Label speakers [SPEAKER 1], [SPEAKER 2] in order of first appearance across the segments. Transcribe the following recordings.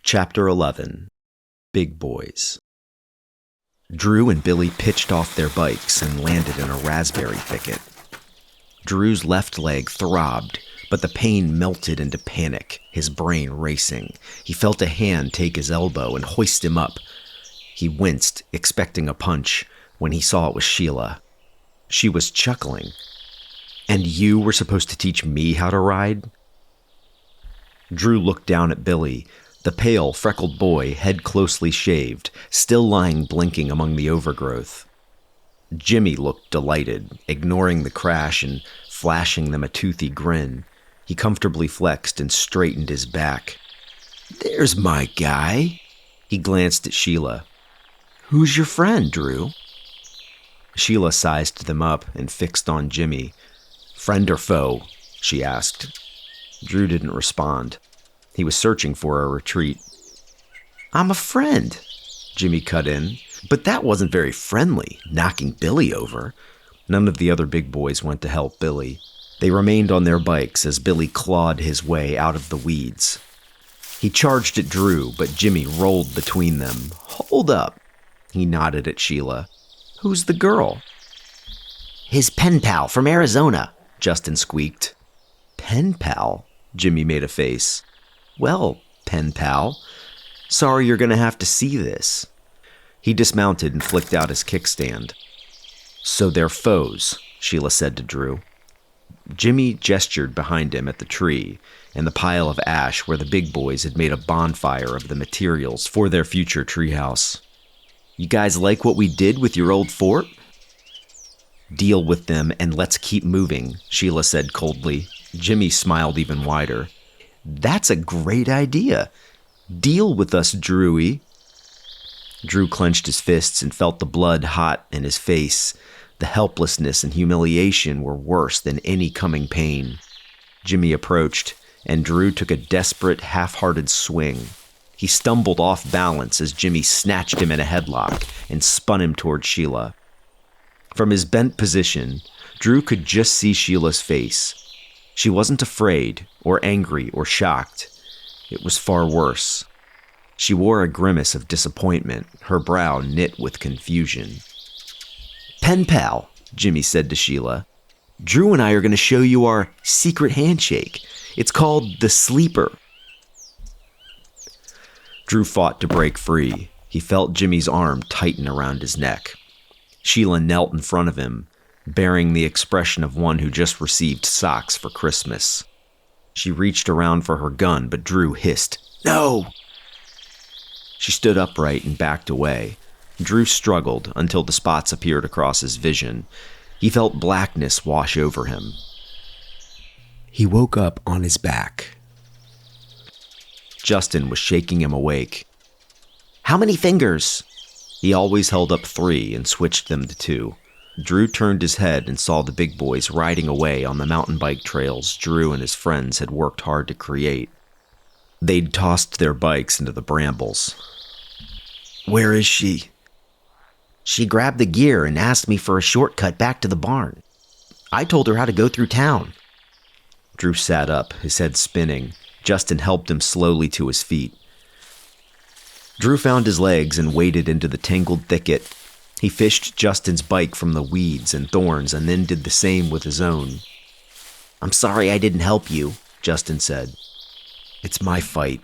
[SPEAKER 1] Chapter 11. Big Boys. Drew and Billy pitched off their bikes and landed in a raspberry thicket. Drew's left leg throbbed, but the pain melted into panic, his brain racing. He felt a hand take his elbow and hoist him up. He winced, expecting a punch, when he saw it was Sheela. She was chuckling. "And you were supposed to teach me how to ride?" Drew looked down at Billy, the pale, freckled boy, head closely shaved, still lying blinking among the overgrowth. Jimmy looked delighted, ignoring the crash and flashing them a toothy grin. He comfortably flexed and straightened his back. "There's my guy." He glanced at Sheela. "Who's your friend, Drew?" Sheela sized them up and fixed on Jimmy. "Friend or foe?" she asked. Drew didn't respond. He was searching for a retreat. "I'm a friend," Jimmy cut in. But that wasn't very friendly, knocking Billy over. None of the other big boys went to help Billy. They remained on their bikes as Billy clawed his way out of the weeds. He charged at Drew, but Jimmy rolled between them. "Hold up," he nodded at Sheela. "Who's the girl?" "His pen pal from Arizona," Justin squeaked. "Pen pal?" Jimmy made a face. "Well, pen pal, sorry you're going to have to see this." He dismounted and flicked out his kickstand. "So they're foes," Sheela said to Drew. Jimmy gestured behind him at the tree and the pile of ash where the big boys had made a bonfire of the materials for their future treehouse. "You guys like what we did with your old fort?" "Deal with them and let's keep moving," Sheela said coldly. Jimmy smiled even wider. "That's a great idea. Deal with us, Drewy." Drew clenched his fists and felt the blood hot in his face. The helplessness and humiliation were worse than any coming pain. Jimmy approached, and Drew took a desperate, half-hearted swing. He stumbled off balance as Jimmy snatched him in a headlock and spun him toward Sheela. From his bent position, Drew could just see Sheila's face. She wasn't afraid, or angry, or shocked. It was far worse. She wore a grimace of disappointment, her brow knit with confusion. "Pen pal," Jimmy said to Sheela. "Drew and I are going to show you our secret handshake. It's called the Sleeper." Drew fought to break free. He felt Jimmy's arm tighten around his neck. Sheela knelt in front of him, bearing the expression of one who just received socks for Christmas. She reached around for her gun, but Drew hissed, "No!" She stood upright and backed away. Drew struggled until the spots appeared across his vision. He felt blackness wash over him. He woke up on his back. Justin was shaking him awake. "How many fingers?" He always held up 3 and switched them to 2. Drew turned his head and saw the big boys riding away on the mountain bike trails Drew and his friends had worked hard to create. They'd tossed their bikes into the brambles. "Where is she?" "She grabbed the gear and asked me for a shortcut back to the barn. I told her how to go through town." Drew sat up, his head spinning. Justin helped him slowly to his feet. Drew found his legs and waded into the tangled thicket. He fished Justin's bike from the weeds and thorns and then did the same with his own. "I'm sorry I didn't help you," Justin said. "It's my fight."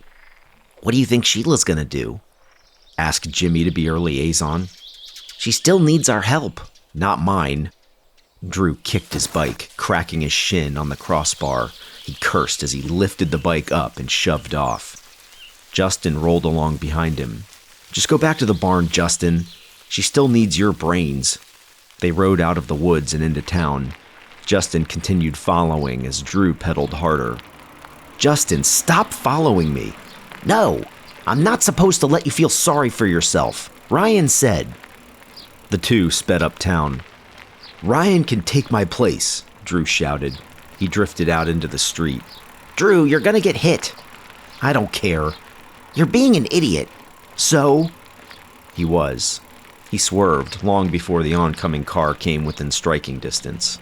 [SPEAKER 1] "What do you think Sheila's gonna do?" "Ask Jimmy to be her liaison." "She still needs our help." "Not mine." Drew kicked his bike, cracking his shin on the crossbar. He cursed as he lifted the bike up and shoved off. Justin rolled along behind him. "Just go back to the barn, Justin. She still needs your brains." They rode out of the woods and into town. Justin continued following as Drew pedaled harder. "Justin, stop following me." "No, I'm not supposed to let you feel sorry for yourself. Ryan said." The two sped uptown. "Ryan can take my place," Drew shouted. He drifted out into the street. "Drew, you're gonna get hit." "I don't care." "You're being an idiot." "So?" He was. He swerved long before the oncoming car came within striking distance.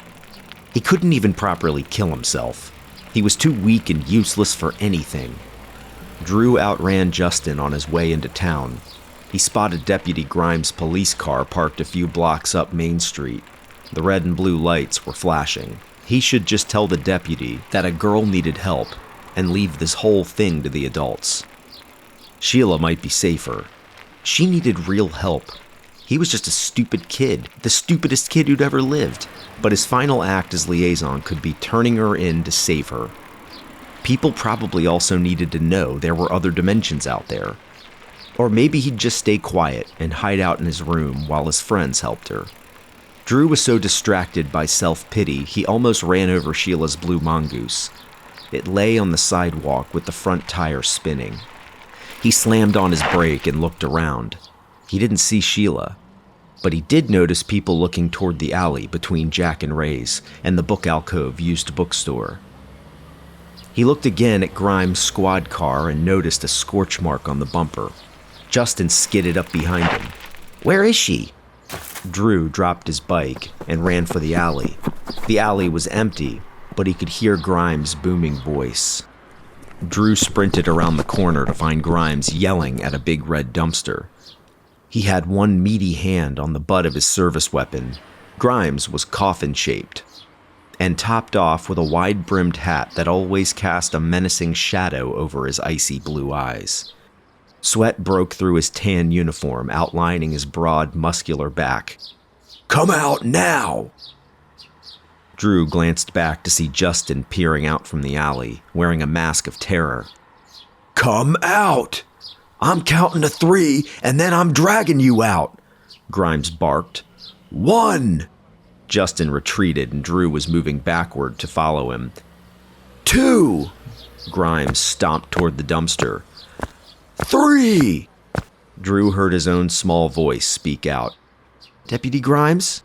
[SPEAKER 1] He couldn't even properly kill himself. He was too weak and useless for anything. Drew outran Justin on his way into town. He spotted Deputy Grimes' police car parked a few blocks up Main Street. The red and blue lights were flashing. He should just tell the deputy that a girl needed help and leave this whole thing to the adults. Sheela might be safer. She needed real help. He was just a stupid kid, the stupidest kid who'd ever lived. But his final act as liaison could be turning her in to save her. People probably also needed to know there were other dimensions out there. Or maybe he'd just stay quiet and hide out in his room while his friends helped her. Drew was so distracted by self-pity, he almost ran over Sheila's blue mongoose. It lay on the sidewalk with the front tire spinning. He slammed on his brake and looked around. He didn't see Sheela, but he did notice people looking toward the alley between Jack and Ray's and the Book Alcove used bookstore. He looked again at Grimes' squad car and noticed a scorch mark on the bumper. Justin skidded up behind him. "Where is she?" Drew dropped his bike and ran for the alley. The alley was empty, but he could hear Grimes' booming voice. Drew sprinted around the corner to find Grimes yelling at a big red dumpster. He had one meaty hand on the butt of his service weapon. Grimes was coffin-shaped and topped off with a wide-brimmed hat that always cast a menacing shadow over his icy blue eyes. Sweat broke through his tan uniform, outlining his broad, muscular back. "Come out now!" Drew glanced back to see Justin peering out from the alley, wearing a mask of terror. "Come out! I'm counting to 3, and then I'm dragging you out!" Grimes barked. 1! Justin retreated, and Drew was moving backward to follow him. 2! Grimes stomped toward the dumpster. 3! Drew heard his own small voice speak out. "Deputy Grimes?"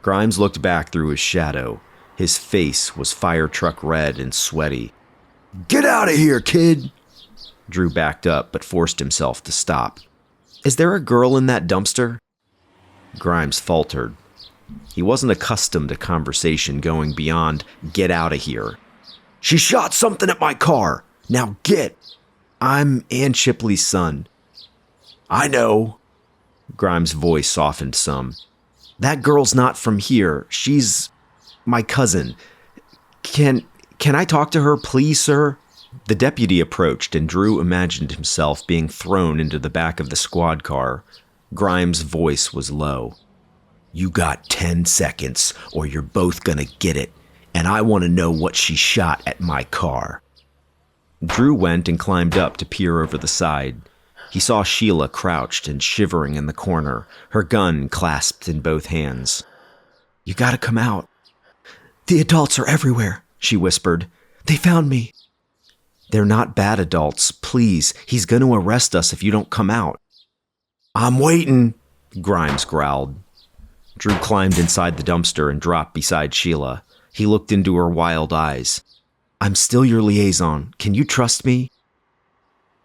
[SPEAKER 1] Grimes looked back through his shadow. His face was fire truck red and sweaty. "Get out of here, kid!" Drew backed up, but forced himself to stop. "Is there a girl in that dumpster?" Grimes faltered. He wasn't accustomed to conversation going beyond, "Get out of here." "She shot something at my car. Now get!" "I'm Ann Shipley's son." "I know." Grimes' voice softened some. "That girl's not from here. She's my cousin. Can I talk to her, please, sir?" The deputy approached, and Drew imagined himself being thrown into the back of the squad car. Grimes' voice was low. "You got 10 seconds, or you're both gonna get it, and I want to know what she shot at my car." Drew went and climbed up to peer over the side. He saw Sheela crouched and shivering in the corner, her gun clasped in both hands. "You gotta come out." "The adults are everywhere," she whispered. "They found me." "They're not bad adults. Please, he's going to arrest us if you don't come out." "I'm waiting," Grimes growled. Drew climbed inside the dumpster and dropped beside Sheela. He looked into her wild eyes. "I'm still your liaison. Can you trust me?"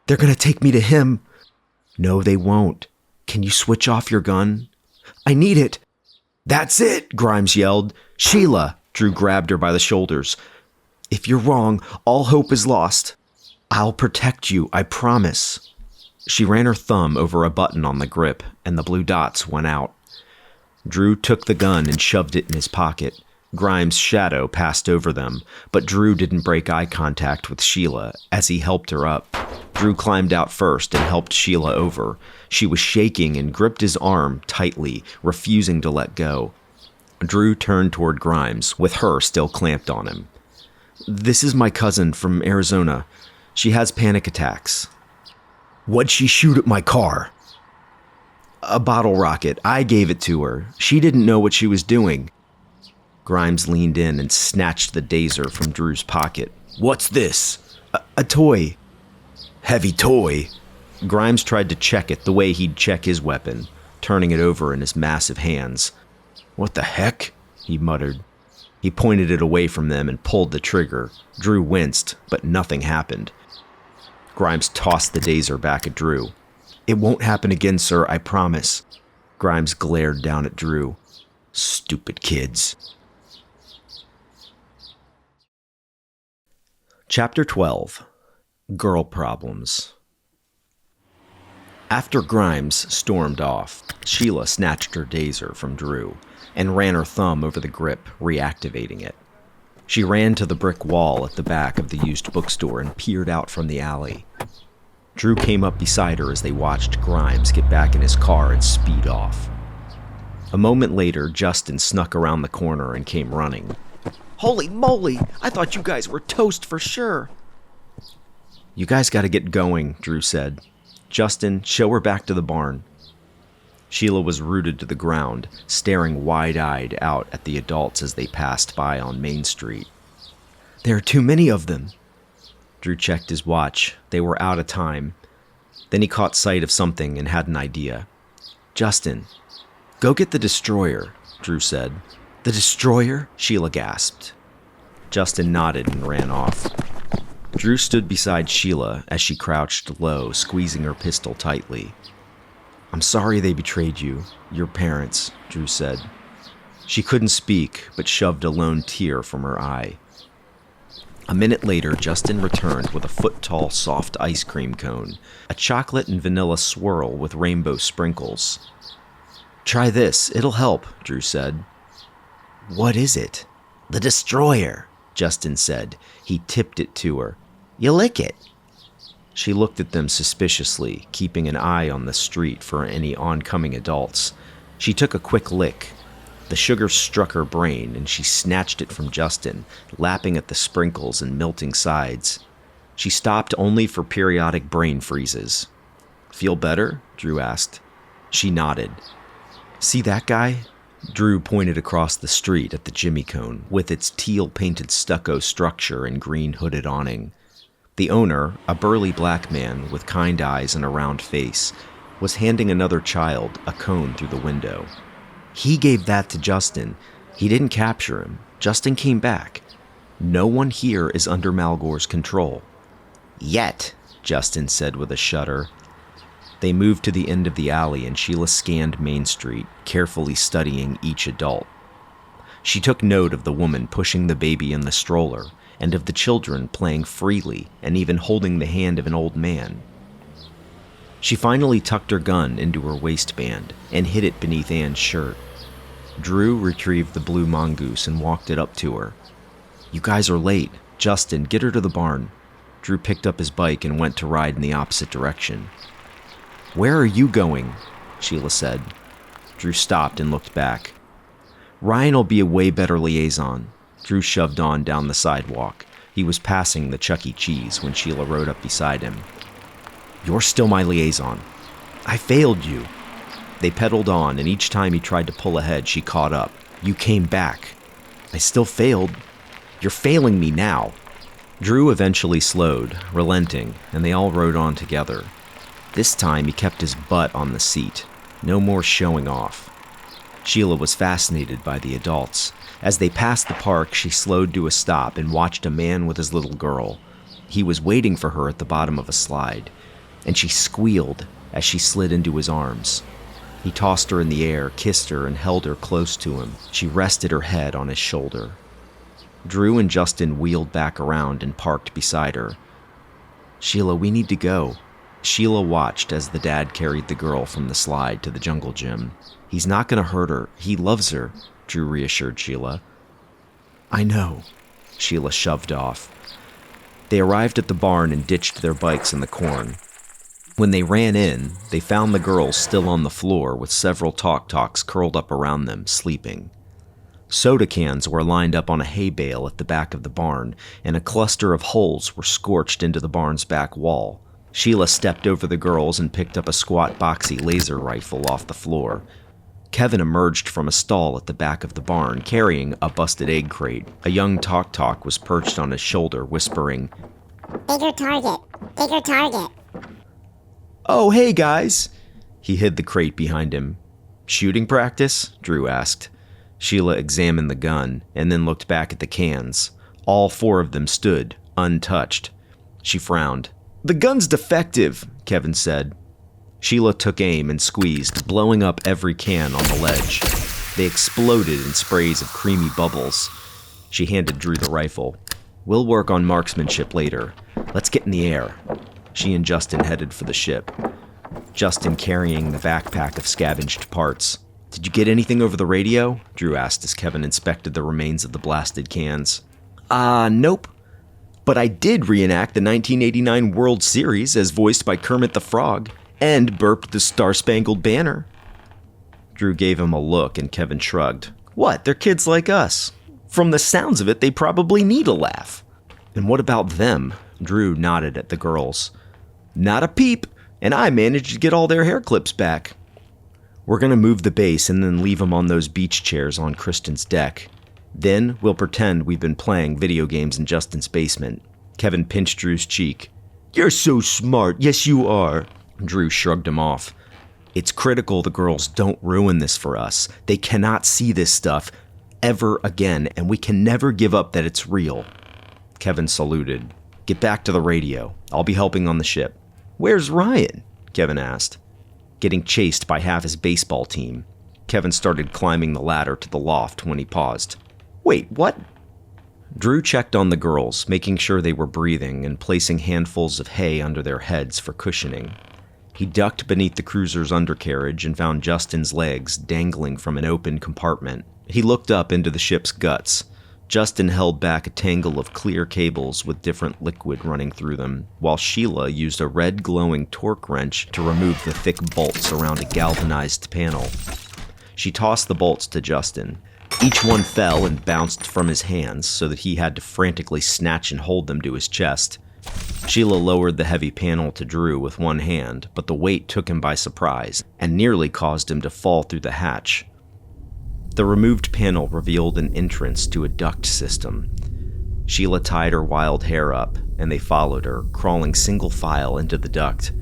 [SPEAKER 1] "They're going to take me to him." "No, they won't. Can you switch off your gun?" "I need it." "That's it," Grimes yelled. "Sheela!" Drew grabbed her by the shoulders. "If you're wrong, all hope is lost. I'll protect you, I promise." She ran her thumb over a button on the grip, and the blue dots went out. Drew took the gun and shoved it in his pocket. Grimes' shadow passed over them, but Drew didn't break eye contact with Sheela as he helped her up. Drew climbed out first and helped Sheela over. She was shaking and gripped his arm tightly, refusing to let go. Drew turned toward Grimes, with her still clamped on him. "This is my cousin from Arizona. She has panic attacks." "What'd she shoot at my car?" "A bottle rocket. I gave it to her. She didn't know what she was doing." Grimes leaned in and snatched the dazer from Drew's pocket. "What's this?" A toy." "Heavy toy?" Grimes tried to check it the way he'd check his weapon, turning it over in his massive hands. "What the heck?" he muttered. He pointed it away from them and pulled the trigger. Drew winced, but nothing happened. Grimes tossed the dazer back at Drew. "It won't happen again, sir, I promise." Grimes glared down at Drew. "Stupid kids." Chapter 12. Girl problems. After Grimes stormed off, Sheela snatched her dazer from Drew and ran her thumb over the grip, reactivating it. She ran to the brick wall at the back of the used bookstore and peered out from the alley. Drew came up beside her as they watched Grimes get back in his car and speed off. A moment later, Justin snuck around the corner and came running.
[SPEAKER 2] "Holy moly! I thought you guys were toast for sure."
[SPEAKER 1] "You guys gotta get going," Drew said. "Justin, show her back to the barn." Sheela was rooted to the ground, staring wide-eyed out at the adults as they passed by on Main Street.
[SPEAKER 2] "There are too many of them."
[SPEAKER 1] Drew checked his watch. They were out of time. Then he caught sight of something and had an idea. "Justin, go get the destroyer," Drew said.
[SPEAKER 2] "The destroyer?"
[SPEAKER 1] Sheela gasped. Justin nodded and ran off. Drew stood beside Sheela as she crouched low, squeezing her pistol tightly. "I'm sorry they betrayed you, your parents," Drew said. She couldn't speak, but shoved a lone tear from her eye. A minute later, Justin returned with a foot-tall soft ice cream cone, a chocolate and vanilla swirl with rainbow sprinkles. "Try this, it'll help," Drew said.
[SPEAKER 2] "What is it?"
[SPEAKER 1] "The destroyer," Justin said. He tipped it to her. "You lick it." She looked at them suspiciously, keeping an eye on the street for any oncoming adults. She took a quick lick. The sugar struck her brain, and she snatched it from Justin, lapping at the sprinkles and melting sides. She stopped only for periodic brain freezes. "Feel better?" Drew asked. She nodded. "See that guy?" Drew pointed across the street at the Jimmy Cone, with its teal-painted stucco structure and green hooded awning. The owner, a burly black man with kind eyes and a round face, was handing another child a cone through the window. "He gave that to Justin. He didn't capture him. Justin came back. No one here is under Malgore's control." "Yet," Justin said with a shudder. They moved to the end of the alley and Sheela scanned Main Street, carefully studying each adult. She took note of the woman pushing the baby in the stroller, and of the children playing freely and even holding the hand of an old man. She finally tucked her gun into her waistband and hid it beneath Anne's shirt. Drew retrieved the blue mongoose and walked it up to her. "You guys are late. Justin, get her to the barn." Drew picked up his bike and went to ride in the opposite direction. "Where are you going?" Sheela said. Drew stopped and looked back. "Ryan will be a way better liaison." Drew shoved on down the sidewalk. He was passing the Chuck E. Cheese when Sheela rode up beside him. "You're still my liaison." "I failed you." They pedaled on, and each time he tried to pull ahead, she caught up. "You came back." "I still failed." "You're failing me now." Drew eventually slowed, relenting, and they all rode on together. This time he kept his butt on the seat. No more showing off. Sheela was fascinated by the adults. As they passed the park, she slowed to a stop and watched a man with his little girl. He was waiting for her at the bottom of a slide, and she squealed as she slid into his arms. He tossed her in the air, kissed her, and held her close to him. She rested her head on his shoulder. Drew and Justin wheeled back around and parked beside her. "Sheela, we need to go." Sheela watched as the dad carried the girl from the slide to the jungle gym. "He's not going to hurt her. He loves her," Drew reassured Sheela. "I know." Sheela shoved off. They arrived at the barn and ditched their bikes in the corn. When they ran in, they found the girls still on the floor with several talk-talks curled up around them, sleeping. Soda cans were lined up on a hay bale at the back of the barn, and a cluster of holes were scorched into the barn's back wall. Sheela stepped over the girls and picked up a squat boxy laser rifle off the floor. Kevin emerged from a stall at the back of the barn, carrying a busted egg crate. A young talk-talk was perched on his shoulder, whispering,
[SPEAKER 3] "Bigger target, bigger target."
[SPEAKER 2] "Oh, hey, guys."
[SPEAKER 1] He hid the crate behind him. "Shooting practice?" Drew asked. Sheela examined the gun and then looked back at the cans. All four of them stood, untouched. She frowned.
[SPEAKER 2] "The gun's defective,"
[SPEAKER 1] Kevin said. Sheela took aim and squeezed, blowing up every can on the ledge. They exploded in sprays of creamy bubbles. She handed Drew the rifle. "We'll work on marksmanship later. Let's get in the air. She and Justin headed for the ship. Justin carrying the backpack of scavenged parts. Did you get anything over the radio? Drew asked as Kevin inspected the remains of the blasted cans.
[SPEAKER 2] Nope. But I did reenact the 1989 World Series as voiced by Kermit the Frog, and burped the Star-Spangled Banner.
[SPEAKER 1] Drew gave him a look and Kevin shrugged.
[SPEAKER 2] What? They're kids like us. From the sounds of it, they probably need a laugh.
[SPEAKER 1] And what about them? Drew nodded at the girls.
[SPEAKER 2] Not a peep, and I managed to get all their hair clips back.
[SPEAKER 1] We're going to move the base and then leave them on those beach chairs on Kristen's deck. Then we'll pretend we've been playing video games in Justin's basement. Kevin pinched Drew's cheek.
[SPEAKER 2] You're so smart. Yes, you are.
[SPEAKER 1] Drew shrugged him off. It's critical the girls don't ruin this for us. They cannot see this stuff ever again, and we can never give up that it's real. Kevin saluted. Get back to the radio. I'll be helping on the ship.
[SPEAKER 2] Where's Ryan?
[SPEAKER 1] Kevin asked. Getting chased by half his baseball team. Kevin started climbing the ladder to the loft when he paused.
[SPEAKER 2] Wait, what?
[SPEAKER 1] Drew checked on the girls, making sure they were breathing and placing handfuls of hay under their heads for cushioning. He ducked beneath the cruiser's undercarriage and found Justin's legs dangling from an open compartment. He looked up into the ship's guts. Justin held back a tangle of clear cables with different liquid running through them, while Sheela used a red glowing torque wrench to remove the thick bolts around a galvanized panel. She tossed the bolts to Justin. Each one fell and bounced from his hands so that he had to frantically snatch and hold them to his chest. Sheela lowered the heavy panel to Drew with one hand, but the weight took him by surprise and nearly caused him to fall through the hatch. The removed panel revealed an entrance to a duct system. Sheela tied her wild hair up, and they followed her, crawling single file into the duct.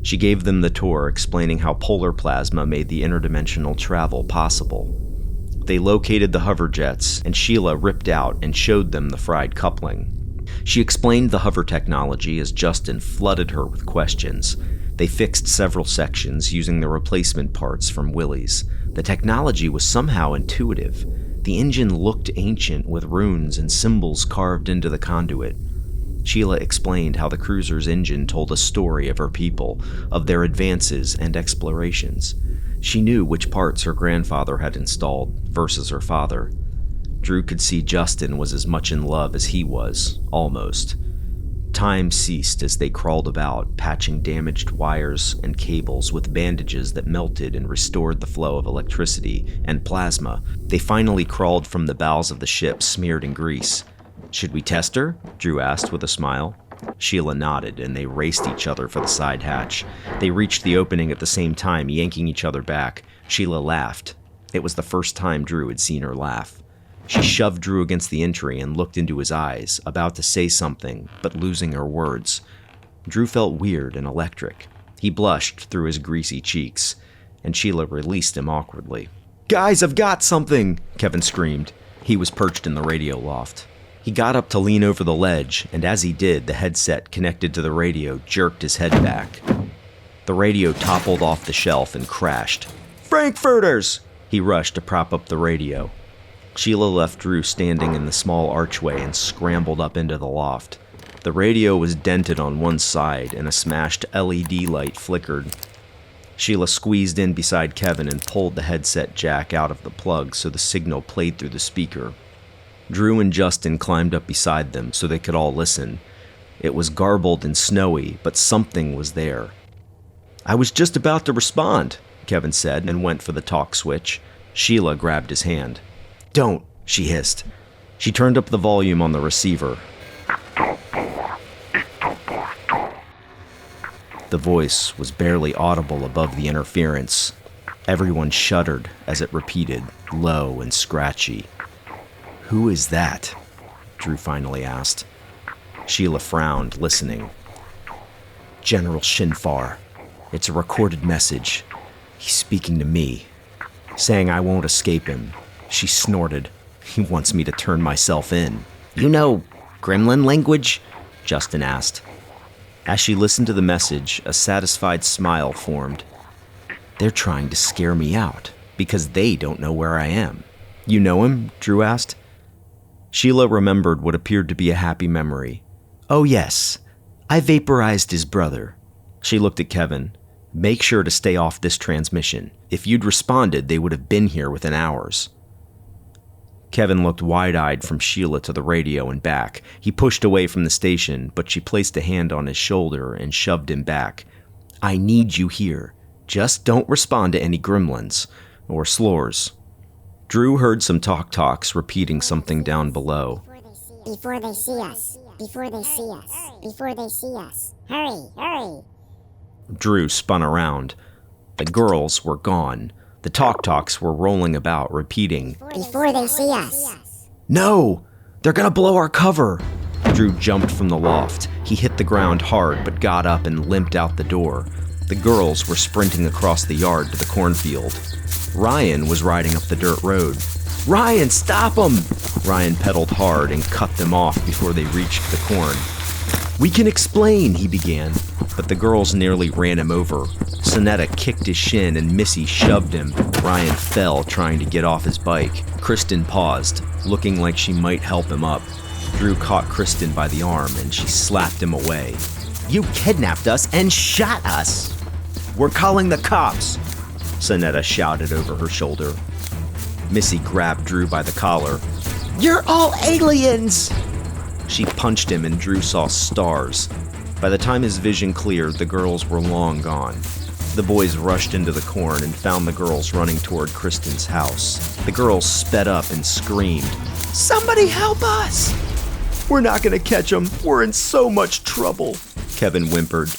[SPEAKER 1] She gave them the tour, explaining how polar plasma made the interdimensional travel possible. They located the hover jets, and Sheela ripped out and showed them the fried coupling. She explained the hover technology as Justin flooded her with questions. They fixed several sections using the replacement parts from Willey's. The technology was somehow intuitive. The engine looked ancient with runes and symbols carved into the conduit. Sheela explained how the cruiser's engine told a story of her people, of their advances and explorations. She knew which parts her grandfather had installed versus her father. Drew could see Justin was as much in love as he was, almost. Time ceased as they crawled about, patching damaged wires and cables with bandages that melted and restored the flow of electricity and plasma. They finally crawled from the bowels of the ship, smeared in grease. Should we test her? Drew asked with a smile. Sheela nodded, and they raced each other for the side hatch. They reached the opening at the same time, yanking each other back. Sheela laughed. It was the first time Drew had seen her laugh. She shoved Drew against the entry and looked into his eyes, about to say something, but losing her words. Drew felt weird and electric. He blushed through his greasy cheeks, and Sheela released him awkwardly.
[SPEAKER 2] Guys, I've got something!
[SPEAKER 1] Kevin screamed. He was perched in the radio loft. He got up to lean over the ledge, and as he did, the headset connected to the radio jerked his head back. The radio toppled off the shelf and crashed.
[SPEAKER 2] Frankfurters!
[SPEAKER 1] He rushed to prop up the radio. Sheela left Drew standing in the small archway and scrambled up into the loft. The radio was dented on one side, and a smashed LED light flickered. Sheela squeezed in beside Kevin and pulled the headset jack out of the plug so the signal played through the speaker. Drew and Justin climbed up beside them so they could all listen. It was garbled and snowy, but something was there.
[SPEAKER 2] I was just about to respond,
[SPEAKER 1] Kevin said, and went for the talk switch. Sheela grabbed his hand.
[SPEAKER 2] Don't, she hissed.
[SPEAKER 1] She turned up the volume on the receiver. The voice was barely audible above the interference. Everyone shuddered as it repeated, low and scratchy.
[SPEAKER 2] Who is that?
[SPEAKER 1] Drew finally asked. Sheela frowned, listening.
[SPEAKER 2] General Shinfar. It's a recorded message. He's speaking to me, saying I won't escape him. She snorted. He wants me to turn myself in.
[SPEAKER 1] You know Gremlin language? Justin asked. As she listened to the message, a satisfied smile formed.
[SPEAKER 2] They're trying to scare me out, because they don't know where I am.
[SPEAKER 1] You know him? Drew asked. Sheela remembered what appeared to be a happy memory.
[SPEAKER 2] Oh yes, I vaporized his brother. She looked at Kevin. Make sure to stay off this transmission. If you'd responded, they would have been here within hours. Kevin looked wide-eyed from Sheela to the radio and back. He pushed away from the station, but she placed a hand on his shoulder and shoved him back. I need you here. Just don't respond to any gremlins or slurs. Drew heard some talks repeating something down below.
[SPEAKER 3] Before they see us. Before they see us. Before they see us. Hurry, hurry.
[SPEAKER 2] Drew spun around. The girls were gone. The talks were rolling about, repeating,
[SPEAKER 3] Before they see us.
[SPEAKER 2] No! They're gonna blow our cover! Drew jumped from the loft. He hit the ground hard, but got up and limped out the door. The girls were sprinting across the yard to the cornfield. Ryan was riding up the dirt road. Ryan, stop them! Ryan pedaled hard and cut them off before they reached the corn. We can explain, he began, but the girls nearly ran him over. Sonetta kicked his shin and Missy shoved him. Ryan fell trying to get off his bike. Kristen paused, looking like she might help him up. Drew caught Kristen by the arm and she slapped him away. You kidnapped us and shot us! We're calling the cops! Sonetta shouted over her shoulder. Missy grabbed Drew by the collar. You're all aliens! She punched him and Drew saw stars. By the time his vision cleared, the girls were long gone. The boys rushed into the corn and found the girls running toward Kristen's house. The girls sped up and screamed, Somebody help us! We're not gonna catch them. We're in so much trouble, Kevin whimpered.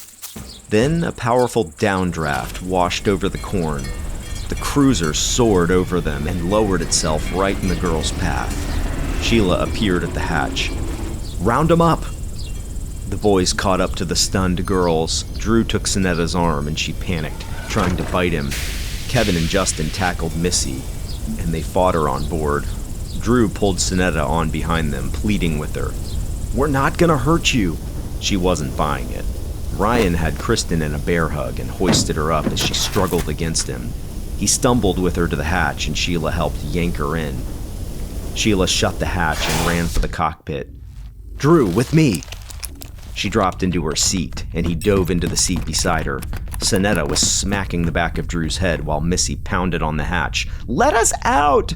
[SPEAKER 2] Then a powerful downdraft washed over the corn. The cruiser soared over them and lowered itself right in the girls' path. Sheela appeared at the hatch. Round them up! The boys caught up to the stunned girls. Drew took Sonetta's arm and she panicked, trying to bite him. Kevin and Justin tackled Missy, and they fought her on board. Drew pulled Sonetta on behind them, pleading with her. We're not gonna hurt you. She wasn't buying it. Ryan had Kristen in a bear hug and hoisted her up as she struggled against him. He stumbled with her to the hatch and Sheela helped yank her in. Sheela shut the hatch and ran for the cockpit. Drew, with me! She dropped into her seat, and he dove into the seat beside her. Sonetta was smacking the back of Drew's head while Missy pounded on the hatch. Let us out!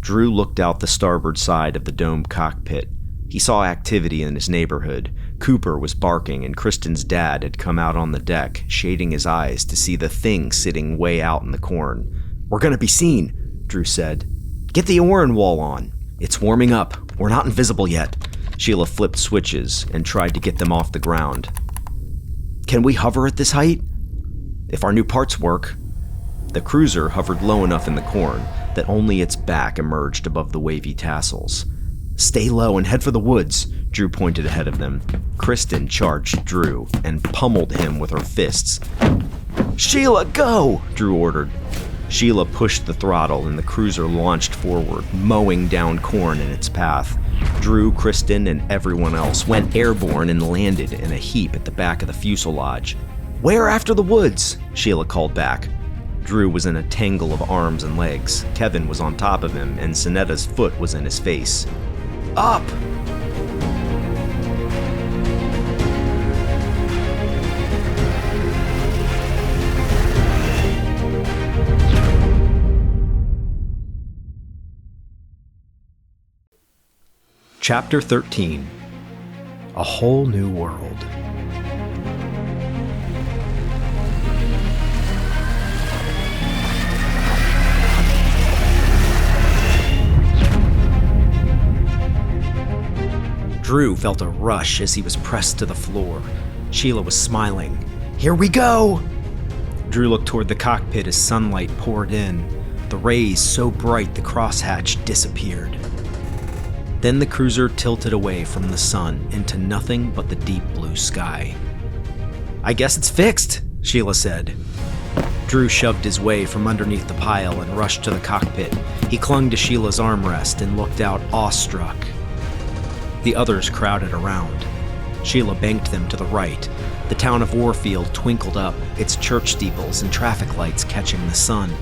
[SPEAKER 2] Drew looked out the starboard side of the domed cockpit. He saw activity in his neighborhood. Cooper was barking, and Kristen's dad had come out on the deck, shading his eyes to see the thing sitting way out in the corn. We're gonna be seen, Drew said. Get the Orin wall on. It's warming up. We're not invisible yet. Sheela flipped switches and tried to get them off the ground. Can we hover at this height? If our new parts work. The cruiser hovered low enough in the corn that only its back emerged above the wavy tassels. Stay low and head for the woods, Drew pointed ahead of them. Kristen charged Drew and pummeled him with her fists. Sheela, go! Drew ordered. Sheela pushed the throttle and the cruiser launched forward, mowing down corn in its path. Drew, Kristen, and everyone else went airborne and landed in a heap at the back of the fuselage. We're after the woods, Sheela called back. Drew was in a tangle of arms and legs. Kevin was on top of him, and Sonetta's foot was in his face. Up! Chapter 13. A Whole New World. Drew felt a rush as he was pressed to the floor. Sheela was smiling. Here we go! Drew looked toward the cockpit as sunlight poured in. The rays so bright the crosshatch disappeared. Then the cruiser tilted away from the sun into nothing but the deep blue sky. I guess it's fixed, Sheela said. Drew shoved his way from underneath the pile and rushed to the cockpit. He clung to Sheila's armrest and looked out awestruck. The others crowded around. Sheela banked them to the right. The town of Warfield twinkled up, its church steeples and traffic lights catching the sun.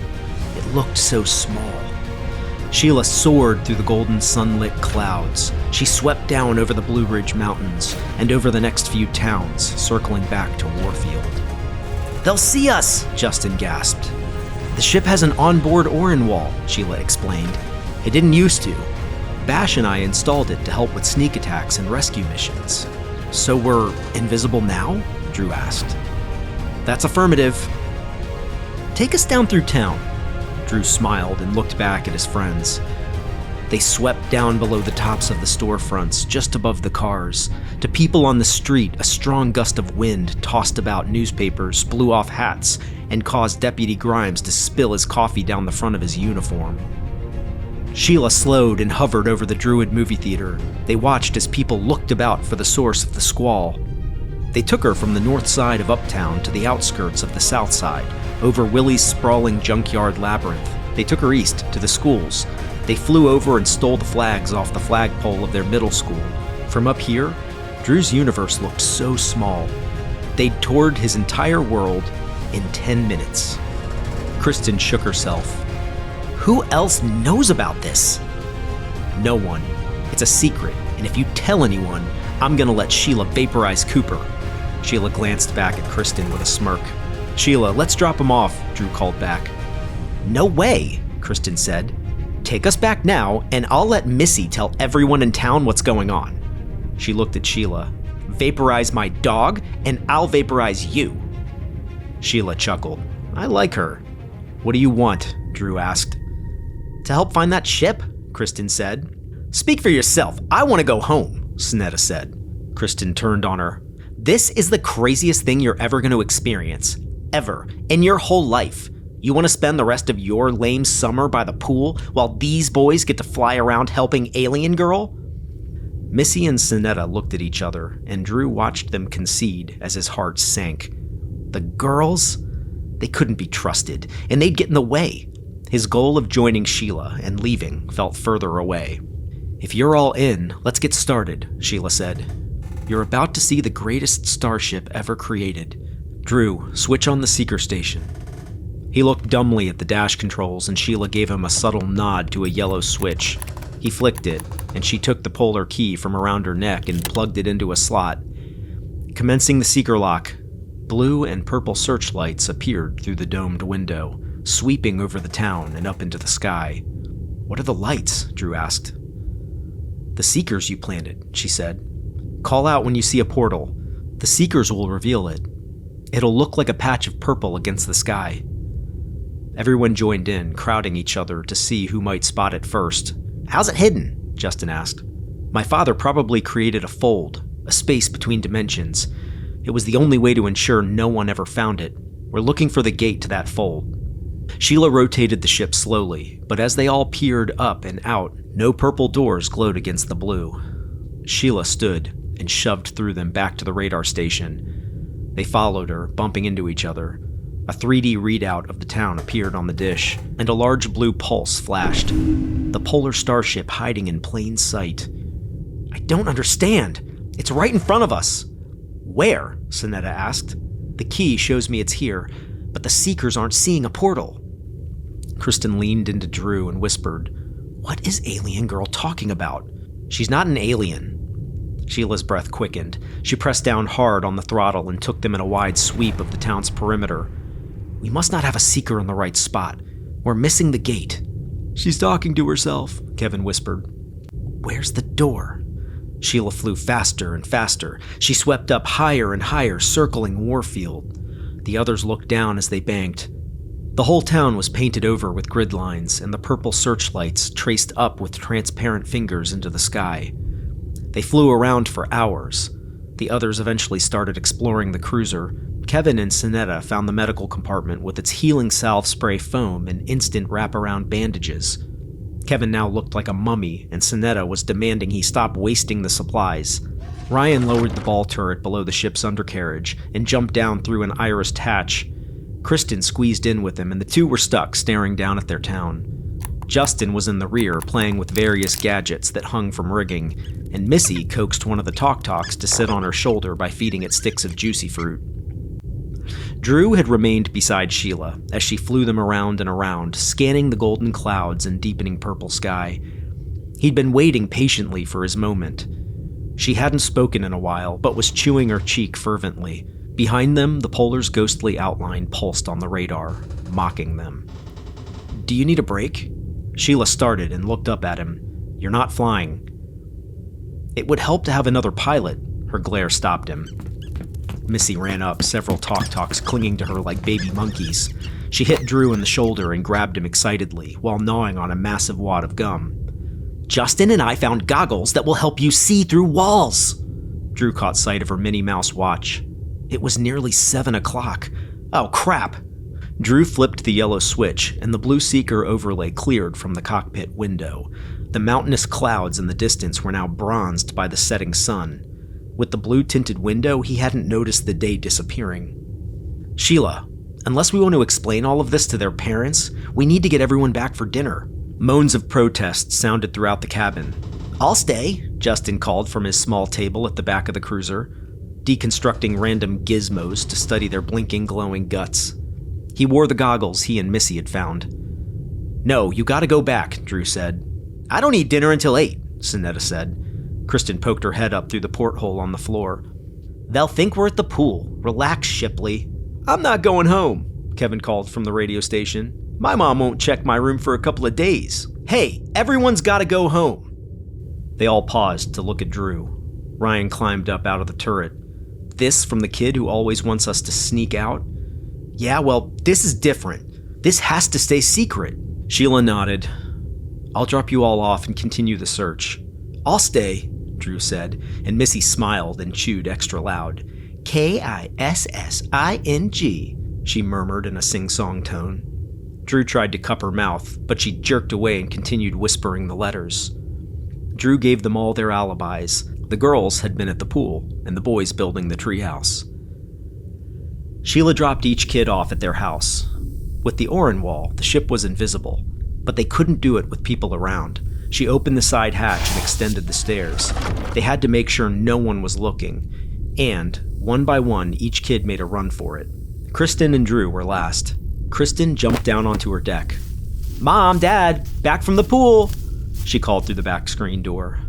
[SPEAKER 2] It looked so small. Sheela soared through the golden sunlit clouds. She swept down over the Blue Ridge Mountains and over the next few towns, circling back to Warfield. "They'll see us!" Justin gasped. "The ship has an onboard Orin wall," Sheela explained. "It didn't used to. Bash and I installed it to help with sneak attacks and rescue missions." "So we're invisible now?" Drew asked. "That's affirmative." "Take us down through town." Drew smiled and looked back at his friends. They swept down below the tops of the storefronts, just above the cars. To people on the street, a strong gust of wind tossed about newspapers, blew off hats, and caused Deputy Grimes to spill his coffee down the front of his uniform. Sheela slowed and hovered over the Druid movie theater. They watched as people looked about for the source of the squall. They took her from the north side of Uptown to the outskirts of the south side, over Willie's sprawling junkyard labyrinth. They took her east to the schools. They flew over and stole the flags off the flagpole of their middle school. From up here, Drew's universe looked so small. They'd toured his entire world in 10 minutes. Kristen shook herself. "Who else knows about this?" "No one. It's a secret, and if you tell anyone, I'm gonna let Sheela vaporize Cooper." Sheela glanced back at Kristen with a smirk. "Sheela, let's drop him off," Drew called back. "No way," Kristen said. "Take us back now, and I'll let Missy tell everyone in town what's going on." She looked at Sheela. "Vaporize my dog, and I'll vaporize you." Sheela chuckled. "I like her." "What do you want?" Drew asked. "To help find that ship," Kristen said. "Speak for yourself. I want to go home," Snetta said. Kristen turned on her. "This is the craziest thing you're ever going to experience. Ever. In your whole life. You want to spend the rest of your lame summer by the pool while these boys get to fly around helping Alien Girl?" Missy and Sonetta looked at each other, and Drew watched them concede as his heart sank. The girls? They couldn't be trusted, and they'd get in the way. His goal of joining Sheela and leaving felt further away. "If you're all in, let's get started," Sheela said. "You're about to see the greatest starship ever created. Drew, switch on the seeker station." He looked dumbly at the dash controls, and Sheela gave him a subtle nod to a yellow switch. He flicked it, and she took the polar key from around her neck and plugged it into a slot. Commencing the seeker lock, blue and purple searchlights appeared through the domed window, sweeping over the town and up into the sky. "What are the lights?" Drew asked. "The seekers you planted," she said. "Call out when you see a portal. The seekers will reveal it. It'll look like a patch of purple against the sky." Everyone joined in, crowding each other to see who might spot it first. "How's it hidden?" Justin asked. "My father probably created a fold, a space between dimensions. It was the only way to ensure no one ever found it. We're looking for the gate to that fold." Sheela rotated the ship slowly, but as they all peered up and out, no purple doors glowed against the blue. Sheela stood and shoved through them back to the radar station. They followed her, bumping into each other. A 3D readout of the town appeared on the dish, and a large blue pulse flashed. The polar starship hiding in plain sight. "I don't understand. It's right in front of us." "Where?" Sonetta asked. "The key shows me it's here, but the seekers aren't seeing a portal." Kristen leaned into Drew and whispered, "What is Alien Girl talking about? She's not an alien." Sheila's breath quickened. She pressed down hard on the throttle and took them in a wide sweep of the town's perimeter. "We must not have a seeker in the right spot. We're missing the gate." "She's talking to herself," Kevin whispered. "Where's the door?" Sheela flew faster and faster. She swept up higher and higher, circling Warfield. The others looked down as they banked. The whole town was painted over with grid lines, and the purple searchlights traced up with transparent fingers into the sky. They flew around for hours. The others eventually started exploring the cruiser. Kevin and Sonetta found the medical compartment with its healing salve spray foam and instant wraparound bandages. Kevin now looked like a mummy, and Sonetta was demanding he stop wasting the supplies. Ryan lowered the ball turret below the ship's undercarriage and jumped down through an irised hatch. Kristen squeezed in with him, and the two were stuck staring down at their town. Justin was in the rear, playing with various gadgets that hung from rigging, and Missy coaxed one of the Talk-Talks to sit on her shoulder by feeding it sticks of juicy fruit. Drew had remained beside Sheela as she flew them around and around, scanning the golden clouds and deepening purple sky. He'd been waiting patiently for his moment. She hadn't spoken in a while, but was chewing her cheek fervently. Behind them, the polar's ghostly outline pulsed on the radar, mocking them. "Do you need a break?" Sheela started and looked up at him. "You're not flying." "It would help to have another pilot." Her glare stopped him. Missy ran up, several talks clinging to her like baby monkeys. She hit Drew in the shoulder and grabbed him excitedly, while gnawing on a massive wad of gum. "Justin and I found goggles that will help you see through walls!" Drew caught sight of her Minnie Mouse watch. It was nearly 7 o'clock. Oh, crap! Drew flipped the yellow switch, and the blue seeker overlay cleared from the cockpit window. The mountainous clouds in the distance were now bronzed by the setting sun. With the blue-tinted window, he hadn't noticed the day disappearing. "Sheela, unless we want to explain all of this to their parents, we need to get everyone back for dinner." Moans of protest sounded throughout the cabin. "I'll stay," Justin called from his small table at the back of the cruiser, deconstructing random gizmos to study their blinking, glowing guts. He wore the goggles he and Missy had found. "No, you gotta go back," Drew said. "I don't eat dinner until 8, Sonetta said. Kristen poked her head up through the porthole on the floor. "They'll think we're at the pool. Relax, Shipley." "I'm not going home," Kevin called from the radio station. "My mom won't check my room for a couple of days. Hey, everyone's gotta go home." They all paused to look at Drew. Ryan climbed up out of the turret. "This from the kid who always wants us to sneak out?" "Yeah, well, this is different. This has to stay secret." Sheela nodded. "I'll drop you all off and continue the search." "I'll stay," Drew said, and Missy smiled and chewed extra loud. "Kissing," she murmured in a sing-song tone. Drew tried to cup her mouth, but she jerked away and continued whispering the letters. Drew gave them all their alibis. The girls had been at the pool, and the boys building the treehouse. Sheela dropped each kid off at their house. With the Orin wall, the ship was invisible, but they couldn't do it with people around. She opened the side hatch and extended the stairs. They had to make sure no one was looking, and, one by one, each kid made a run for it. Kristen and Drew were last. Kristen jumped down onto her deck. "Mom, Dad, back from the pool!" she called through the back screen door.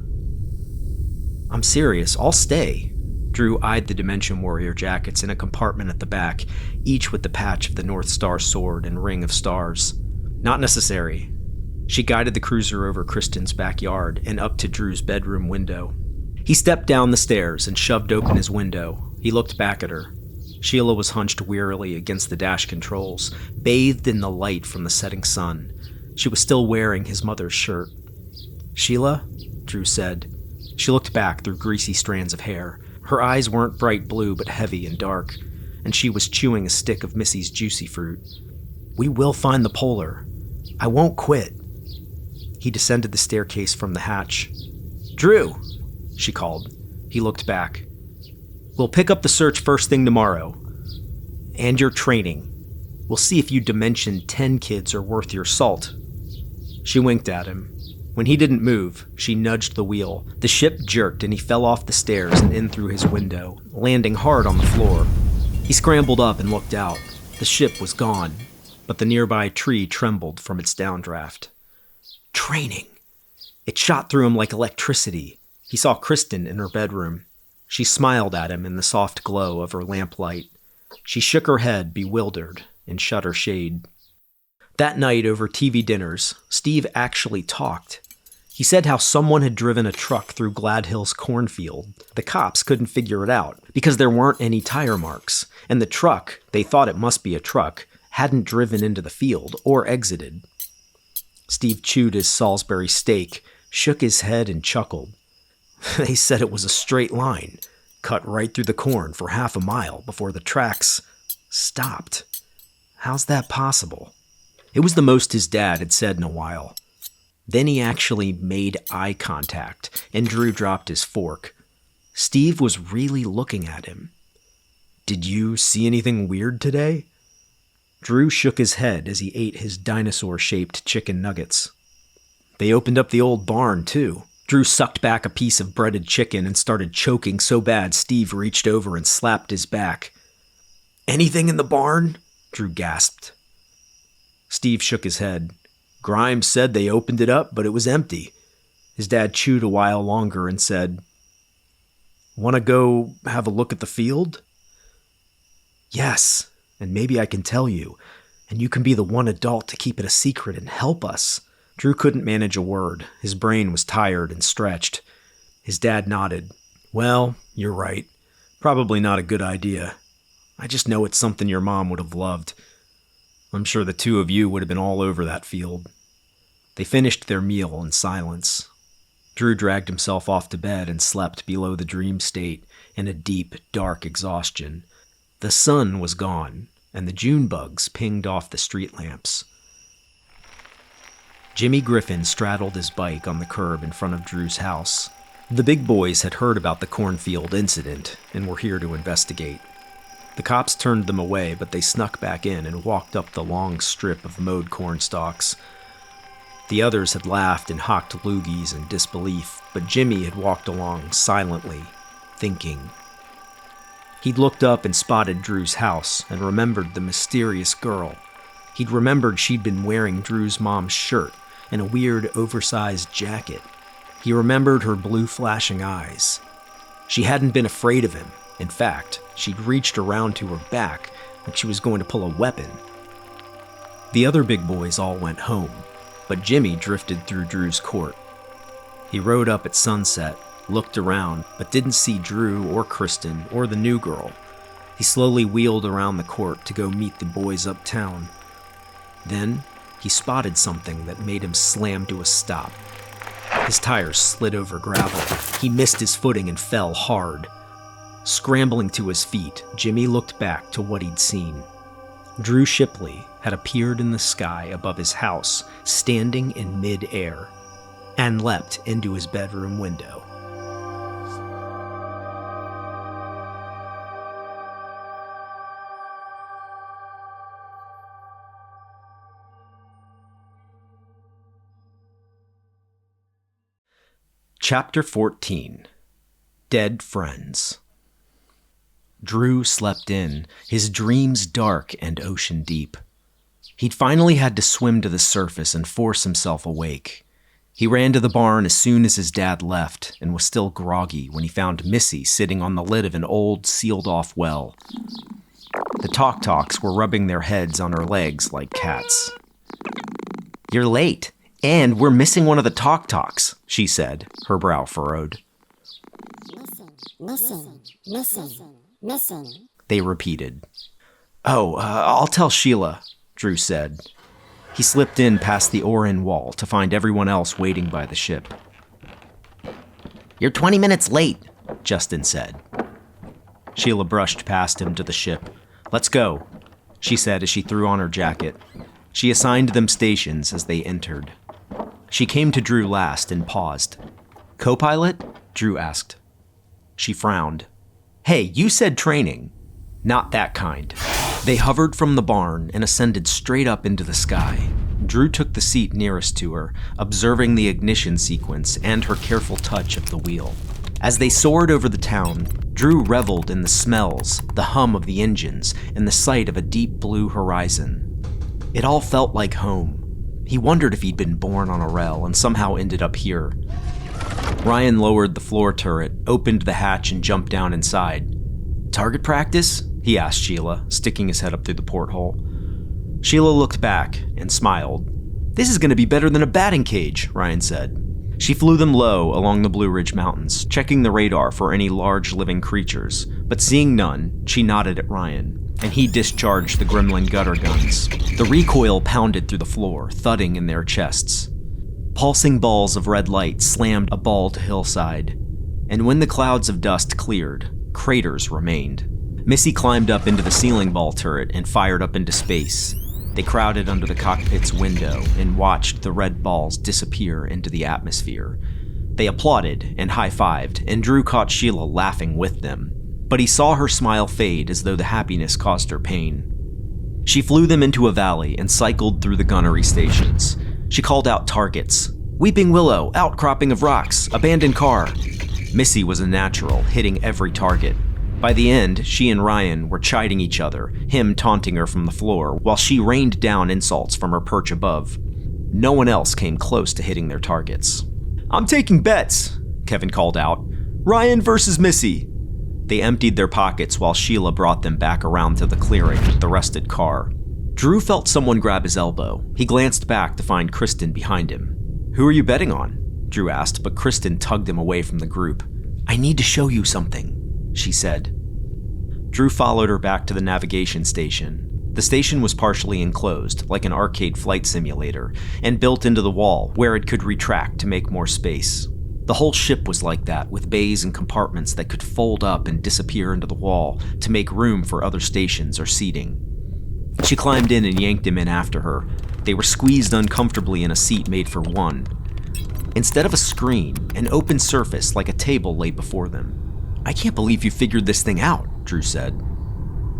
[SPEAKER 2] "I'm serious, I'll stay." Drew eyed the Dimension Warrior jackets in a compartment at the back, each with the patch of the North Star sword and ring of stars. "Not necessary." She guided the cruiser over Kristen's backyard and up to Drew's bedroom window. He stepped down the stairs and shoved open his window. He looked back at her. Sheela was hunched wearily against the dash controls, bathed in the light from the setting sun. She was still wearing his mother's shirt. "Sheela?" Drew said. She looked back through greasy strands of hair. Her eyes weren't bright blue but heavy and dark, and she was chewing a stick of Missy's juicy fruit. "We will find the polar. I won't quit." He descended the staircase from the hatch. "Drew," she called. He looked back. "We'll pick up the search first thing tomorrow. And your training. We'll see if you Dimension 10 kids are worth your salt." She winked at him. When he didn't move, she nudged the wheel. The ship jerked and he fell off the stairs and in through his window, landing hard on the floor. He scrambled up and looked out. The ship was gone, but the nearby tree trembled from its downdraft. Training. It shot through him like electricity. He saw Kristen in her bedroom. She smiled at him in the soft glow of her lamplight. She shook her head, bewildered, and shut her shade. That night over TV dinners, Steve actually talked. He said how someone had driven a truck through Gladhill's cornfield. The cops couldn't figure it out because there weren't any tire marks, and the truck, they thought it must be a truck, hadn't driven into the field or exited. Steve chewed his Salisbury steak, shook his head, and chuckled. They said it was a straight line, cut right through the corn for half a mile before the tracks stopped. How's that possible? It was the most his dad had said in a while. Then he actually made eye contact, and Drew dropped his fork. Steve was really looking at him. "Did you see anything weird today?" Drew shook his head as he ate his dinosaur-shaped chicken nuggets. They opened up the old barn, too. Drew sucked back a piece of breaded chicken and started choking so bad Steve reached over and slapped his back. Anything in the barn? Drew gasped. Steve shook his head. Grimes said they opened it up, but it was empty. His dad chewed a while longer and said, "Want to go have a look at the field?" "Yes, and maybe I can tell you, and you can be the one adult to keep it a secret and help us." Drew couldn't manage a word. His brain was tired and stretched. His dad nodded. "Well, you're right. Probably not a good idea. I just know it's something your mom would have loved. I'm sure the two of you would have been all over that field." They finished their meal in silence. Drew dragged himself off to bed and slept below the dream state in a deep, dark exhaustion. The sun was gone, and the June bugs pinged off the street lamps. Jimmy Griffin straddled his bike on the curb in front of Drew's house. The big boys had heard about the cornfield incident and were here to investigate. The cops turned them away, but they snuck back in and walked up the long strip of mowed corn stalks. The others had laughed and hocked loogies in disbelief, but Jimmy had walked along silently, thinking. He'd looked up and spotted Drew's house and remembered the mysterious girl. He'd remembered she'd been wearing Drew's mom's shirt and a weird, oversized jacket. He remembered her blue flashing eyes. She hadn't been afraid of him. In fact, she'd reached around to her back like she was going to pull a weapon. The other big boys all went home, but Jimmy drifted through Drew's court. He rode up at sunset, looked around, but didn't see Drew or Kristen or the new girl. He slowly wheeled around the court to go meet the boys uptown. Then, he spotted something that made him slam to a stop. His tires slid over gravel. He missed his footing and fell hard. Scrambling to his feet, Jimmy looked back to what he'd seen. Drew Shipley had appeared in the sky above his house, standing in mid-air, and leapt into his bedroom window. Chapter 14. Dead Friends. Drew slept in, his dreams dark and ocean deep. He'd finally had to swim to the surface and force himself awake. He ran to the barn as soon as his dad left and was still groggy when he found Missy sitting on the lid of an old, sealed-off well. The Talk-Talks were rubbing their heads on her legs like cats. "You're late, and we're missing one of the Talk-Talks," she said, her brow furrowed.
[SPEAKER 3] Missing.
[SPEAKER 2] They repeated. "Oh, I'll tell Sheela," Drew said. He slipped in past the oar-in wall to find everyone else waiting by the ship. "You're 20 minutes late," Justin said. Sheela brushed past him to the ship. "Let's go," she said as she threw on her jacket. She assigned them stations as they entered. She came to Drew last and paused. "Co-pilot?" Drew asked. She frowned. "Hey, you said training." "Not that kind." They hovered from the barn and ascended straight up into the sky. Drew took the seat nearest to her, observing the ignition sequence and her careful touch of the wheel. As they soared over the town, Drew reveled in the smells, the hum of the engines, and the sight of a deep blue horizon. It all felt like home. He wondered if he'd been born on a rel and somehow ended up here. Ryan lowered the floor turret, opened the hatch, and jumped down inside. "Target practice?" he asked Sheela, sticking his head up through the porthole. Sheela looked back and smiled. "This is going to be better than a batting cage," Ryan said. She flew them low along the Blue Ridge Mountains, checking the radar for any large living creatures, but seeing none, she nodded at Ryan, and he discharged the Gremlin gutter guns. The recoil pounded through the floor, thudding in their chests. Pulsing balls of red light slammed a bald hillside, and when the clouds of dust cleared, craters remained. Missy climbed up into the ceiling ball turret and fired up into space. They crowded under the cockpit's window and watched the red balls disappear into the atmosphere. They applauded and high-fived, and Drew caught Sheela laughing with them, but he saw her smile fade as though the happiness caused her pain. She flew them into a valley and cycled through the gunnery stations. She called out targets. "Weeping Willow, outcropping of rocks, abandoned car." Missy was a natural, hitting every target. By the end, she and Ryan were chiding each other, him taunting her from the floor, while she rained down insults from her perch above. No one else came close to hitting their targets. "I'm taking bets," Kevin called out. "Ryan versus Missy." They emptied their pockets while Sheela brought them back around to the clearing with the rested car. Drew felt someone grab his elbow. He glanced back to find Kristen behind him. "Who are you betting on?" Drew asked, but Kristen tugged him away from the group. "I need to show you something," she said. Drew followed her back to the navigation station. The station was partially enclosed, like an arcade flight simulator, and built into the wall where it could retract to make more space. The whole ship was like that, with bays and compartments that could fold up and disappear into the wall to make room for other stations or seating. She climbed in and yanked him in after her. They were squeezed uncomfortably in a seat made for one. Instead of a screen, an open surface like a table lay before them. "I can't believe you figured this thing out," Drew said.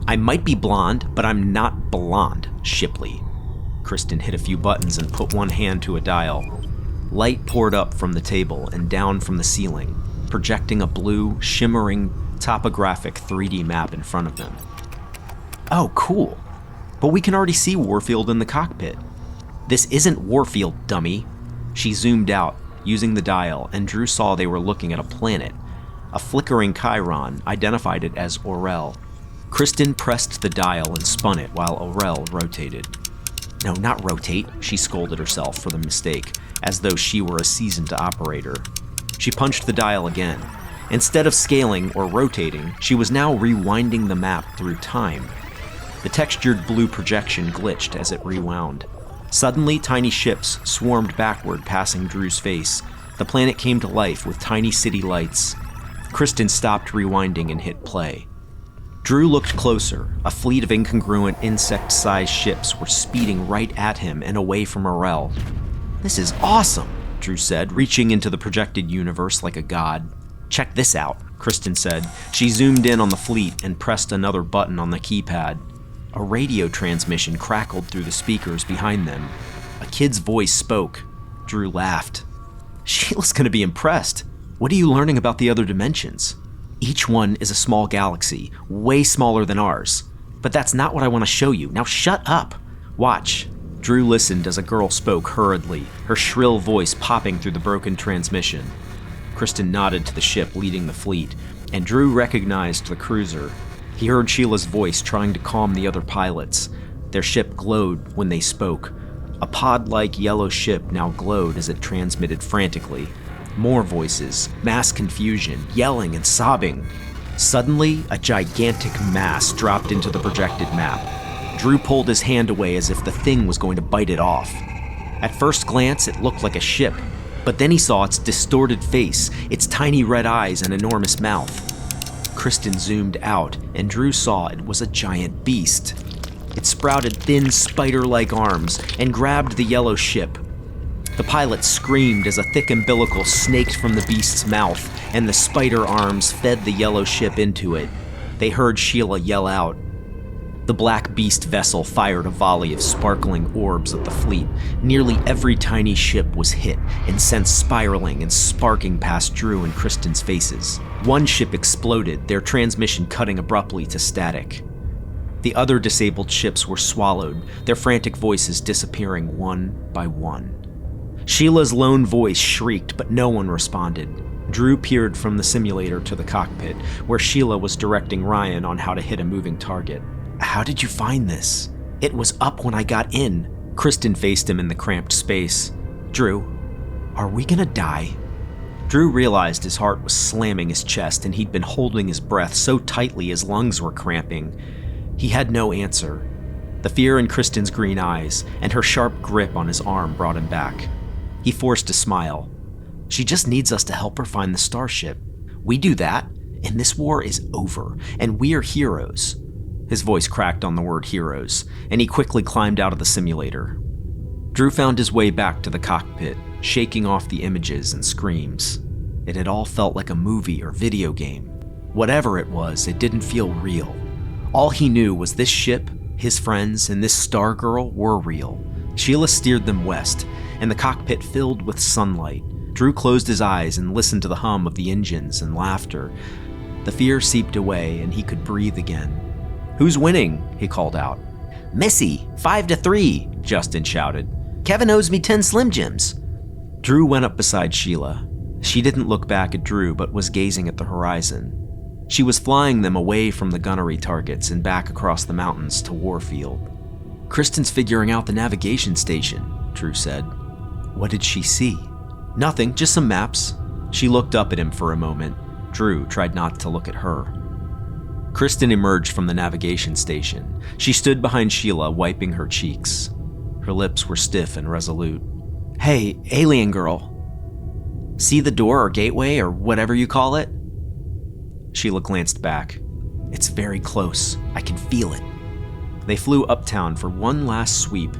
[SPEAKER 2] "I might be blonde, but I'm not blonde, Shipley." Kristen hit a few buttons and put one hand to a dial. Light poured up from the table and down from the ceiling, projecting a blue, shimmering, topographic 3D map in front of them. "Oh, cool. But we can already see Warfield in the cockpit." "This isn't Warfield, dummy." She zoomed out, using the dial, and Drew saw they were looking at a planet. A flickering chyron identified it as Orel. Kristen pressed the dial and spun it while Orel rotated. "No, not rotate," she scolded herself for the mistake, as though she were a seasoned operator. She punched the dial again. Instead of scaling or rotating, she was now rewinding the map through time. The textured blue projection glitched as it rewound. Suddenly, tiny ships swarmed backward, passing Drew's face. The planet came to life with tiny city lights. Kristen stopped rewinding and hit play. Drew looked closer. A fleet of incongruent insect-sized ships were speeding right at him and away from Orel. "This is awesome," Drew said, reaching into the projected universe like a god. "Check this out," Kristen said. She zoomed in on the fleet and pressed another button on the keypad. A radio transmission crackled through the speakers behind them. A kid's voice spoke. Drew laughed. "Sheila's gonna be impressed. What are you learning about the other dimensions?" "Each one is a small galaxy, way smaller than ours. But that's not what I want to show you. Now shut up. Watch." Drew listened as a girl spoke hurriedly, her shrill voice popping through the broken transmission. Kristen nodded to the ship leading the fleet, and Drew recognized the cruiser. He heard Sheila's voice trying to calm the other pilots. Their ship glowed when they spoke. A pod-like yellow ship now glowed as it transmitted frantically. More voices, mass confusion, yelling and sobbing. Suddenly, a gigantic mass dropped into the projected map. Drew pulled his hand away as if the thing was going to bite it off. At first glance, it looked like a ship, but then he saw its distorted face, its tiny red eyes and enormous mouth. Kristen zoomed out, and Drew saw it was a giant beast. It sprouted thin, spider-like arms and grabbed the yellow ship. The pilot screamed as a thick umbilical snaked from the beast's mouth, and the spider arms fed the yellow ship into it. They heard Sheela yell out. The black beast vessel fired a volley of sparkling orbs at the fleet. Nearly every tiny ship was hit and sent spiraling and sparking past Drew and Kristen's faces. One ship exploded, their transmission cutting abruptly to static. The other disabled ships were swallowed, their frantic voices disappearing one by one. Sheila's lone voice shrieked, but no one responded. Drew peered from the simulator to the cockpit, where Sheela was directing Ryan on how to hit a moving target. "How did you find this?" "It was up when I got in." Kristen faced him in the cramped space. "Drew, are we gonna die?" Drew realized his heart was slamming his chest, and he'd been holding his breath so tightly his lungs were cramping. He had no answer. The fear in Kristen's green eyes and her sharp grip on his arm brought him back. He forced a smile. "She just needs us to help her find the starship. We do that, and this war is over, and we are heroes." His voice cracked on the word heroes, and he quickly climbed out of the simulator. Drew found his way back to the cockpit, shaking off the images and screams. It had all felt like a movie or video game. Whatever it was, it didn't feel real. All he knew was this ship, his friends, and this star girl were real. Sheela steered them west, and the cockpit filled with sunlight. Drew closed his eyes and listened to the hum of the engines and laughter. The fear seeped away and he could breathe again. "Who's winning?" he called out.
[SPEAKER 1] "Missy, 5-3, Justin shouted. "Kevin owes me 10 Slim Jims."
[SPEAKER 2] Drew went up beside Sheela. She didn't look back at Drew, but was gazing at the horizon. She was flying them away from the gunnery targets and back across the mountains to Warfield. "Kristen's figuring out the navigation station," Drew said. What did she see? Nothing, just some maps. She looked up at him for a moment. Drew tried not to look at her. Kristen emerged from the navigation station. She stood behind Sheela, wiping her cheeks. Her lips were stiff and resolute. "Hey, alien girl. See the door or gateway or whatever you call it?" Sheela glanced back. "It's very close. I can feel it." They flew uptown for one last sweep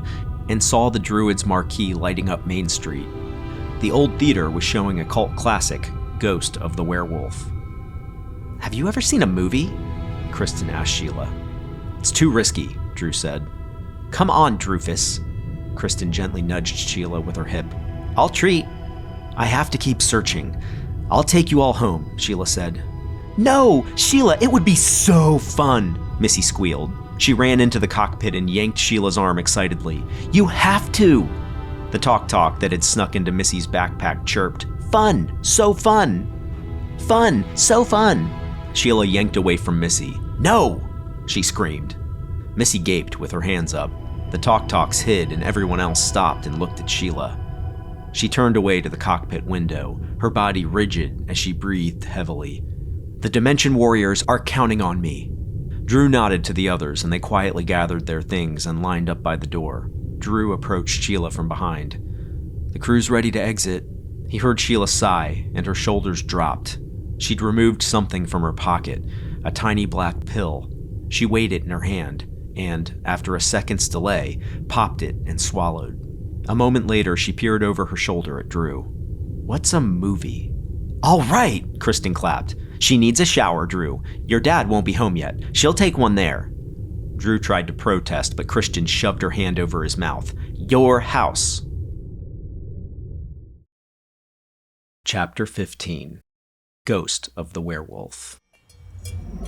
[SPEAKER 2] and saw the Druid's marquee lighting up Main Street. The old theater was showing a cult classic, Ghost of the Werewolf. "Have you ever seen a movie?" Kristen asked Sheela. "It's too risky," Drew said. "Come on, Drufus." Kristen gently nudged Sheela with her hip. "I'll treat." "I have to keep searching. I'll take you all home," Sheela said. "No, Sheela, it would be so fun," Missy squealed. She ran into the cockpit and yanked Sheila's arm excitedly. "You have to!" The talk that had snuck into Missy's backpack chirped. "Fun! So fun! Fun! So fun!" Sheela yanked away from Missy. "No!" she screamed. Missy gaped with her hands up. The talks hid and everyone else stopped and looked at Sheela. She turned away to the cockpit window, her body rigid as she breathed heavily. "The Dimension Warriors are counting on me." Drew nodded to the others and they quietly gathered their things and lined up by the door. Drew approached Sheela from behind. "The crew's ready to exit." He heard Sheela sigh and her shoulders dropped. She'd removed something from her pocket, a tiny black pill. She weighed it in her hand and, after a second's delay, popped it and swallowed. A moment later, she peered over her shoulder at Drew. "What's a movie?" "All right," Kristen clapped. "She needs a shower, Drew. Your dad won't be home yet. She'll take one there." Drew tried to protest, but Kristen shoved her hand over his mouth. "Your house." Chapter 15. Ghost of the Werewolf.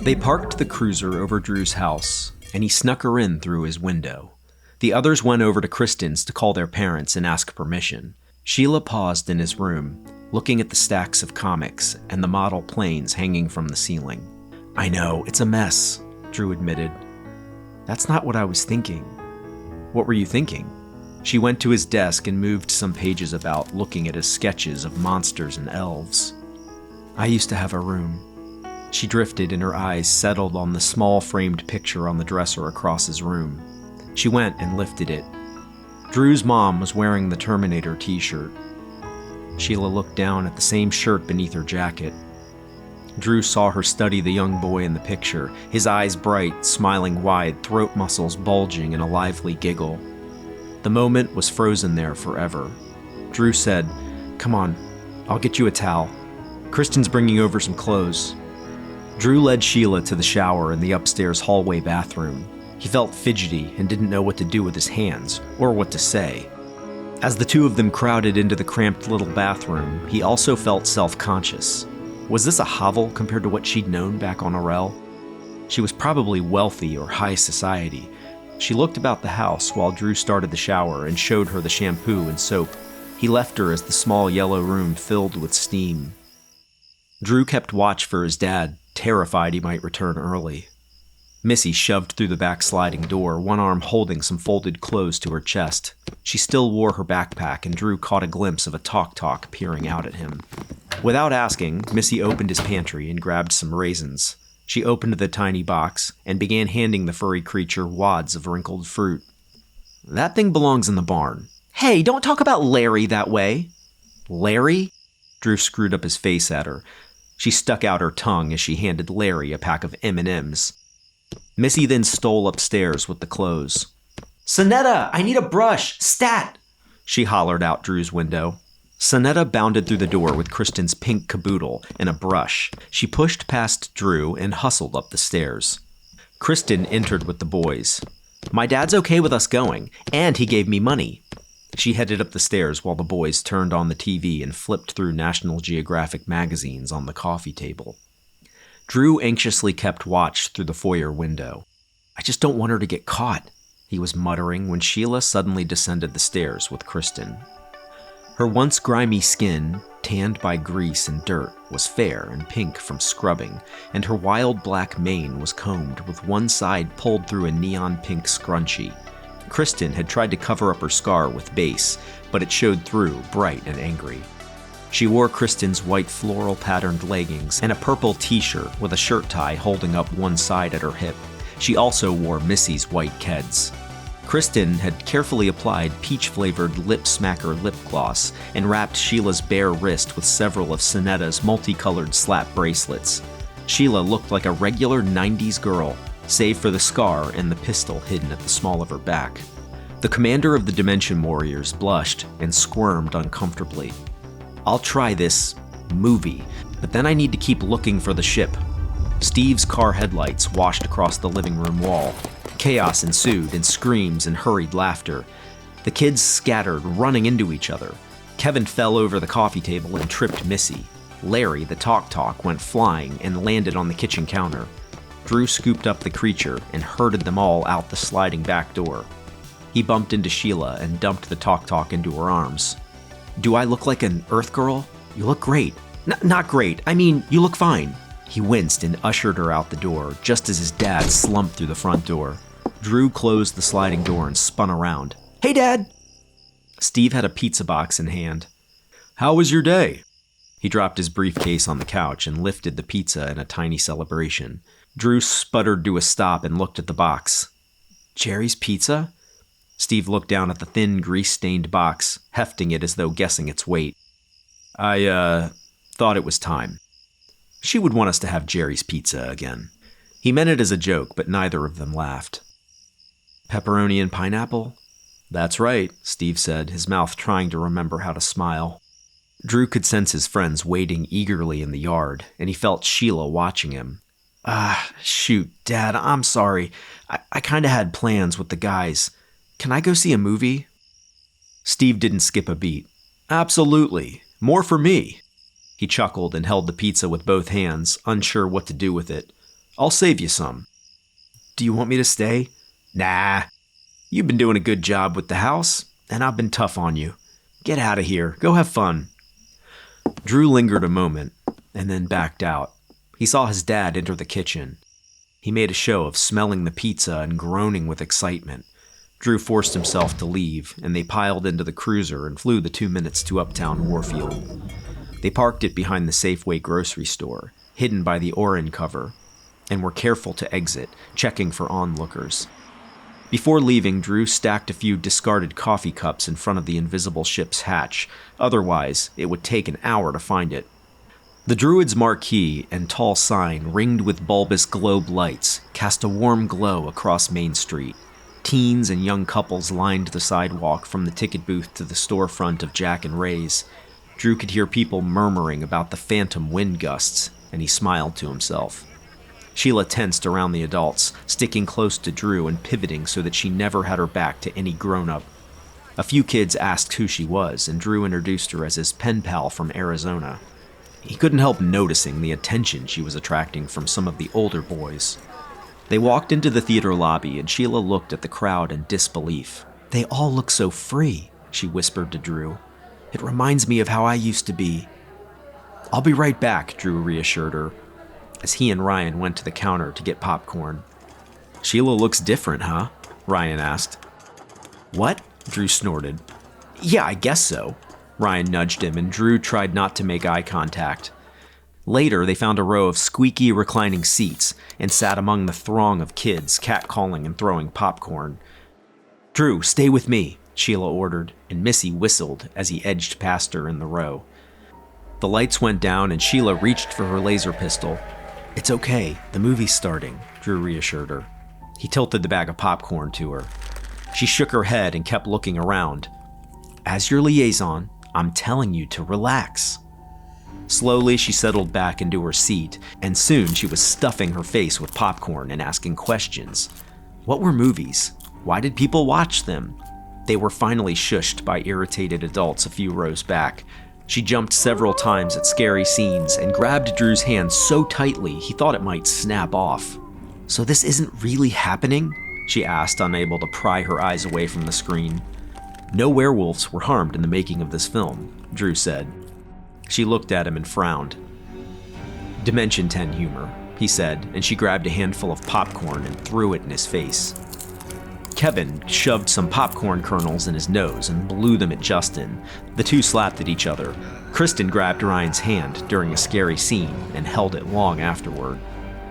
[SPEAKER 2] They parked the cruiser over Drew's house, and he snuck her in through his window. The others went over to Kristen's to call their parents and ask permission. Sheela paused in his room, looking at the stacks of comics and the model planes hanging from the ceiling. "I know, it's a mess," Drew admitted. "That's not what I was thinking." "What were you thinking?" She went to his desk and moved some pages about, looking at his sketches of monsters and elves. "I used to have a room." She drifted and her eyes settled on the small framed picture on the dresser across his room. She went and lifted it. Drew's mom was wearing the Terminator t-shirt. Sheela looked down at the same shirt beneath her jacket. Drew saw her study the young boy in the picture, his eyes bright, smiling wide, throat muscles bulging in a lively giggle. The moment was frozen there forever. Drew said, "Come on, I'll get you a towel. Kristen's bringing over some clothes." Drew led Sheela to the shower in the upstairs hallway bathroom. He felt fidgety and didn't know what to do with his hands, or what to say. As the two of them crowded into the cramped little bathroom, he also felt self-conscious. Was this a hovel compared to what she'd known back on Orel? She was probably wealthy or high society. She looked about the house while Drew started the shower and showed her the shampoo and soap. He left her as the small yellow room filled with steam. Drew kept watch for his dad, terrified he might return early. Missy shoved through the back sliding door, one arm holding some folded clothes to her chest. She still wore her backpack, and Drew caught a glimpse of a talk peering out at him. Without asking, Missy opened his pantry and grabbed some raisins. She opened the tiny box and began handing the furry creature wads of wrinkled fruit. "That thing belongs in the barn." "Hey, don't talk about Larry that way." "Larry?" Drew screwed up his face at her. She stuck out her tongue as she handed Larry a pack of M&Ms. Missy then stole upstairs with the clothes. "Sonetta, I need a brush! Stat!" she hollered out Drew's window. Sonetta bounded through the door with Kristen's pink caboodle and a brush. She pushed past Drew and hustled up the stairs. Kristen entered with the boys. "My dad's okay with us going, and he gave me money." She headed up the stairs while the boys turned on the TV and flipped through National Geographic magazines on the coffee table. Drew anxiously kept watch through the foyer window. I just don't want her to get caught, he was muttering when Sheela suddenly descended the stairs with Kristen. Her once grimy skin, tanned by grease and dirt, was fair and pink from scrubbing, and her wild black mane was combed with one side pulled through a neon pink scrunchie. Kristen had tried to cover up her scar with base, but it showed through, bright and angry. She wore Kristen's white floral-patterned leggings and a purple t-shirt with a shirt tie holding up one side at her hip. She also wore Missy's white Keds. Kristen had carefully applied peach-flavored Lip Smacker lip gloss and wrapped Sheila's bare wrist with several of Sonetta's multicolored slap bracelets. Sheela looked like a regular 90s girl, save for the scar and the pistol hidden at the small of her back. The commander of the Dimension Warriors blushed and squirmed uncomfortably. I'll try this movie, but then I need to keep looking for the ship. Steve's car headlights washed across the living room wall. Chaos ensued in screams and hurried laughter. The kids scattered, running into each other. Kevin fell over the coffee table and tripped Missy. Larry, the talk-talk, went flying and landed on the kitchen counter. Drew scooped up the creature and herded them all out the sliding back door. He bumped into Sheela and dumped the talk-talk into her arms. Do I look like an Earth girl? You look great. Not great. I mean, you look fine. He winced and ushered her out the door, just as his dad slumped through the front door. Drew closed the sliding door and spun around. Hey, Dad! Steve had a pizza box in hand. How was your day? He dropped his briefcase on the couch and lifted the pizza in a tiny celebration. Drew sputtered to a stop and looked at the box. Jerry's Pizza? Steve looked down at the thin, grease-stained box, hefting it as though guessing its weight. I thought it was time. She would want us to have Jerry's Pizza again. He meant it as a joke, but neither of them laughed. Pepperoni and pineapple? That's right, Steve said, his mouth trying to remember how to smile. Drew could sense his friends waiting eagerly in the yard, and he felt Sheela watching him. Shoot, Dad, I'm sorry. I kinda had plans with the guys. Can I go see a movie? Steve didn't skip a beat. Absolutely. More for me. He chuckled and held the pizza with both hands, unsure what to do with it. I'll save you some. Do you want me to stay? Nah. You've been doing a good job with the house, and I've been tough on you. Get out of here. Go have fun. Drew lingered a moment, and then backed out. He saw his dad enter the kitchen. He made a show of smelling the pizza and groaning with excitement. Drew forced himself to leave, and they piled into the cruiser and flew the 2 minutes to Uptown Warfield. They parked it behind the Safeway grocery store, hidden by the Orin cover, and were careful to exit, checking for onlookers. Before leaving, Drew stacked a few discarded coffee cups in front of the invisible ship's hatch. Otherwise, it would take an hour to find it. The Druid's marquee and tall sign, ringed with bulbous globe lights, cast a warm glow across Main Street. Teens and young couples lined the sidewalk from the ticket booth to the storefront of Jack and Ray's. Drew could hear people murmuring about the phantom wind gusts, and he smiled to himself. Sheela tensed around the adults, sticking close to Drew and pivoting so that she never had her back to any grown-up. A few kids asked who she was, and Drew introduced her as his pen pal from Arizona. He couldn't help noticing the attention she was attracting from some of the older boys. They walked into the theater lobby, and Sheela looked at the crowd in disbelief. They all look so free, she whispered to Drew. It reminds me of how I used to be. I'll be right back, Drew reassured her, as he and Ryan went to the counter to get popcorn. Sheela looks different, huh? Ryan asked. What? Drew snorted. Yeah, I guess so. Ryan nudged him, and Drew tried not to make eye contact. Later, they found a row of squeaky reclining seats and sat among the throng of kids catcalling and throwing popcorn. Drew, stay with me, Sheela ordered, and Missy whistled as he edged past her in the row. The lights went down and Sheela reached for her laser pistol. It's okay, the movie's starting, Drew reassured her. He tilted the bag of popcorn to her. She shook her head and kept looking around. As your liaison, I'm telling you to relax. Slowly, she settled back into her seat, and soon she was stuffing her face with popcorn and asking questions. What were movies? Why did people watch them? They were finally shushed by irritated adults a few rows back. She jumped several times at scary scenes and grabbed Drew's hand so tightly he thought it might snap off. "So this isn't really happening?" she asked, unable to pry her eyes away from the screen. "No werewolves were harmed in the making of this film," Drew said. She looked at him and frowned. "Dimension 10 humor," he said, and she grabbed a handful of popcorn and threw it in his face. Kevin shoved some popcorn kernels in his nose and blew them at Justin. The two slapped at each other. Kristen grabbed Ryan's hand during a scary scene and held it long afterward.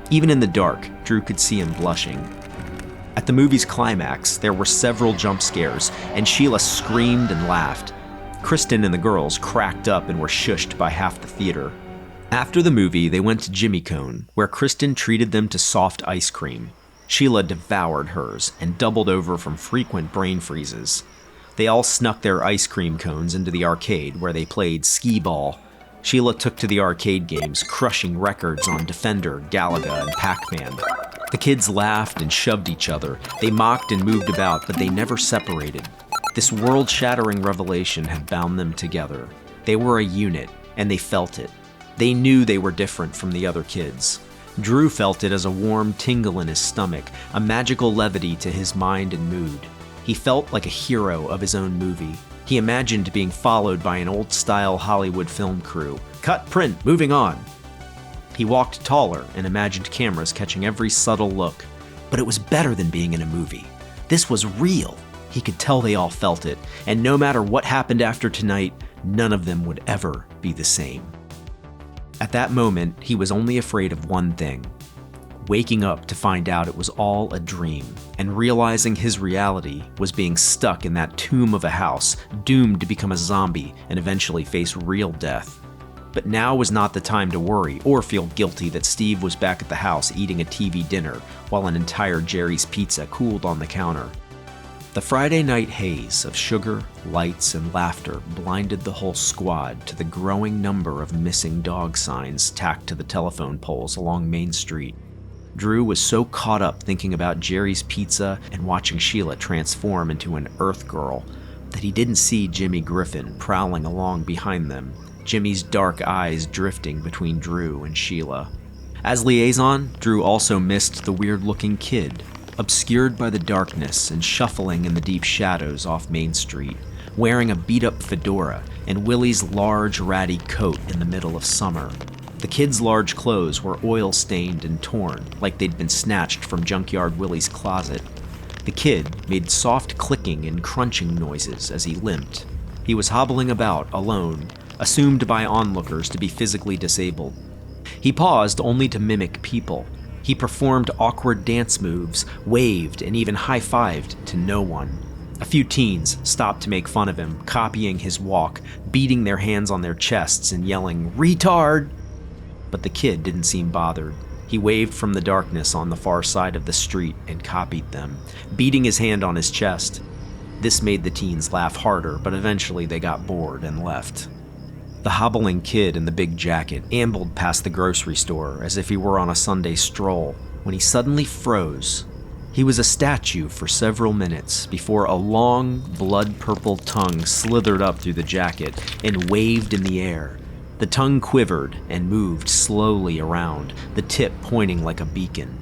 [SPEAKER 2] Even in the dark, Drew could see him blushing. At the movie's climax, there were several jump scares, and Sheela screamed and laughed. Kristen and the girls cracked up and were shushed by half the theater. After the movie, they went to Jimmy Cone, where Kristen treated them to soft ice cream. Sheela devoured hers and doubled over from frequent brain freezes. They all snuck their ice cream cones into the arcade where they played skee-ball. Sheela took to the arcade games, crushing records on Defender, Galaga, and Pac-Man. The kids laughed and shoved each other. They mocked and moved about, but they never separated. This world-shattering revelation had bound them together. They were a unit, and they felt it. They knew they were different from the other kids. Drew felt it as a warm tingle in his stomach, a magical levity to his mind and mood. He felt like a hero of his own movie. He imagined being followed by an old-style Hollywood film crew. Cut, print, moving on. He walked taller and imagined cameras catching every subtle look. But it was better than being in a movie. This was real. He could tell they all felt it, and no matter what happened after tonight, none of them would ever be the same. At that moment, he was only afraid of one thing: waking up to find out it was all a dream, and realizing his reality was being stuck in that tomb of a house, doomed to become a zombie and eventually face real death. But now was not the time to worry or feel guilty that Steve was back at the house eating a TV dinner while an entire Jerry's Pizza cooled on the counter. The Friday night haze of sugar, lights, and laughter blinded the whole squad to the growing number of missing dog signs tacked to the telephone poles along Main Street. Drew was so caught up thinking about Jerry's Pizza and watching Sheela transform into an Earth Girl that he didn't see Jimmy Griffin prowling along behind them, Jimmy's dark eyes drifting between Drew and Sheela. As liaison, Drew also missed the weird-looking kid, obscured by the darkness and shuffling in the deep shadows off Main Street, wearing a beat-up fedora and Willie's large, ratty coat in the middle of summer. The kid's large clothes were oil-stained and torn, like they'd been snatched from Junkyard Willie's closet. The kid made soft clicking and crunching noises as he limped. He was hobbling about, alone, assumed by onlookers to be physically disabled. He paused only to mimic people. He performed awkward dance moves, waved, and even high-fived to no one. A few teens stopped to make fun of him, copying his walk, beating their hands on their chests and yelling, "Retard!" But the kid didn't seem bothered. He waved from the darkness on the far side of the street and copied them, beating his hand on his chest. This made the teens laugh harder, but eventually they got bored and left. The hobbling kid in the big jacket ambled past the grocery store as if he were on a Sunday stroll, when he suddenly froze. He was a statue for several minutes before a long, blood-purple tongue slithered up through the jacket and waved in the air. The tongue quivered and moved slowly around, the tip pointing like a beacon.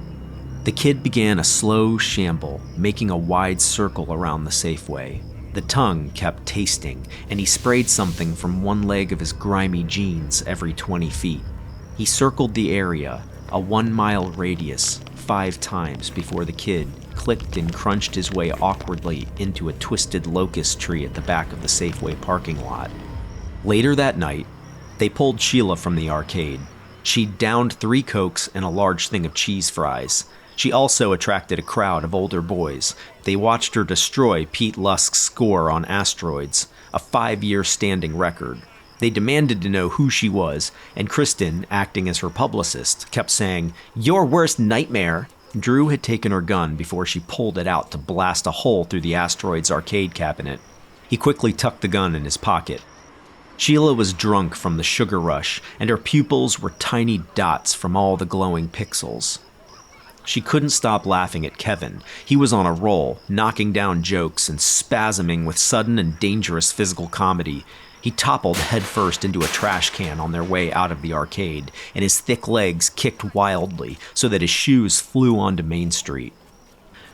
[SPEAKER 2] The kid began a slow shamble, making a wide circle around the Safeway. The tongue kept tasting, and he sprayed something from one leg of his grimy jeans every 20 feet. He circled the area, a 1-mile radius, 5 times before the kid clicked and crunched his way awkwardly into a twisted locust tree at the back of the Safeway parking lot. Later that night, they pulled Sheela from the arcade. She'd downed 3 Cokes and a large thing of cheese fries. She also attracted a crowd of older boys. They watched her destroy Pete Lusk's score on Asteroids, a 5-year standing record. They demanded to know who she was, and Kristen, acting as her publicist, kept saying, "Your worst nightmare." Drew had taken her gun before she pulled it out to blast a hole through the Asteroids arcade cabinet. He quickly tucked the gun in his pocket. Sheela was drunk from the sugar rush, and her pupils were tiny dots from all the glowing pixels. She couldn't stop laughing at Kevin. He was on a roll, knocking down jokes and spasming with sudden and dangerous physical comedy. He toppled headfirst into a trash can on their way out of the arcade, and his thick legs kicked wildly so that his shoes flew onto Main Street.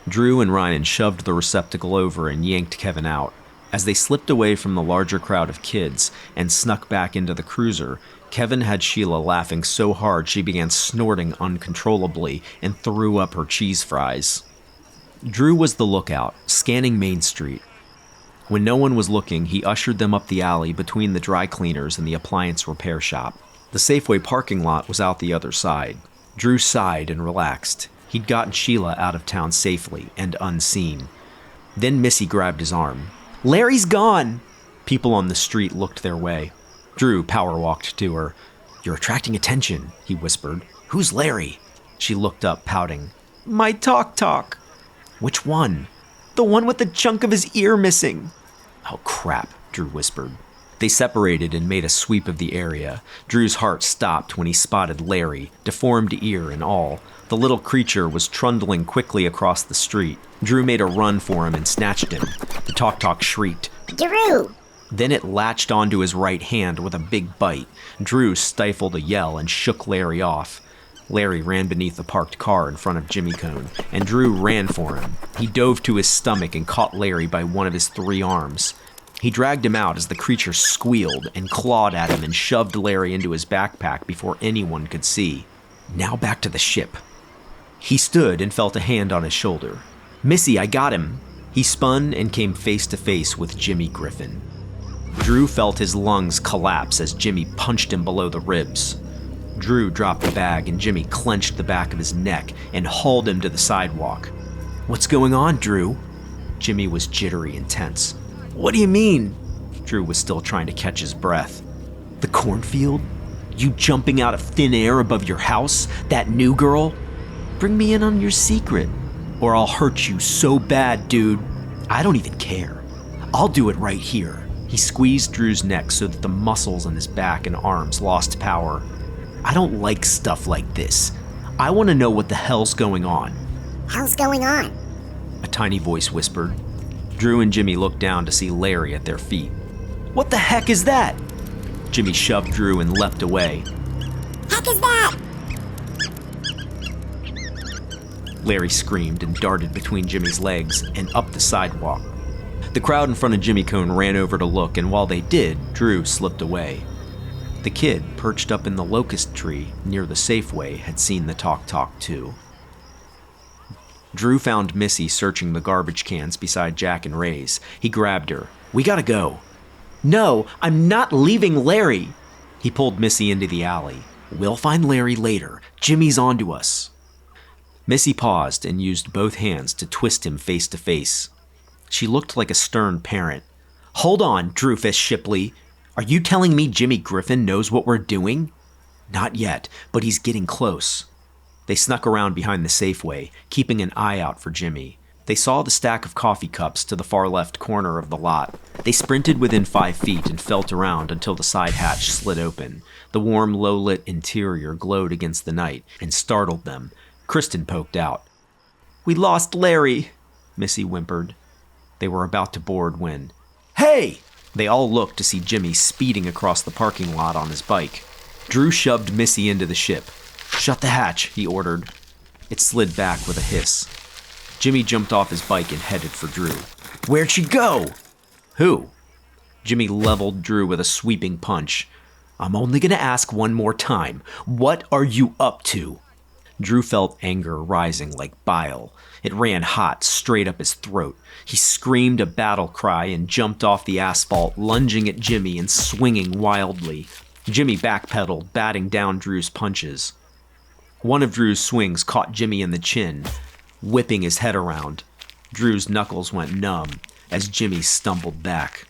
[SPEAKER 2] Drew and Ryan shoved the receptacle over and yanked Kevin out. As they slipped away from the larger crowd of kids and snuck back into the cruiser, Kevin had Sheela laughing so hard she began snorting uncontrollably and threw up her cheese fries. Drew was the lookout, scanning Main Street. When no one was looking, he ushered them up the alley between the dry cleaners and the appliance repair shop. The Safeway parking lot was out the other side. Drew sighed and relaxed. He'd gotten Sheela out of town safely and unseen. Then Missy grabbed his arm. "Larry's gone!" People on the street looked their way. Drew power-walked to her. "You're attracting attention," he whispered. "Who's Larry?" She looked up, pouting. "My talk-talk." "Which one?" "The one with the chunk of his ear missing." "Oh, crap," Drew whispered. They separated and made a sweep of the area. Drew's heart stopped when he spotted Larry, deformed ear and all. The little creature was trundling quickly across the street. Drew made a run for him and snatched him. The talk-talk shrieked.
[SPEAKER 3] Drew!
[SPEAKER 2] Then it latched onto his right hand with a big bite. Drew stifled a yell and shook Larry off. Larry ran beneath the parked car in front of Jimmy Cone, and Drew ran for him. He dove to his stomach and caught Larry by one of his 3 arms. He dragged him out as the creature squealed and clawed at him and shoved Larry into his backpack before anyone could see. Now back to the ship. He stood and felt a hand on his shoulder. "Missy, I got him." He spun and came face to face with Jimmy Griffin. Drew felt his lungs collapse as Jimmy punched him below the ribs. Drew dropped the bag and Jimmy clenched the back of his neck and hauled him to the sidewalk. "What's going on, Drew?" Jimmy was jittery and tense. "What do you mean?" Drew was still trying to catch his breath. "The cornfield? You jumping out of thin air above your house? That new girl? Bring me in on your secret, or I'll hurt you so bad, dude. I don't even care. I'll do it right here." He squeezed Drew's neck so that the muscles in his back and arms lost power. "I don't like stuff like this. I want to know what the hell's going on."
[SPEAKER 3] Hell's going on?
[SPEAKER 2] A tiny voice whispered. Drew and Jimmy looked down to see Larry at their feet. "What the heck is that?" Jimmy shoved Drew and leapt away.
[SPEAKER 3] Heck is that?
[SPEAKER 2] Larry screamed and darted between Jimmy's legs and up the sidewalk. The crowd in front of Jimmy Cone ran over to look, and while they did, Drew slipped away. The kid, perched up in the locust tree near the Safeway, had seen the talk-talk too. Drew found Missy searching the garbage cans beside Jack and Ray's. He grabbed her. "We gotta go." "No, I'm not leaving Larry." He pulled Missy into the alley. "We'll find Larry later. Jimmy's onto us." Missy paused and used both hands to twist him face to face. She looked like a stern parent. "Hold on, Drew Shipley. Are you telling me Jimmy Griffin knows what we're doing?" "Not yet, but he's getting close." They snuck around behind the Safeway, keeping an eye out for Jimmy. They saw the stack of coffee cups to the far left corner of the lot. They sprinted within 5 feet and felt around until the side hatch slid open. The warm, low-lit interior glowed against the night and startled them. Kristen poked out. "We lost Larry," Missy whimpered. They were about to board when, "Hey!" They all looked to see Jimmy speeding across the parking lot on his bike. Drew shoved Missy into the ship. "Shut the hatch," he ordered. It slid back with a hiss. Jimmy jumped off his bike and headed for Drew. "Where'd she go?" "Who?" Jimmy leveled Drew with a sweeping punch. "I'm only gonna ask one more time. What are you up to?" Drew felt anger rising like bile. It ran hot straight up his throat. He screamed a battle cry and jumped off the asphalt, lunging at Jimmy and swinging wildly. Jimmy backpedaled, batting down Drew's punches. One of Drew's swings caught Jimmy in the chin, whipping his head around. Drew's knuckles went numb as Jimmy stumbled back.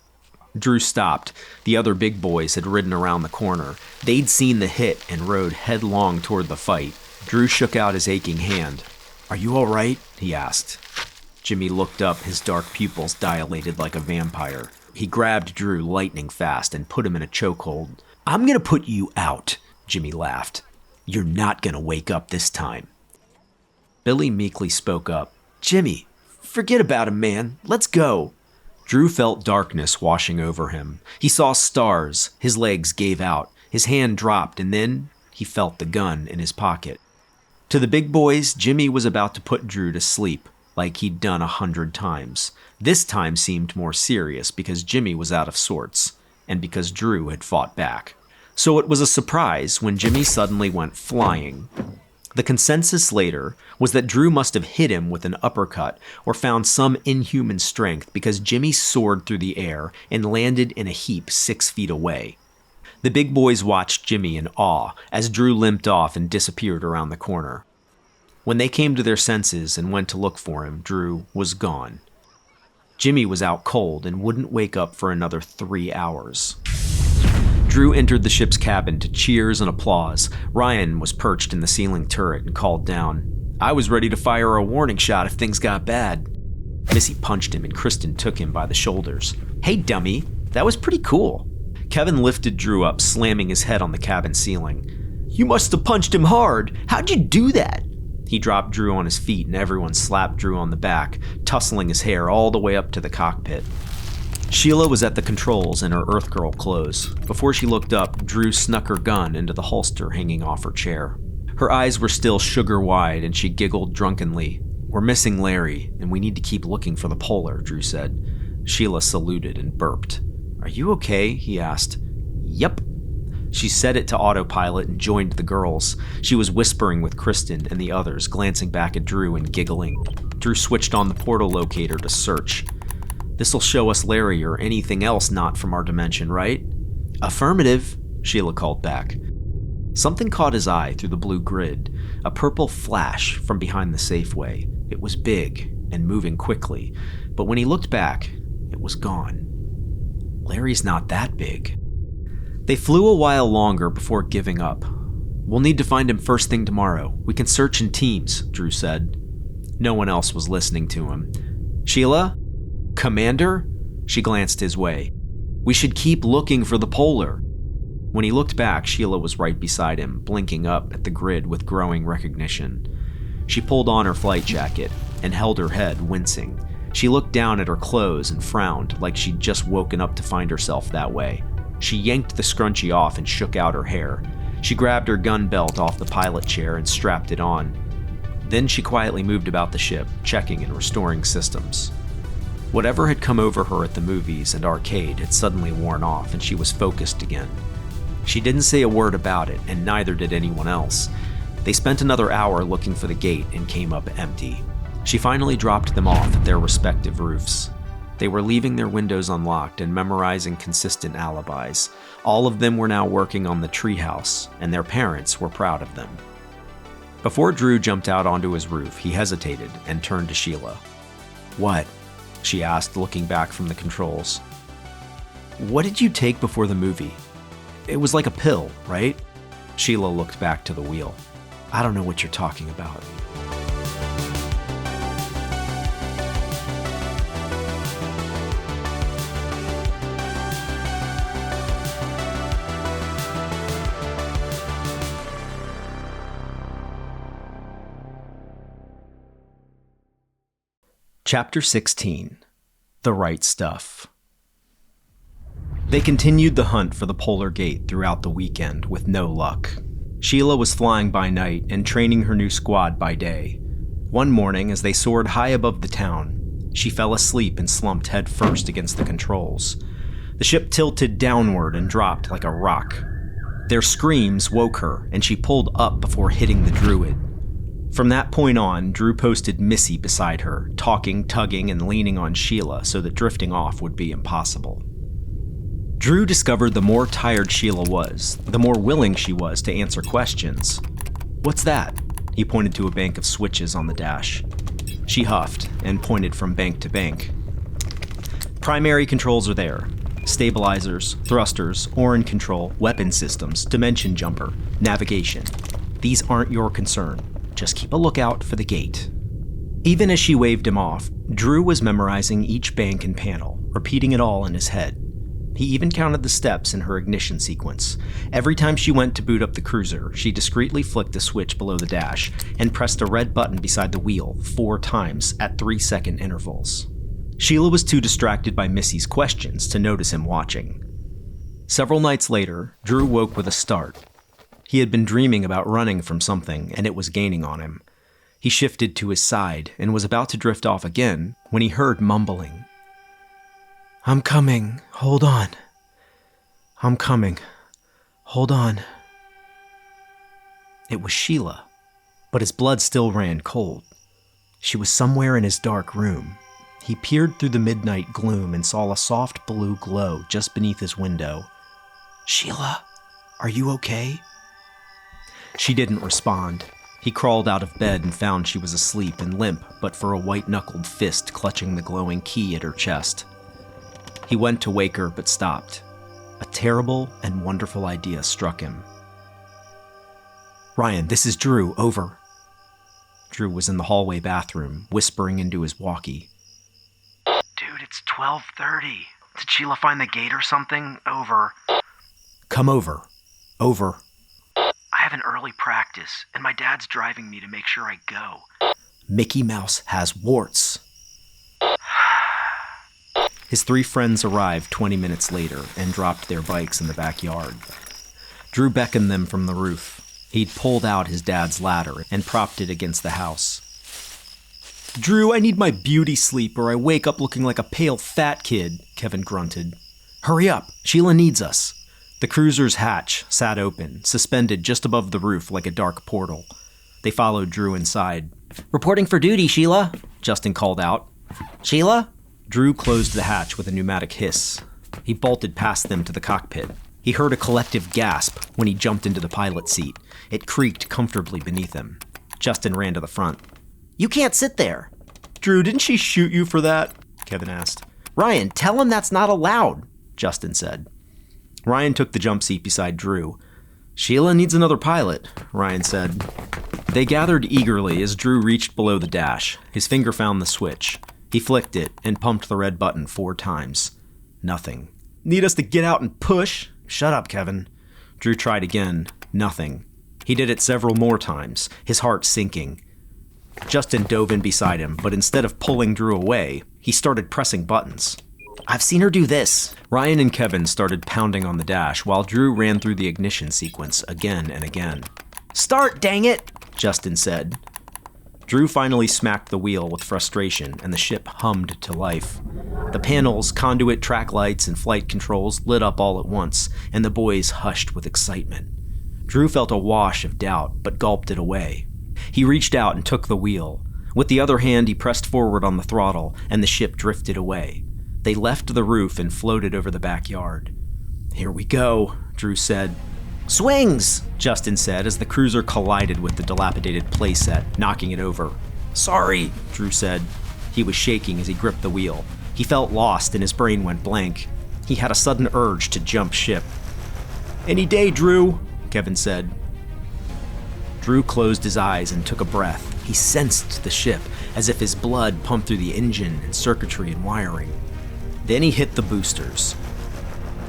[SPEAKER 2] Drew stopped. The other big boys had ridden around the corner. They'd seen the hit and rode headlong toward the fight. Drew shook out his aching hand. "Are you all right?" he asked. Jimmy looked up, his dark pupils dilated like a vampire. He grabbed Drew lightning fast and put him in a chokehold. "I'm gonna put you out," Jimmy laughed. "You're not gonna wake up this time." Billy meekly spoke up. "Jimmy, forget about him, man. Let's go." Drew felt darkness washing over him. He saw stars, his legs gave out, his hand dropped, and then he felt the gun in his pocket. To the big boys, Jimmy was about to put Drew to sleep, like he'd done 100 times. This time seemed more serious because Jimmy was out of sorts, and because Drew had fought back. So it was a surprise when Jimmy suddenly went flying. The consensus later was that Drew must have hit him with an uppercut or found some inhuman strength because Jimmy soared through the air and landed in a heap 6 feet away. The big boys watched Jimmy in awe as Drew limped off and disappeared around the corner. When they came to their senses and went to look for him, Drew was gone. Jimmy was out cold and wouldn't wake up for another 3 hours. Drew entered the ship's cabin to cheers and applause. Ryan was perched in the ceiling turret and called down, "I was ready to fire a warning shot if things got bad." Missy punched him and Kristen took him by the shoulders. "Hey, dummy, that was pretty cool." Kevin lifted Drew up, slamming his head on the cabin ceiling. "You must have punched him hard. How'd you do that?" He dropped Drew on his feet and everyone slapped Drew on the back, tussling his hair all the way up to the cockpit. Sheela was at the controls in her Earth Girl clothes. Before she looked up, Drew snuck her gun into the holster hanging off her chair. Her eyes were still sugar-wide and she giggled drunkenly. "We're missing Larry, and we need to keep looking for the Polar," Drew said. Sheela saluted and burped. "Are you okay?" he asked. "Yep." She set it to autopilot and joined the girls. She was whispering with Kristen and the others, glancing back at Drew and giggling. Drew switched on the portal locator to search. "This'll show us Larry or anything else not from our dimension, right?" "Affirmative," Sheela called back. Something caught his eye through the blue grid, a purple flash from behind the Safeway. It was big and moving quickly, but when he looked back, it was gone. Larry's not that big. They flew a while longer before giving up. "We'll need to find him first thing tomorrow. We can search in teams," Drew said. No one else was listening to him. "Sheela? Commander?" She glanced his way. "We should keep looking for the Polar." When he looked back, Sheela was right beside him, blinking up at the grid with growing recognition. She pulled on her flight jacket and held her head, wincing. She looked down at her clothes and frowned like she'd just woken up to find herself that way. She yanked the scrunchie off and shook out her hair. She grabbed her gun belt off the pilot chair and strapped it on. Then she quietly moved about the ship, checking and restoring systems. Whatever had come over her at the movies and arcade had suddenly worn off and she was focused again. She didn't say a word about it, and neither did anyone else. They spent another hour looking for the gate and came up empty. She finally dropped them off at their respective roofs. They were leaving their windows unlocked and memorizing consistent alibis. All of them were now working on the treehouse, and their parents were proud of them. Before Drew jumped out onto his roof, he hesitated and turned to Sheela. "What?" she asked, looking back from the controls. "What did you take before the movie? It was like a pill, right?" Sheela looked back to the wheel. "I don't know what you're talking about." Chapter 16. The Right Stuff. They continued the hunt for the Polar Gate throughout the weekend with no luck. Sheela was flying by night and training her new squad by day. One morning, as they soared high above the town, she fell asleep and slumped head first against the controls. The ship tilted downward and dropped like a rock. Their screams woke her, and she pulled up before hitting the druid. From that point on, Drew posted Missy beside her, talking, tugging, and leaning on Sheela so that drifting off would be impossible. Drew discovered the more tired Sheela was, the more willing she was to answer questions. "What's that?" He pointed to a bank of switches on the dash. She huffed and pointed from bank to bank. "Primary controls are there. Stabilizers, thrusters, Orin control, weapon systems, dimension jumper, navigation. These aren't your concern. Just keep a lookout for the gate." Even as she waved him off, Drew was memorizing each bank and panel, repeating it all in his head. He even counted the steps in her ignition sequence. Every time she went to boot up the cruiser, she discreetly flicked the switch below the dash and pressed a red button beside the wheel 4 times at 3-second intervals. Sheela was too distracted by Missy's questions to notice him watching. Several nights later, Drew woke with a start. He had been dreaming about running from something, and it was gaining on him. He shifted to his side and was about to drift off again when he heard mumbling. "I'm coming. Hold on. I'm coming. Hold on." It was Sheela, but his blood still ran cold. She was somewhere in his dark room. He peered through the midnight gloom and saw a soft blue glow just beneath his window. "Sheela, are you okay?" She didn't respond. He crawled out of bed and found she was asleep and limp, but for a white-knuckled fist clutching the glowing key at her chest. He went to wake her, but stopped. A terrible and wonderful idea struck him. "Ryan, this is Drew, over." Drew was in the hallway bathroom, whispering into his walkie. "Dude, it's 12:30. Did Sheela find the gate or something? Over." "Come over. Over." "I have an early practice, and my dad's driving me to make sure I go." "Mickey Mouse has warts." His 3 friends arrived 20 minutes later and dropped their bikes in the backyard. Drew beckoned them from the roof. He'd pulled out his dad's ladder and propped it against the house. "Drew, I need my beauty sleep or I wake up looking like a pale fat kid," Kevin grunted. "Hurry up, Sheela needs us." The cruiser's hatch sat open, suspended just above the roof like a dark portal. They followed Drew inside. "Reporting for duty, Sheela," Justin called out. "Sheela?" Drew closed the hatch with a pneumatic hiss. He bolted past them to the cockpit. He heard a collective gasp when he jumped into the pilot's seat. It creaked comfortably beneath him. Justin ran to the front. "You can't sit there." "Drew, didn't she shoot you for that?" Kevin asked. "Ryan, tell him that's not allowed," Justin said. Ryan took the jump seat beside Drew. "Sheela needs another pilot," Ryan said. They gathered eagerly as Drew reached below the dash. His finger found the switch. He flicked it and pumped the red button 4 times. Nothing. "Need us to get out and push?" "Shut up, Kevin." Drew tried again. Nothing. He did it several more times, his heart sinking. Justin dove in beside him, but instead of pulling Drew away, he started pressing buttons. "I've seen her do this." Ryan and Kevin started pounding on the dash while Drew ran through the ignition sequence again and again. "Start, dang it," Justin said. Drew finally smacked the wheel with frustration, and the ship hummed to life. The panels, conduit, track lights, and flight controls lit up all at once, and the boys hushed with excitement. Drew felt a wash of doubt, but gulped it away. He reached out and took the wheel. With the other hand, he pressed forward on the throttle, and the ship drifted away. They left the roof and floated over the backyard. "Here we go," Drew said. "Swings!" Justin said as the cruiser collided with the dilapidated playset, knocking it over. "Sorry," Drew said. He was shaking as he gripped the wheel. He felt lost and his brain went blank. He had a sudden urge to jump ship. "Any day, Drew," Kevin said. Drew closed his eyes and took a breath. He sensed the ship, as if his blood pumped through the engine and circuitry and wiring. Then he hit the boosters.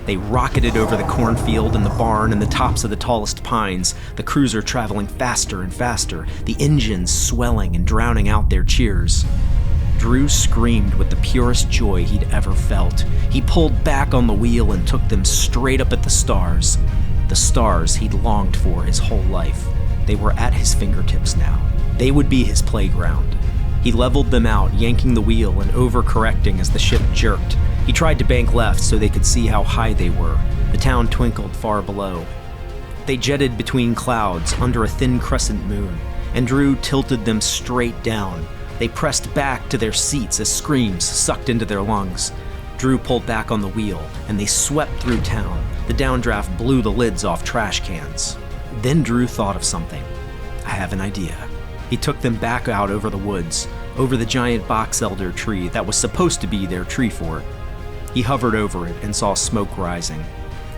[SPEAKER 2] They rocketed over the cornfield and the barn and the tops of the tallest pines, the cruiser traveling faster and faster, the engines swelling and drowning out their cheers. Drew screamed with the purest joy he'd ever felt. He pulled back on the wheel and took them straight up at the stars he'd longed for his whole life. They were at his fingertips now. They would be his playground. He leveled them out, yanking the wheel and overcorrecting as the ship jerked. He tried to bank left so they could see how high they were. The town twinkled far below. They jetted between clouds under a thin crescent moon, and Drew tilted them straight down. They pressed back to their seats as screams sucked into their lungs. Drew pulled back on the wheel, and they swept through town. The downdraft blew the lids off trash cans. Then Drew thought of something. "I have an idea." He took them back out over the woods, over the giant box elder tree that was supposed to be their tree fort. He hovered over it and saw smoke rising.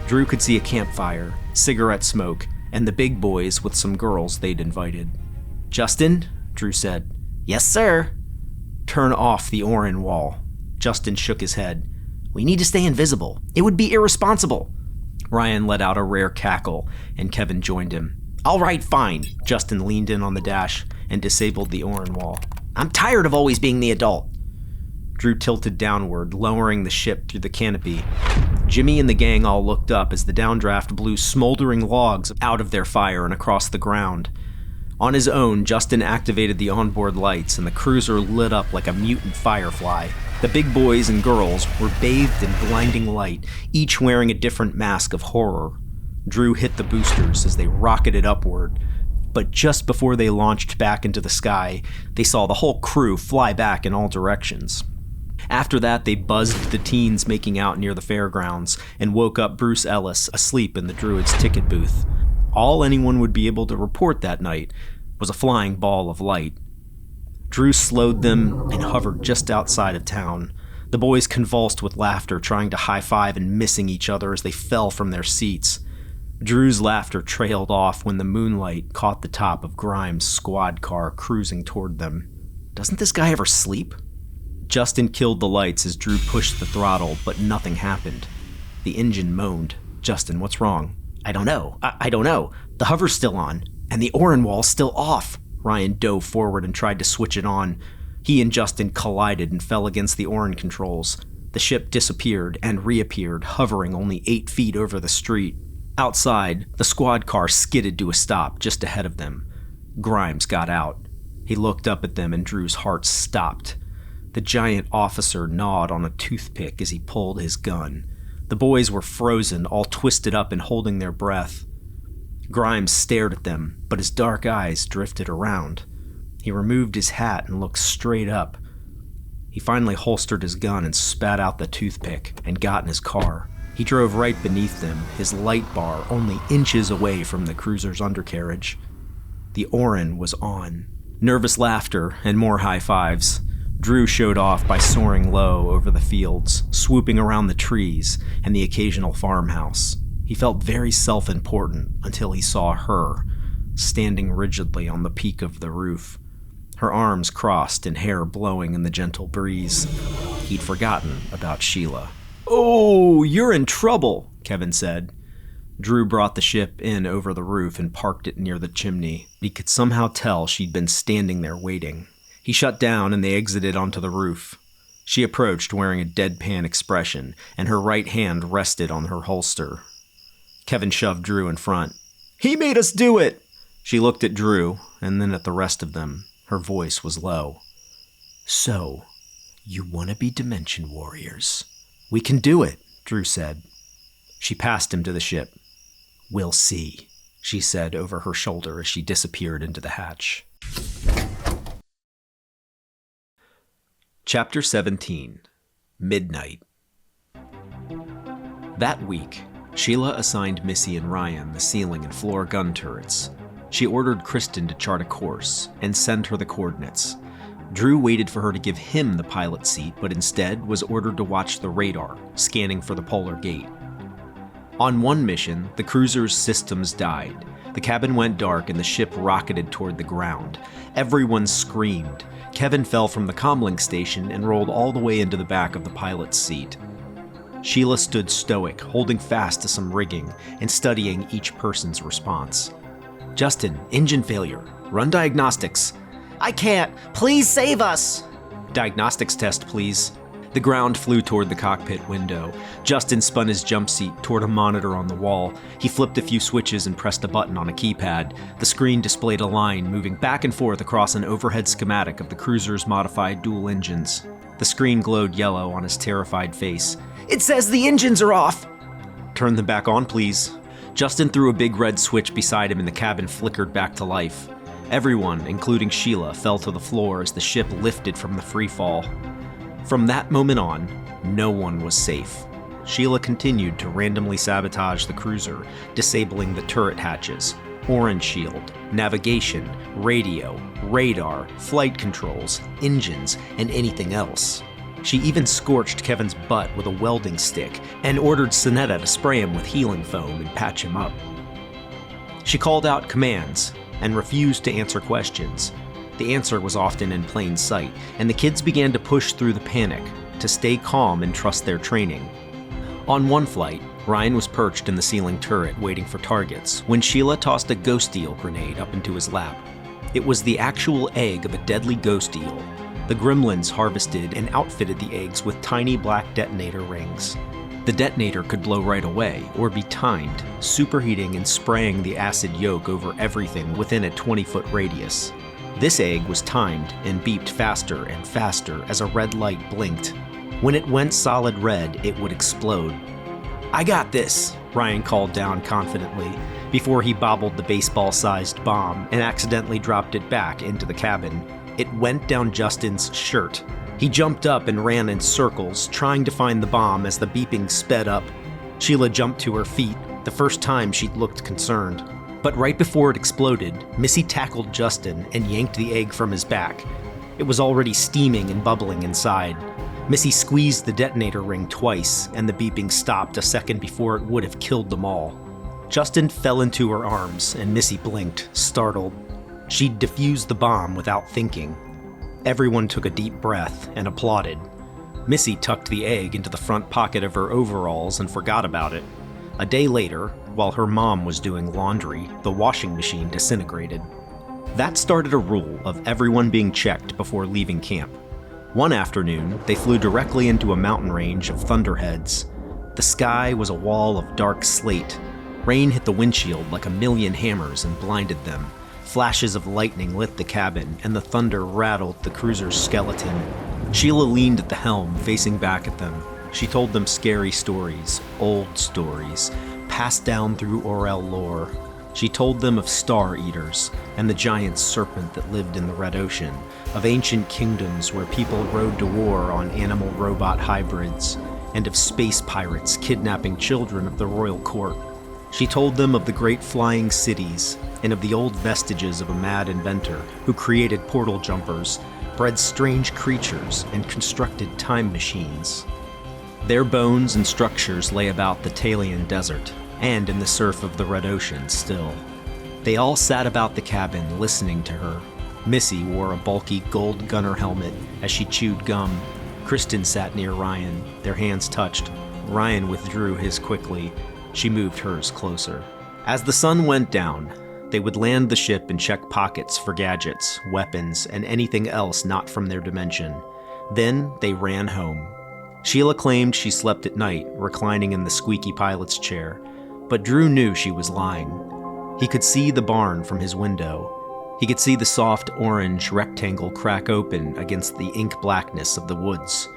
[SPEAKER 2] Drew could see a campfire, cigarette smoke, and the big boys with some girls they'd invited. "Justin?" Drew said. "Yes, sir." "Turn off the Orin wall." Justin shook his head. "We need to stay invisible. It would be irresponsible." Ryan let out a rare cackle, and Kevin joined him. "All right, fine." Justin leaned in on the dash and disabled the Orin wall. "I'm tired of always being the adult." Drew tilted downward, lowering the ship through the canopy. Jimmy and the gang all looked up as the downdraft blew smoldering logs out of their fire and across the ground. On his own, Justin activated the onboard lights, and the cruiser lit up like a mutant firefly. The big boys and girls were bathed in blinding light, each wearing a different mask of horror. Drew hit the boosters as they rocketed upward, but just before they launched back into the sky, they saw the whole crew fly back in all directions. After that, they buzzed the teens making out near the fairgrounds and woke up Bruce Ellis asleep in the Druid's ticket booth. All anyone would be able to report that night was a flying ball of light. Drew slowed them and hovered just outside of town. The boys convulsed with laughter, trying to high-five and missing each other as they fell from their seats. Drew's laughter trailed off when the moonlight caught the top of Grimes' squad car cruising toward them. Doesn't this guy ever sleep? Justin killed the lights as Drew pushed the throttle, but nothing happened. The engine moaned. Justin, what's wrong? I don't know. I don't know. The hover's still on, and the Orin wall's still off. Ryan dove forward and tried to switch it on. He and Justin collided and fell against the Orin controls. The ship disappeared and reappeared, hovering only 8 feet over the street. Outside, the squad car skidded to a stop just ahead of them. Grimes got out. He looked up at them and Drew's heart stopped. The giant officer gnawed on a toothpick as he pulled his gun. The boys were frozen, all twisted up and holding their breath. Grimes stared at them, but his dark eyes drifted around. He removed his hat and looked straight up. He finally holstered his gun and spat out the toothpick and got in his car. He drove right beneath them, his light bar only inches away from the cruiser's undercarriage. The Orin was on. Nervous laughter and more high-fives. Drew showed off by soaring low over the fields, swooping around the trees and the occasional farmhouse. He felt very self-important until he saw her, standing rigidly on the peak of the roof, her arms crossed and hair blowing in the gentle breeze. He'd forgotten about Sheela. "Oh, you're in trouble," Kevin said. Drew brought the ship in over the roof and parked it near the chimney. He could somehow tell she'd been standing there waiting. He shut down and they exited onto the roof. She approached wearing a deadpan expression, and her right hand rested on her holster. Kevin shoved Drew in front. "He made us do it!" She looked at Drew, and then at the rest of them. Her voice was low. "So, you want to be Dimension Warriors? We can do it," Drew said. She passed him to the ship. "We'll see," she said over her shoulder as she disappeared into the hatch. Chapter 17. Midnight. That week, Sheela assigned Missy and Ryan the ceiling and floor gun turrets. She ordered Kristen to chart a course and send her the coordinates. Drew waited for her to give him the pilot seat, but instead was ordered to watch the radar, scanning for the polar gate. On one mission, the cruiser's systems died. The cabin went dark and the ship rocketed toward the ground. Everyone screamed. Kevin fell from the comlink station and rolled all the way into the back of the pilot's seat. Sheela stood stoic, holding fast to some rigging and studying each person's response. "Justin, engine failure. Run diagnostics."
[SPEAKER 4] "I can't. Please save us."
[SPEAKER 2] "Diagnostics test, please." The ground flew toward the cockpit window. Justin spun his jump seat toward a monitor on the wall. He flipped a few switches and pressed a button on a keypad. The screen displayed a line moving back and forth across an overhead schematic of the cruiser's modified dual engines. The screen glowed yellow on his terrified face.
[SPEAKER 4] "It says the engines are off."
[SPEAKER 2] "Turn them back on, please." Justin threw a big red switch beside him and the cabin flickered back to life. Everyone, including Sheela, fell to the floor as the ship lifted from the free fall. From that moment on, no one was safe. Sheela continued to randomly sabotage the cruiser, disabling the turret hatches, Orin shield, navigation, radio, radar, flight controls, engines, and anything else. She even scorched Kevin's butt with a welding stick and ordered Sonetta to spray him with healing foam and patch him up. She called out commands and refused to answer questions. The answer was often in plain sight, and the kids began to push through the panic, to stay calm and trust their training. On one flight, Ryan was perched in the ceiling turret waiting for targets when Sheela tossed a ghost eel grenade up into his lap. It was the actual egg of a deadly ghost eel. The gremlins harvested and outfitted the eggs with tiny black detonator rings. The detonator could blow right away or be timed, superheating and spraying the acid yolk over everything within a 20-foot radius. This egg was timed and beeped faster and faster as a red light blinked. When it went solid red, it would explode. "I got this," Ryan called down confidently before he bobbled the baseball-sized bomb and accidentally dropped it back into the cabin. It went down Justin's shirt. He jumped up and ran in circles, trying to find the bomb as the beeping sped up. Sheela jumped to her feet, the first time she'd looked concerned. But right before it exploded, Missy tackled Justin and yanked the egg from his back. It was already steaming and bubbling inside. Missy squeezed the detonator ring twice, and the beeping stopped a second before it would have killed them all. Justin fell into her arms, and Missy blinked, startled. She'd defused the bomb without thinking. Everyone took a deep breath and applauded. Missy tucked the egg into the front pocket of her overalls and forgot about it. A day later, while her mom was doing laundry, the washing machine disintegrated. That started a rule of everyone being checked before leaving camp. One afternoon, they flew directly into a mountain range of thunderheads. The sky was a wall of dark slate. Rain hit the windshield like a million hammers and blinded them. Flashes of lightning lit the cabin, and the thunder rattled the cruiser's skeleton. Sheela leaned at the helm, facing back at them. She told them scary stories, old stories, passed down through Orel lore. She told them of star eaters and the giant serpent that lived in the Red Ocean, of ancient kingdoms where people rode to war on animal-robot hybrids, and of space pirates kidnapping children of the royal court. She told them of the great flying cities and of the old vestiges of a mad inventor who created portal jumpers, bred strange creatures, and constructed time machines. Their bones and structures lay about the Talian desert and in the surf of the Red Ocean still. They all sat about the cabin listening to her. Missy wore a bulky gold gunner helmet as she chewed gum. Kristen sat near Ryan. Their hands touched. Ryan withdrew his quickly. She moved hers closer. As the sun went down, they would land the ship and check pockets for gadgets, weapons, and anything else not from their dimension. Then they ran home. Sheela claimed she slept at night, reclining in the squeaky pilot's chair, but Drew knew she was lying. He could see the barn from his window. He could see the soft orange rectangle crack open against the ink blackness of the woods.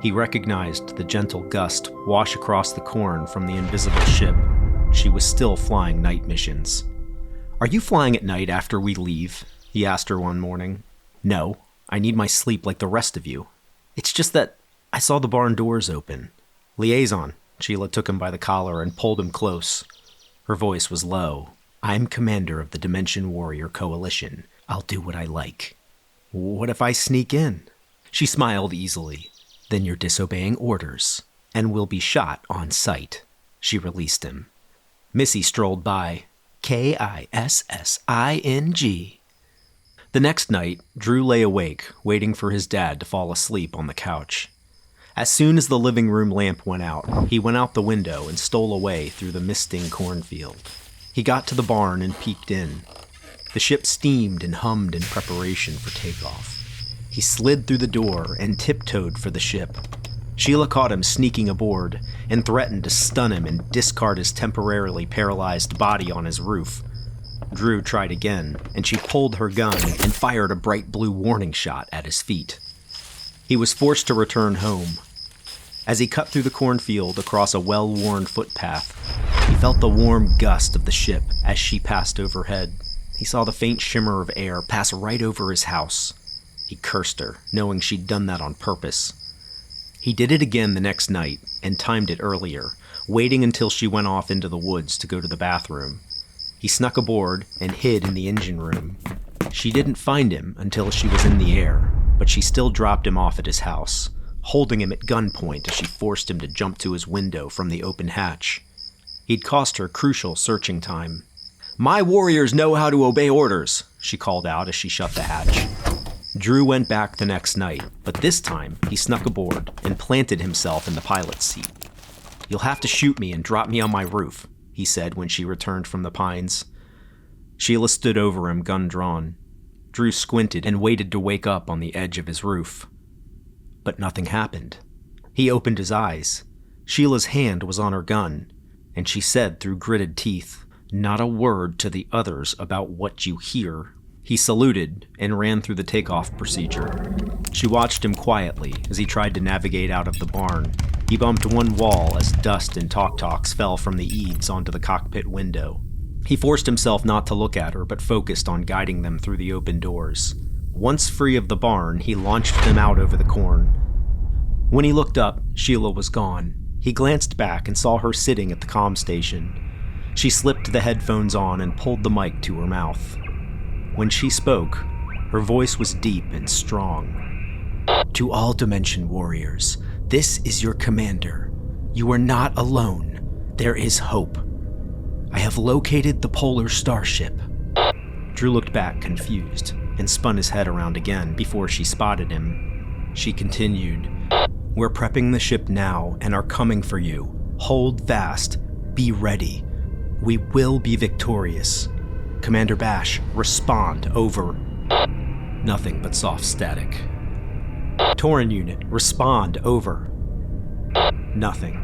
[SPEAKER 2] He recognized the gentle gust wash across the corn from the invisible ship. She was still flying night missions. "Are you flying at night after we leave?" he asked her one morning. "No, I need my sleep like the rest of you. It's just that I saw the barn doors open." "Liaison." Sheela took him by the collar and pulled him close. Her voice was low. "I'm commander of the Dimension Warrior Coalition. I'll do what I like." "What if I sneak in?" She smiled easily. "Then you're disobeying orders, and will be shot on sight." She released him. Missy strolled by. Kissing. The next night, Drew lay awake, waiting for his dad to fall asleep on the couch. As soon as the living room lamp went out, he went out the window and stole away through the misting cornfield. He got to the barn and peeked in. The ship steamed and hummed in preparation for takeoff. He slid through the door and tiptoed for the ship. Sheela caught him sneaking aboard and threatened to stun him and discard his temporarily paralyzed body on his roof. Drew tried again, and she pulled her gun and fired a bright blue warning shot at his feet. He was forced to return home. As he cut through the cornfield across a well-worn footpath, he felt the warm gust of the ship as she passed overhead. He saw the faint shimmer of air pass right over his house. He cursed her, knowing she'd done that on purpose. He did it again the next night and timed it earlier, waiting until she went off into the woods to go to the bathroom. He snuck aboard and hid in the engine room. She didn't find him until she was in the air, but she still dropped him off at his house, holding him at gunpoint as she forced him to jump to his window from the open hatch. He'd cost her crucial searching time. "My warriors know how to obey orders," she called out as she shut the hatch. Drew went back the next night, but this time he snuck aboard and planted himself in the pilot's seat. "You'll have to shoot me and drop me on my roof," he said when she returned from the pines. Sheela stood over him, gun drawn. Drew squinted and waited to wake up on the edge of his roof. But nothing happened. He opened his eyes. Sheila's hand was on her gun, and she said through gritted teeth, "Not a word to the others about what you hear." He saluted and ran through the takeoff procedure. She watched him quietly as he tried to navigate out of the barn. He bumped one wall as dust and talk-talks fell from the eaves onto the cockpit window. He forced himself not to look at her, but focused on guiding them through the open doors. Once free of the barn, he launched them out over the corn. When he looked up, Sheela was gone. He glanced back and saw her sitting at the comm station. She slipped the headphones on and pulled the mic to her mouth. When she spoke, her voice was deep and strong. "To all Dimension warriors, this is your commander. You are not alone. There is hope. I have located the polar starship." Drew looked back confused and spun his head around again before she spotted him. She continued, "We're prepping the ship now and are coming for you. Hold fast. Be ready. We will be victorious. Commander Bash, respond, over." Nothing but soft static. "Tauren unit, respond, over." Nothing.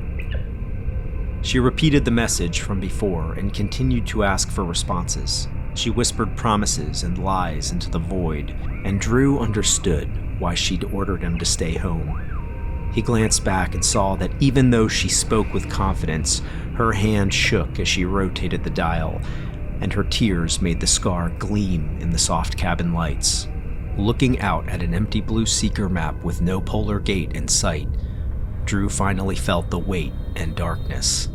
[SPEAKER 2] She repeated the message from before and continued to ask for responses. She whispered promises and lies into the void, and Drew understood why she'd ordered him to stay home. He glanced back and saw that even though she spoke with confidence, her hand shook as she rotated the dial, and her tears made the scar gleam in the soft cabin lights. Looking out at an empty blue seeker map with no polar gate in sight, Drew finally felt the weight and darkness.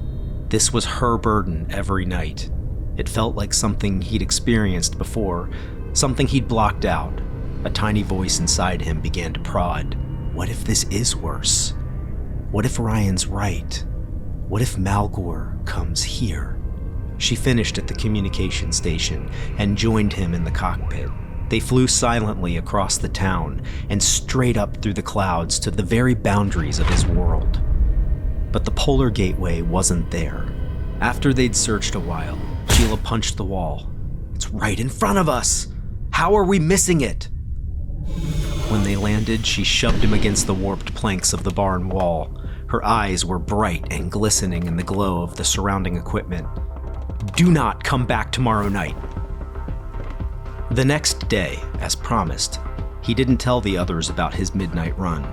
[SPEAKER 2] This was her burden every night. It felt like something he'd experienced before, something he'd blocked out. A tiny voice inside him began to prod. What if this is worse? What if Ryan's right? What if Malgore comes here? She finished at the communication station and joined him in the cockpit. They flew silently across the town and straight up through the clouds to the very boundaries of his world. But the polar gateway wasn't there. After they'd searched a while, Sheela punched the wall. "It's right in front of us! How are we missing it?" When they landed, she shoved him against the warped planks of the barn wall. Her eyes were bright and glistening in the glow of the surrounding equipment. "Do not come back tomorrow night." The next day, as promised, he didn't tell the others about his midnight run,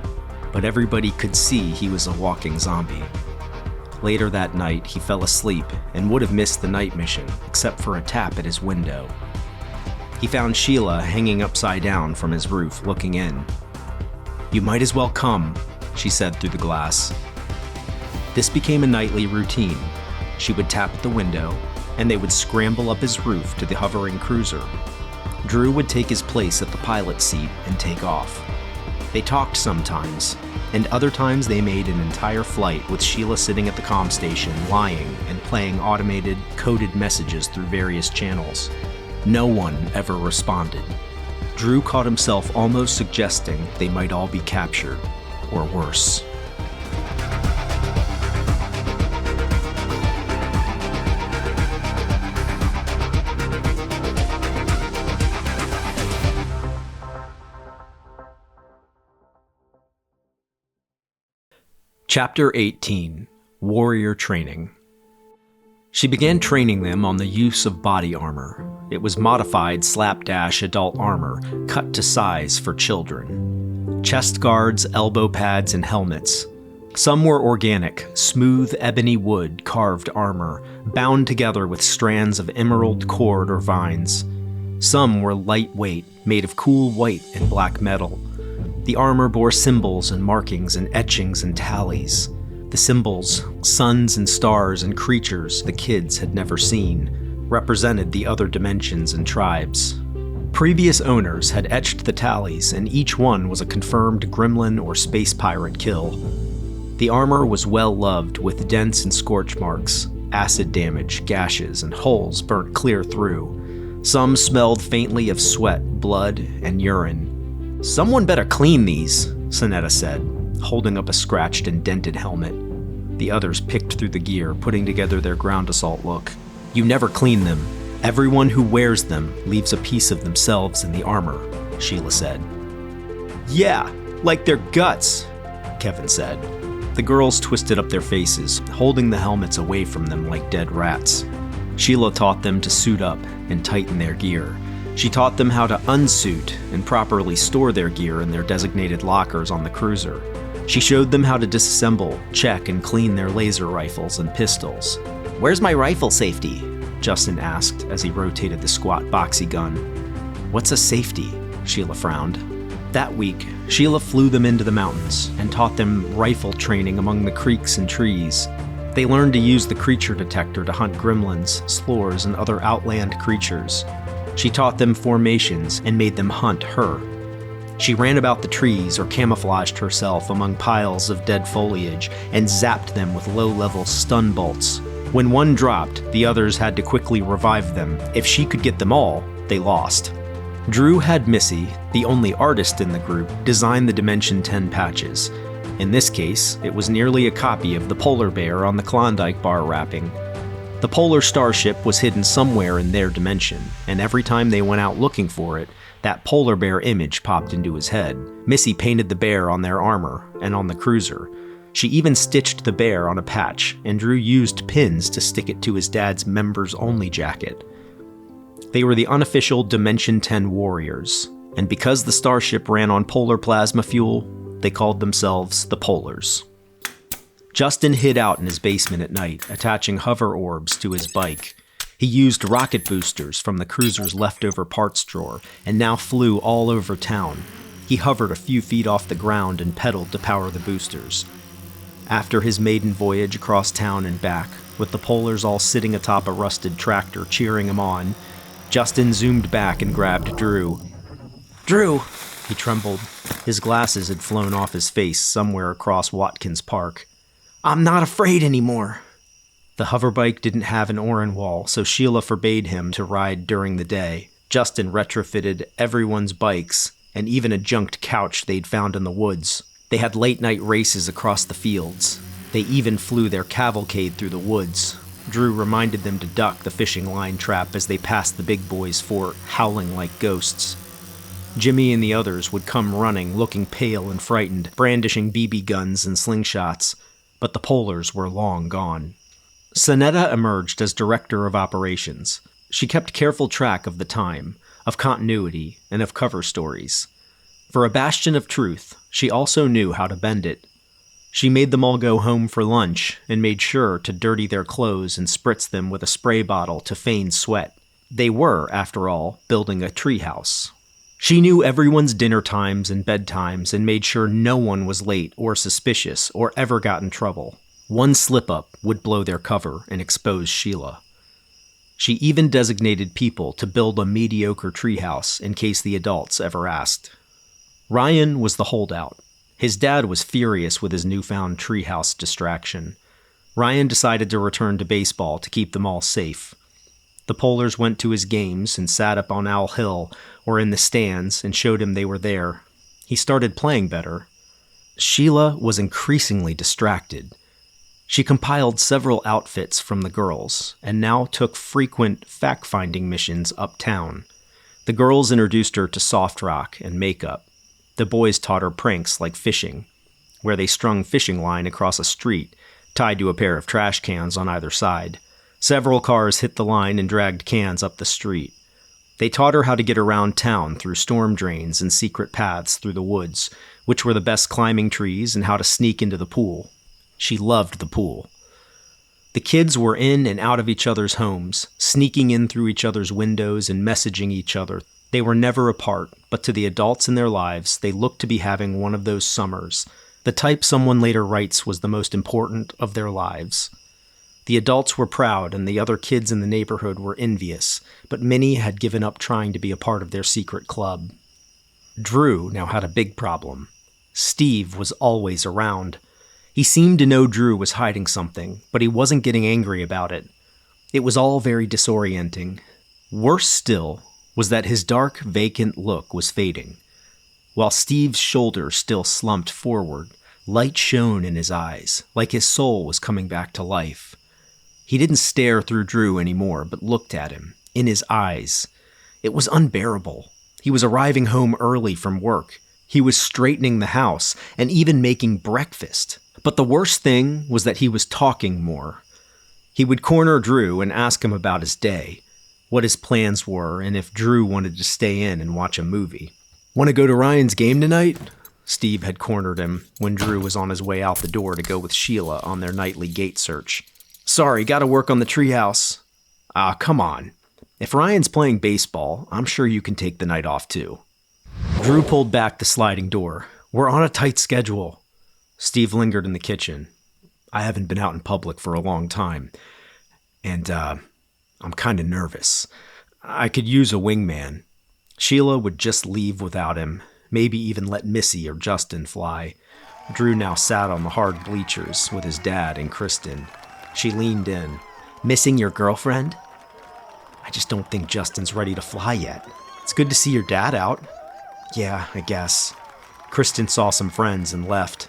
[SPEAKER 2] but everybody could see he was a walking zombie. Later that night, he fell asleep and would have missed the night mission, except for a tap at his window. He found Sheela hanging upside down from his roof, looking in. "You might as well come," she said through the glass. This became a nightly routine. She would tap at the window, and they would scramble up his roof to the hovering cruiser. Drew would take his place at the pilot's seat and take off. They talked sometimes, and other times they made an entire flight with Sheela sitting at the comm station, lying and playing automated, coded messages through various channels. No one ever responded. Drew caught himself almost suggesting they might all be captured, or worse. Chapter 18, Warrior Training. She began training them on the use of body armor. It was modified slapdash adult armor, cut to size for children. Chest guards, elbow pads, and helmets. Some were organic, smooth ebony wood carved armor, bound together with strands of emerald cord or vines. Some were lightweight, made of cool white and black metal. The armor bore symbols and markings and etchings and tallies. The symbols, suns and stars and creatures the kids had never seen, represented the other dimensions and tribes. Previous owners had etched the tallies, and each one was a confirmed gremlin or space pirate kill. The armor was well loved, with dents and scorch marks, acid damage, gashes, and holes burnt clear through. Some smelled faintly of sweat, blood, and urine. "Someone better clean these," Sonetta said, holding up a scratched and dented helmet. The others picked through the gear, putting together their ground assault look. "You never clean them. Everyone who wears them leaves a piece of themselves in the armor, Sheela said. Yeah, like their guts, Kevin said. The girls twisted up their faces, holding the helmets away from them like dead rats. Sheela taught them to suit up and tighten their gear. She taught them how to unsuit and properly store their gear in their designated lockers on the cruiser. She showed them how to disassemble, check, and clean their laser rifles and pistols. "Where's my rifle safety?" Justin asked as he rotated the squat boxy gun. "What's a safety?" Sheela frowned. That week, Sheela flew them into the mountains and taught them rifle training among the creeks and trees. They learned to use the creature detector to hunt gremlins, slores, and other outland creatures. She taught them formations and made them hunt her. She ran about the trees or camouflaged herself among piles of dead foliage and zapped them with low-level stun bolts. When one dropped, the others had to quickly revive them. If she could get them all, they lost. Drew had Missy, the only artist in the group, design the Dimension 10 patches. In this case, it was nearly a copy of the polar bear on the Klondike bar wrapping. The polar starship was hidden somewhere in their dimension, and every time they went out looking for it, that polar bear image popped into his head. Missy painted the bear on their armor and on the cruiser. She even stitched the bear on a patch, and Drew used pins to stick it to his dad's members-only jacket. They were the unofficial Dimension 10 warriors, and because the starship ran on polar plasma fuel, they called themselves the Polars. Justin hid out in his basement at night, attaching hover orbs to his bike. He used rocket boosters from the cruiser's leftover parts drawer, and now flew all over town. He hovered a few feet off the ground and pedaled to power the boosters. After his maiden voyage across town and back, with the Polars all sitting atop a rusted tractor cheering him on, Justin zoomed back and grabbed Drew. "Drew!" He trembled. His glasses had flown off his face somewhere across Watkins Park. "I'm not afraid anymore." The hoverbike didn't have an Orin wall, so Sheela forbade him to ride during the day. Justin retrofitted everyone's bikes, and even a junked couch they'd found in the woods. They had late-night races across the fields. They even flew their cavalcade through the woods. Drew reminded them to duck the fishing line trap as they passed the big boys' fort, howling like ghosts. Jimmy and the others would come running, looking pale and frightened, brandishing BB guns and slingshots, but the Polars were long gone. Sonetta emerged as director of operations. She kept careful track of the time, of continuity, and of cover stories. For a bastion of truth, she also knew how to bend it. She made them all go home for lunch and made sure to dirty their clothes and spritz them with a spray bottle to feign sweat. They were, after all, building a treehouse. She knew everyone's dinner times and bedtimes and made sure no one was late or suspicious or ever got in trouble. One slip-up would blow their cover and expose Sheela. She even designated people to build a mediocre treehouse in case the adults ever asked. Ryan was the holdout. His dad was furious with his newfound treehouse distraction. Ryan decided to return to baseball to keep them all safe. The Polars went to his games and sat up on Owl Hill or in the stands and showed him they were there. He started playing better. Sheela was increasingly distracted. She compiled several outfits from the girls and now took frequent fact-finding missions uptown. The girls introduced her to soft rock and makeup. The boys taught her pranks like fishing, where they strung fishing line across a street, tied to a pair of trash cans on either side. Several cars hit the line and dragged cans up the street. They taught her how to get around town through storm drains and secret paths through the woods, which were the best climbing trees, and how to sneak into the pool. She loved the pool. The kids were in and out of each other's homes, sneaking in through each other's windows and messaging each other. They were never apart, but to the adults in their lives, they looked to be having one of those summers, the type someone later writes was the most important of their lives. The adults were proud, and the other kids in the neighborhood were envious, but many had given up trying to be a part of their secret club. Drew now had a big problem. Steve was always around. He seemed to know Drew was hiding something, but he wasn't getting angry about it. It was all very disorienting. Worse still was that his dark, vacant look was fading. While Steve's shoulders still slumped forward, light shone in his eyes, like his soul was coming back to life. He didn't stare through Drew anymore, but looked at him, in his eyes. It was unbearable. He was arriving home early from work. He was straightening the house and even making breakfast. But the worst thing was that he was talking more. He would corner Drew and ask him about his day, what his plans were, and if Drew wanted to stay in and watch a movie. "Want to go to Ryan's game tonight?" Steve had cornered him when Drew was on his way out the door to go with Sheela on their nightly gate search. "Sorry, gotta work on the treehouse." "Ah, come on. If Ryan's playing baseball, I'm sure you can take the night off too." Drew pulled back the sliding door. "We're on a tight schedule." Steve lingered in the kitchen. "I haven't been out in public for a long time, and I'm kind of nervous. I could use a wingman." Sheela would just leave without him, maybe even let Missy or Justin fly. Drew now sat on the hard bleachers with his dad and Kristen. She leaned in. "Missing your girlfriend?" "I just don't think Justin's ready to fly yet. It's good to see your dad out." "Yeah, I guess." Kristen saw some friends and left.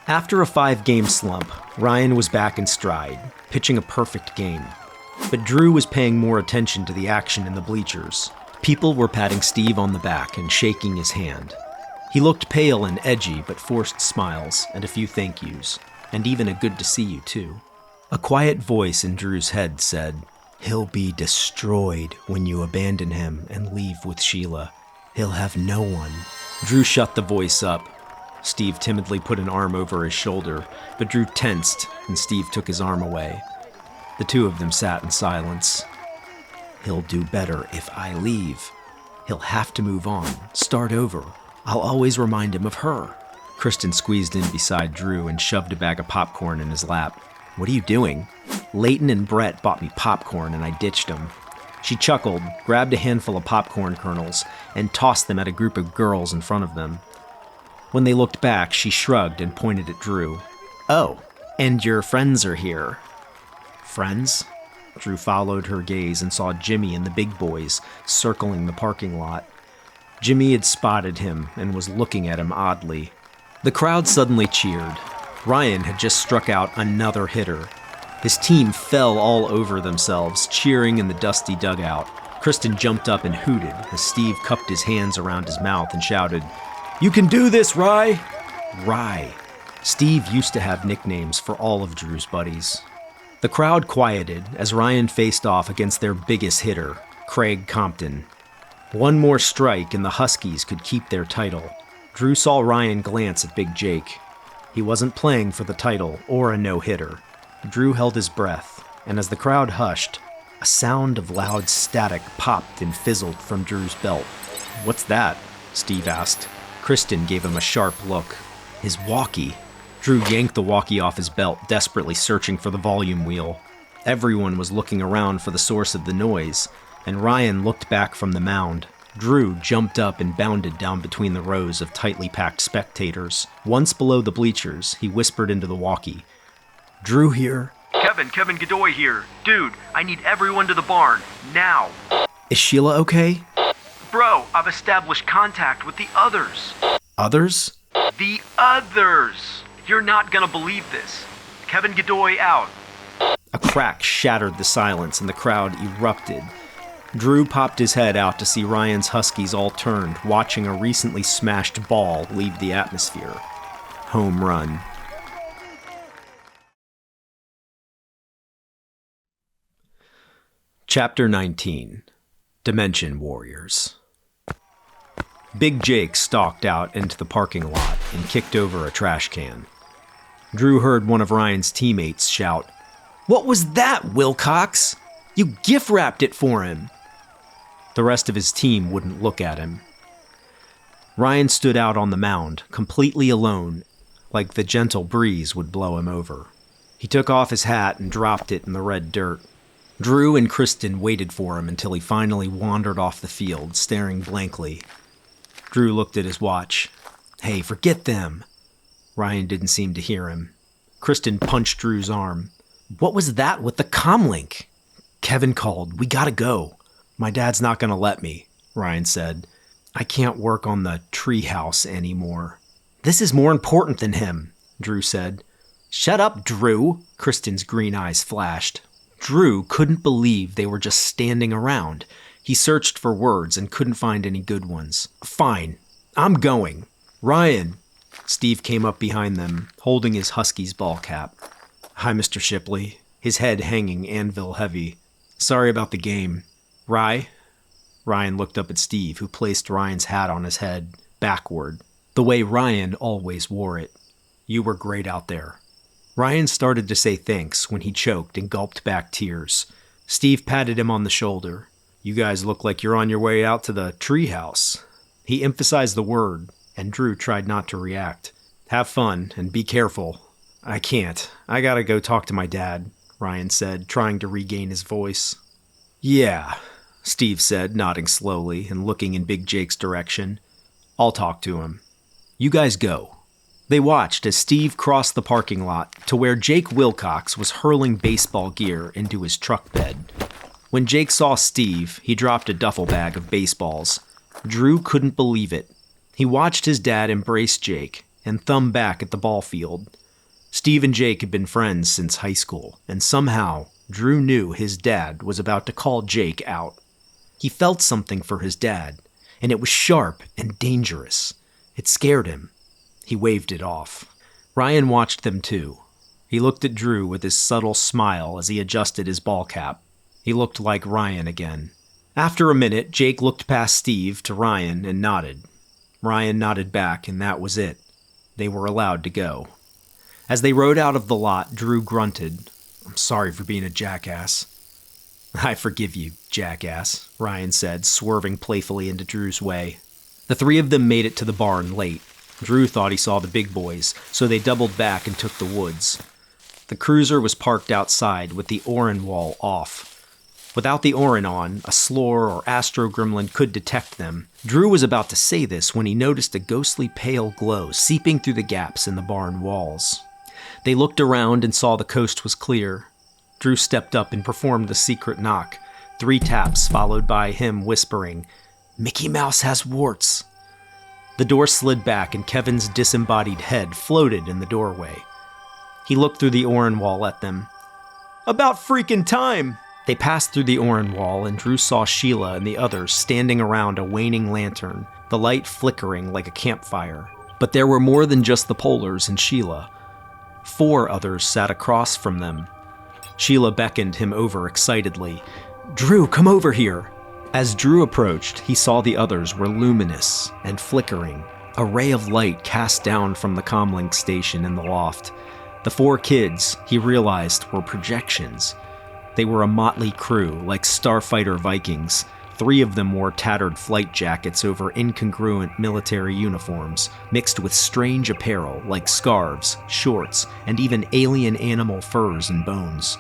[SPEAKER 2] After a 5-game slump, Ryan was back in stride, pitching a perfect game. But Drew was paying more attention to the action in the bleachers. People were patting Steve on the back and shaking his hand. He looked pale and edgy, but forced smiles and a few thank yous, and even a good to see you too. A quiet voice in Drew's head said, "He'll be destroyed when you abandon him and leave with Sheela. He'll have no one." Drew shut the voice up. Steve timidly put an arm over his shoulder, but Drew tensed and Steve took his arm away. The two of them sat in silence. "He'll do better if I leave. He'll have to move on, start over. I'll always remind him of her." Kristen squeezed in beside Drew and shoved a bag of popcorn in his lap. "What are you doing?" "Leighton and Brett bought me popcorn and I ditched them." She chuckled, grabbed a handful of popcorn kernels, and tossed them at a group of girls in front of them. When they looked back, she shrugged and pointed at Drew. "Oh, and your friends are here." "Friends?" Drew followed her gaze and saw Jimmy and the big boys circling the parking lot. Jimmy had spotted him and was looking at him oddly. The crowd suddenly cheered. Ryan had just struck out another hitter. His team fell all over themselves, cheering in the dusty dugout. Kristen jumped up and hooted as Steve cupped his hands around his mouth and shouted, "You can do this, Rye!" Rye. Steve used to have nicknames for all of Drew's buddies. The crowd quieted as Ryan faced off against their biggest hitter, Craig Compton. One more strike and the Huskies could keep their title. Drew saw Ryan glance at Big Jake. He wasn't playing for the title or a no-hitter. Drew held his breath, and as the crowd hushed, a sound of loud static popped and fizzled from Drew's belt. "What's that?" Steve asked. Kristen gave him a sharp look. His walkie. Drew yanked the walkie off his belt, desperately searching for the volume wheel. Everyone was looking around for the source of the noise, and Ryan looked back from the mound. Drew jumped up and bounded down between the rows of tightly packed spectators. Once below the bleachers, he whispered into the walkie. "Drew here."
[SPEAKER 5] Kevin Godoy here. Dude, I need everyone to the barn, now.
[SPEAKER 2] "Is Sheela okay?"
[SPEAKER 5] Bro, I've established contact with the others.
[SPEAKER 2] "Others?"
[SPEAKER 5] The others! You're not gonna believe this. Kevin Godoy out.
[SPEAKER 2] A crack shattered the silence and the crowd erupted. Drew popped his head out to see Ryan's Huskies all turned, watching a recently smashed ball leave the atmosphere. Home run. Chapter 19. Dimension Warriors. Big Jake stalked out into the parking lot and kicked over a trash can. Drew heard one of Ryan's teammates shout, "What was that, Wilcox? You gift-wrapped it for him!" The rest of his team wouldn't look at him. Ryan stood out on the mound, completely alone, like the gentle breeze would blow him over. He took off his hat and dropped it in the red dirt. Drew and Kristen waited for him until he finally wandered off the field, staring blankly. Drew looked at his watch. "Hey, forget them." Ryan didn't seem to hear him. Kristen punched Drew's arm. "What was that with the comlink?" Kevin called. "We gotta go." "My dad's not gonna let me," Ryan said. "I can't work on the treehouse anymore." "This is more important than him," Drew said. "Shut up, Drew," Kristen's green eyes flashed. Drew couldn't believe they were just standing around. He searched for words and couldn't find any good ones. Fine, I'm going. Ryan. Steve came up behind them, holding his Husky's ball cap. Hi, Mr. Shipley, his head hanging anvil heavy. Sorry about the game. Rye? Ryan looked up at Steve, who placed Ryan's hat on his head, backward, the way Ryan always wore it. You were great out there. Ryan started to say thanks when he choked and gulped back tears. Steve patted him on the shoulder. You guys look like you're on your way out to the treehouse. He emphasized the word, and Drew tried not to react. Have fun, and be careful. I can't. I gotta go talk to my dad, Ryan said, trying to regain his voice. Yeah, Steve said, nodding slowly and looking in Big Jake's direction. I'll talk to him. You guys go. They watched as Steve crossed the parking lot to where Jake Wilcox was hurling baseball gear into his truck bed. When Jake saw Steve, he dropped a duffel bag of baseballs. Drew couldn't believe it. He watched his dad embrace Jake and thumb back at the ball field. Steve and Jake had been friends since high school, and somehow Drew knew his dad was about to call Jake out. He felt something for his dad, and it was sharp and dangerous. It scared him. He waved it off. Ryan watched them too. He looked at Drew with his subtle smile as he adjusted his ball cap. He looked like Ryan again. After a minute, Jake looked past Steve to Ryan and nodded. Ryan nodded back, and that was it. They were allowed to go. As they rode out of the lot, Drew grunted. I'm sorry for being a jackass. I forgive you, jackass, Ryan said, swerving playfully into Drew's way. The three of them made it to the barn late. Drew thought he saw the big boys, so they doubled back and took the woods. The cruiser was parked outside with the Orin wall off. Without the Orin on, a Slore or Astro Gremlin could detect them. Drew was about to say this when he noticed a ghostly pale glow seeping through the gaps in the barn walls. They looked around and saw the coast was clear. Drew stepped up and performed the secret knock. 3 taps, followed by him whispering, Mickey Mouse has warts. The door slid back and Kevin's disembodied head floated in the doorway. He looked through the Orin wall at them. About freaking time! They passed through the Orin wall and Drew saw Sheela and the others standing around a waning lantern, the light flickering like a campfire. But there were more than just the Polars and Sheela. 4 others sat across from them. Sheela beckoned him over excitedly. Drew, come over here! As Drew approached, he saw the others were luminous and flickering, a ray of light cast down from the comlink station in the loft. The 4 kids, he realized, were projections. They were a motley crew, like starfighter Vikings. 3 of them wore tattered flight jackets over incongruent military uniforms, mixed with strange apparel like scarves, shorts, and even alien animal furs and bones.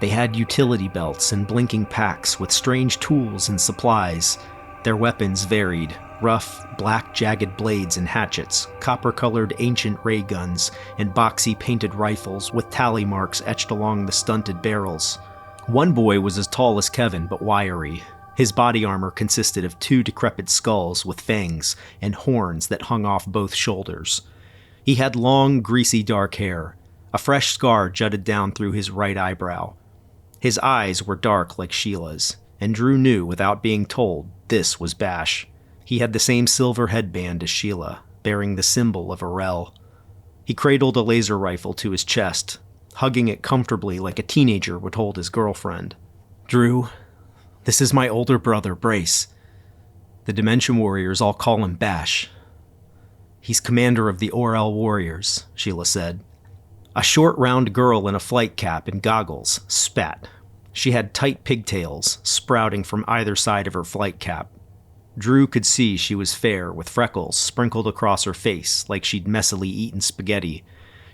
[SPEAKER 2] They had utility belts and blinking packs with strange tools and supplies. Their weapons varied: rough, black jagged blades and hatchets, copper-colored ancient ray guns, and boxy painted rifles with tally marks etched along the stunted barrels. One boy was as tall as Kevin, but wiry. His body armor consisted of 2 decrepit skulls with fangs and horns that hung off both shoulders. He had long, greasy dark hair. A fresh scar jutted down through his right eyebrow. His eyes were dark like Sheila's, and Drew knew without being told this was Bash. He had the same silver headband as Sheela, bearing the symbol of Arel. He cradled a laser rifle to his chest, hugging it comfortably like a teenager would hold his girlfriend. Drew, this is my older brother, Brace. The Dimension Warriors all call him Bash. He's commander of the Orel Warriors, Sheela said. A short, round girl in a flight cap and goggles spat. She had tight pigtails sprouting from either side of her flight cap. Drew could see she was fair, with freckles sprinkled across her face like she'd messily eaten spaghetti.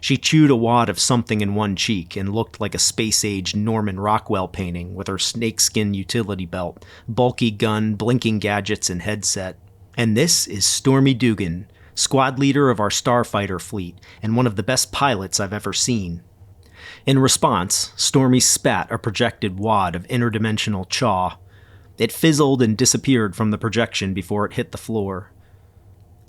[SPEAKER 2] She chewed a wad of something in one cheek and looked like a space-age Norman Rockwell painting with her snakeskin utility belt, bulky gun, blinking gadgets, and headset. And this is Stormy Dugan, squad leader of our starfighter fleet, and one of the best pilots I've ever seen. In response, Stormy spat a projected wad of interdimensional chaw. It fizzled and disappeared from the projection before it hit the floor.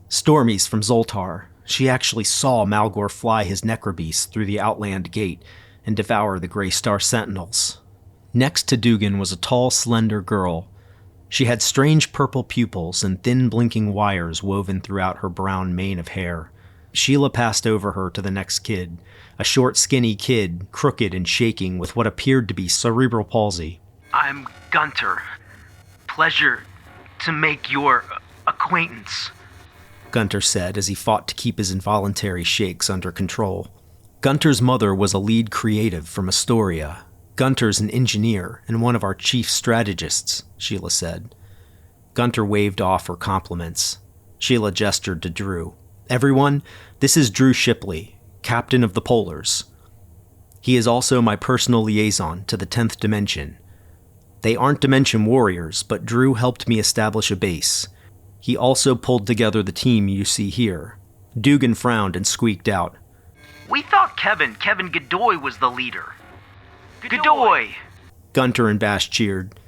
[SPEAKER 2] Stormy's from Zoltar. She actually saw Malgore fly his necrobeast through the Outland Gate and devour the Grey Star Sentinels. Next to Dugan was a tall, slender girl. She had strange purple pupils and thin blinking wires woven throughout her brown mane of hair. Sheela passed over her to the next kid, a short, skinny kid, crooked and shaking with what appeared to be cerebral palsy.
[SPEAKER 5] I'm Gunter. Pleasure to make your acquaintance,
[SPEAKER 2] Gunter said as he fought to keep his involuntary shakes under control. Gunter's mother was a lead creative from Astoria. Gunter's an engineer and one of our chief strategists, Sheela said. Gunter waved off her compliments. Sheela gestured to Drew. Everyone, this is Drew Shipley, captain of the Polars. He is also my personal liaison to the 10th dimension. They aren't dimension warriors, but Drew helped me establish a base. He also pulled together the team you see here. Dugan frowned and squeaked out.
[SPEAKER 5] We thought Kevin Godoy was the leader. Godoy!
[SPEAKER 2] Gunter and Bash cheered.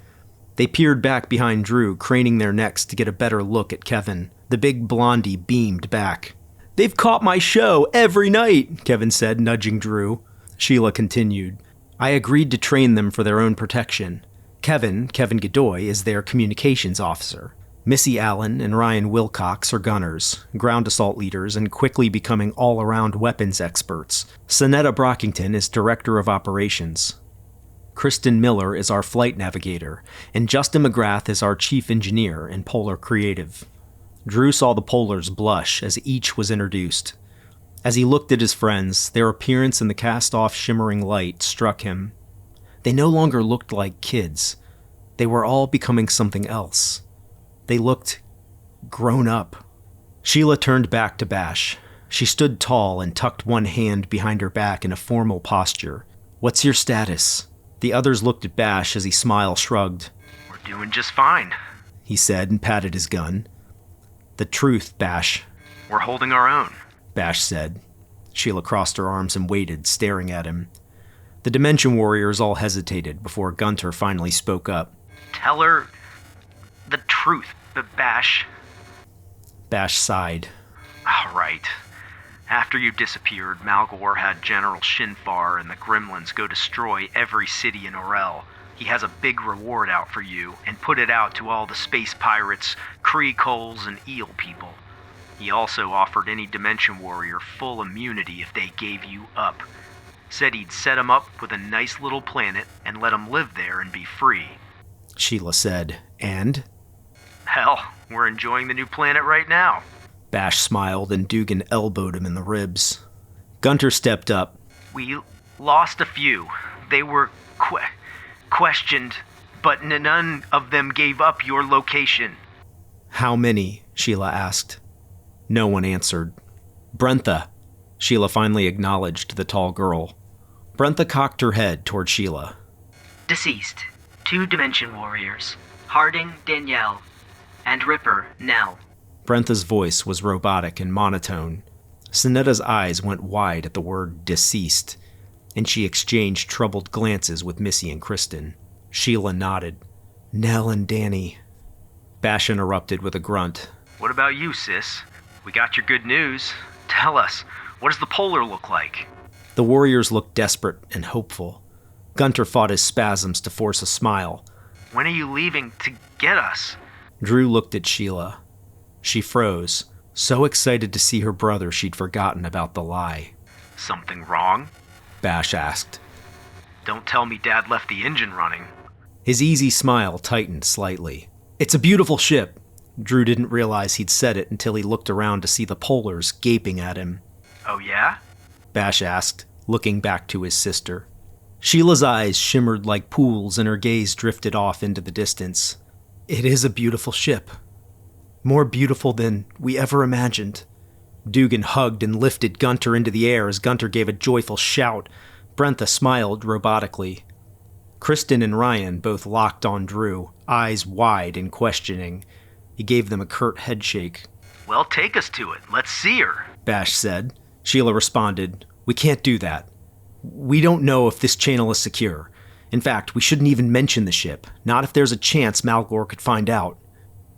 [SPEAKER 2] They peered back behind Drew, craning their necks to get a better look at Kevin. The big blondie beamed back. They've caught my show every night, Kevin said, nudging Drew. Sheela continued. I agreed to train them for their own protection. Kevin Godoy, is their communications officer. Missy Allen and Ryan Wilcox are gunners, ground assault leaders, and quickly becoming all-around weapons experts. Sonetta Brockington is director of operations. Kristen Miller is our flight navigator, and Justin McGrath is our chief engineer and Polar creative. Drew saw the Polars blush as each was introduced. As he looked at his friends, their appearance in the cast-off shimmering light struck him. They no longer looked like kids. They were all becoming something else. They looked grown up. Sheela turned back to Bash. She stood tall and tucked one hand behind her back in a formal posture. What's your status? The others looked at Bash as he smiled shrugged.
[SPEAKER 5] We're doing just fine,
[SPEAKER 2] he said and patted his gun. The truth, Bash.
[SPEAKER 5] We're holding our own,
[SPEAKER 2] Bash said. Sheela crossed her arms and waited, staring at him. The Dimension Warriors all hesitated before Gunter finally spoke up.
[SPEAKER 5] Tell her the truth, Bash.
[SPEAKER 2] Bash sighed.
[SPEAKER 5] All right. After you disappeared, Malgore had General Shinfar and the Gremlins go destroy every city in Orel. He has a big reward out for you, and put it out to all the space pirates, Kree Coles, and Eel people. He also offered any Dimension Warrior full immunity if they gave you up. Said he'd set him up with a nice little planet and let him live there and be free.
[SPEAKER 2] Sheela said, and?
[SPEAKER 5] Hell, we're enjoying the new planet right now.
[SPEAKER 2] Bash smiled and Dugan elbowed him in the ribs. Gunter stepped up.
[SPEAKER 5] We lost a few. They were questioned, but none of them gave up your location.
[SPEAKER 2] How many? Sheela asked. No one answered. Brentha. Sheela finally acknowledged the tall girl. Brentha cocked her head toward Sheela.
[SPEAKER 6] Deceased. 2 Dimension Warriors. Harding, Danielle. And Ripper, Nell.
[SPEAKER 2] Brentha's voice was robotic and monotone. Sonetta's eyes went wide at the word deceased, and she exchanged troubled glances with Missy and Kristen. Sheela nodded. Nell and Danny. Bash interrupted with a grunt.
[SPEAKER 5] What about you, sis? We got your good news. Tell us, what does the Polar look like?
[SPEAKER 2] The warriors looked desperate and hopeful. Gunter fought his spasms to force a smile.
[SPEAKER 5] When are you leaving to get us?
[SPEAKER 2] Drew looked at Sheela. She froze, so excited to see her brother she'd forgotten about the lie.
[SPEAKER 5] Something wrong?
[SPEAKER 2] Bash asked.
[SPEAKER 5] Don't tell me Dad left the engine running.
[SPEAKER 2] His easy smile tightened slightly. It's a beautiful ship. Drew didn't realize he'd said it until he looked around to see the Polars gaping at him.
[SPEAKER 5] Oh yeah?
[SPEAKER 2] Bash asked, looking back to his sister. Sheila's eyes shimmered like pools and her gaze drifted off into the distance. It is a beautiful ship. More beautiful than we ever imagined. Dugan hugged and lifted Gunter into the air as Gunter gave a joyful shout. Brentha smiled robotically. Kristen and Ryan both locked on Drew, eyes wide and questioning. He gave them a curt headshake.
[SPEAKER 5] Well, take us to it. Let's see her,
[SPEAKER 2] Bash said. Sheela responded, We can't do that. We don't know if this channel is secure. In fact, we shouldn't even mention the ship, not if there's a chance Malgore could find out.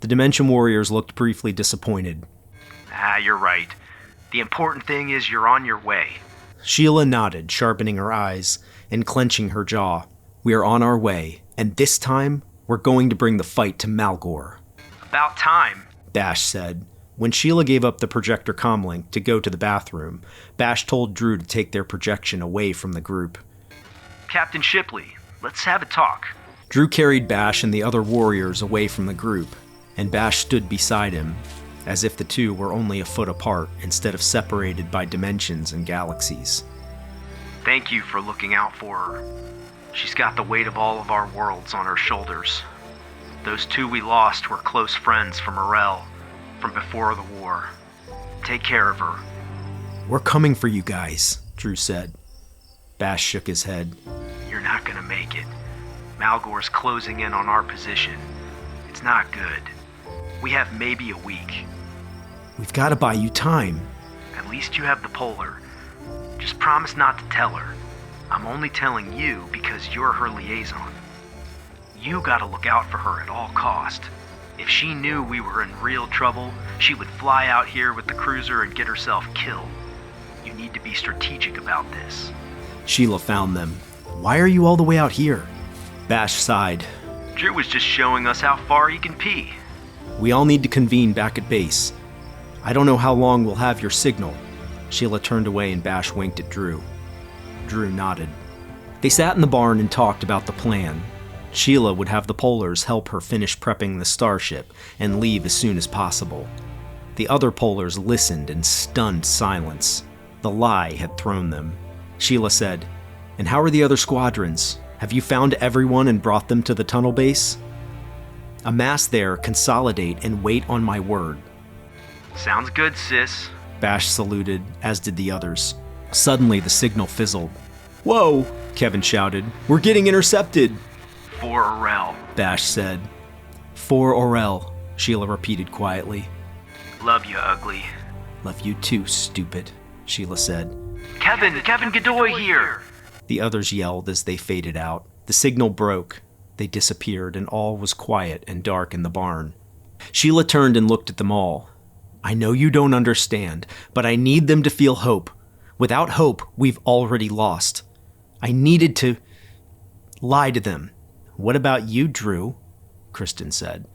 [SPEAKER 2] The Dimension Warriors looked briefly disappointed.
[SPEAKER 5] You're right. The important thing is you're on your way.
[SPEAKER 2] Sheela nodded, sharpening her eyes and clenching her jaw. We are on our way, and this time, we're going to bring the fight to Malgore.
[SPEAKER 5] About time.
[SPEAKER 2] Bash said. When Sheela gave up the projector comlink to go to the bathroom, Bash told Drew to take their projection away from the group.
[SPEAKER 5] Captain Shipley, let's have a talk.
[SPEAKER 2] Drew carried Bash and the other warriors away from the group, and Bash stood beside him, as if the two were only a foot apart instead of separated by dimensions and galaxies.
[SPEAKER 5] Thank you for looking out for her. She's got the weight of all of our worlds on her shoulders. Those two we lost were close friends from Orel, from before the war. Take care of her.
[SPEAKER 2] We're coming for you guys, Drew said. Bash shook his head.
[SPEAKER 5] You're not gonna make it. Malgore's closing in on our position. It's not good. We have maybe a week.
[SPEAKER 2] We've got to buy you time.
[SPEAKER 5] At least you have the polar. Just promise not to tell her. I'm only telling you because you're her liaison. You gotta look out for her at all cost. If she knew we were in real trouble, she would fly out here with the cruiser and get herself killed. You need to be strategic about this.
[SPEAKER 2] Sheela found them. Why are you all the way out here? Bash sighed.
[SPEAKER 5] Drew was just showing us how far he can pee.
[SPEAKER 2] We all need to convene back at base. I don't know how long we'll have your signal. Sheela turned away and Bash winked at Drew. Drew nodded. They sat in the barn and talked about the plan. Sheela would have the Polars help her finish prepping the starship and leave as soon as possible. The other Polars listened in stunned silence. The lie had thrown them. Sheela said, "And how are the other squadrons? Have you found everyone and brought them to the tunnel base?" "Amass there, consolidate, and wait on my word."
[SPEAKER 5] Sounds good, sis.
[SPEAKER 2] Bash saluted, as did the others. Suddenly, the signal fizzled. "Whoa!" Kevin shouted. "We're getting intercepted!"
[SPEAKER 5] For Orel.
[SPEAKER 2] Bash said. "For Orel," Sheela repeated quietly.
[SPEAKER 5] Love you, ugly.
[SPEAKER 2] "Love you too, stupid," Sheela said.
[SPEAKER 5] Kevin Godoy here!
[SPEAKER 2] The others yelled as they faded out. The signal broke. They disappeared, and all was quiet and dark in the barn. Sheela turned and looked at them all. "I know you don't understand, but I need them to feel hope. Without hope, we've already lost. I needed to lie to them." "What about you, Drew?" Kristen said.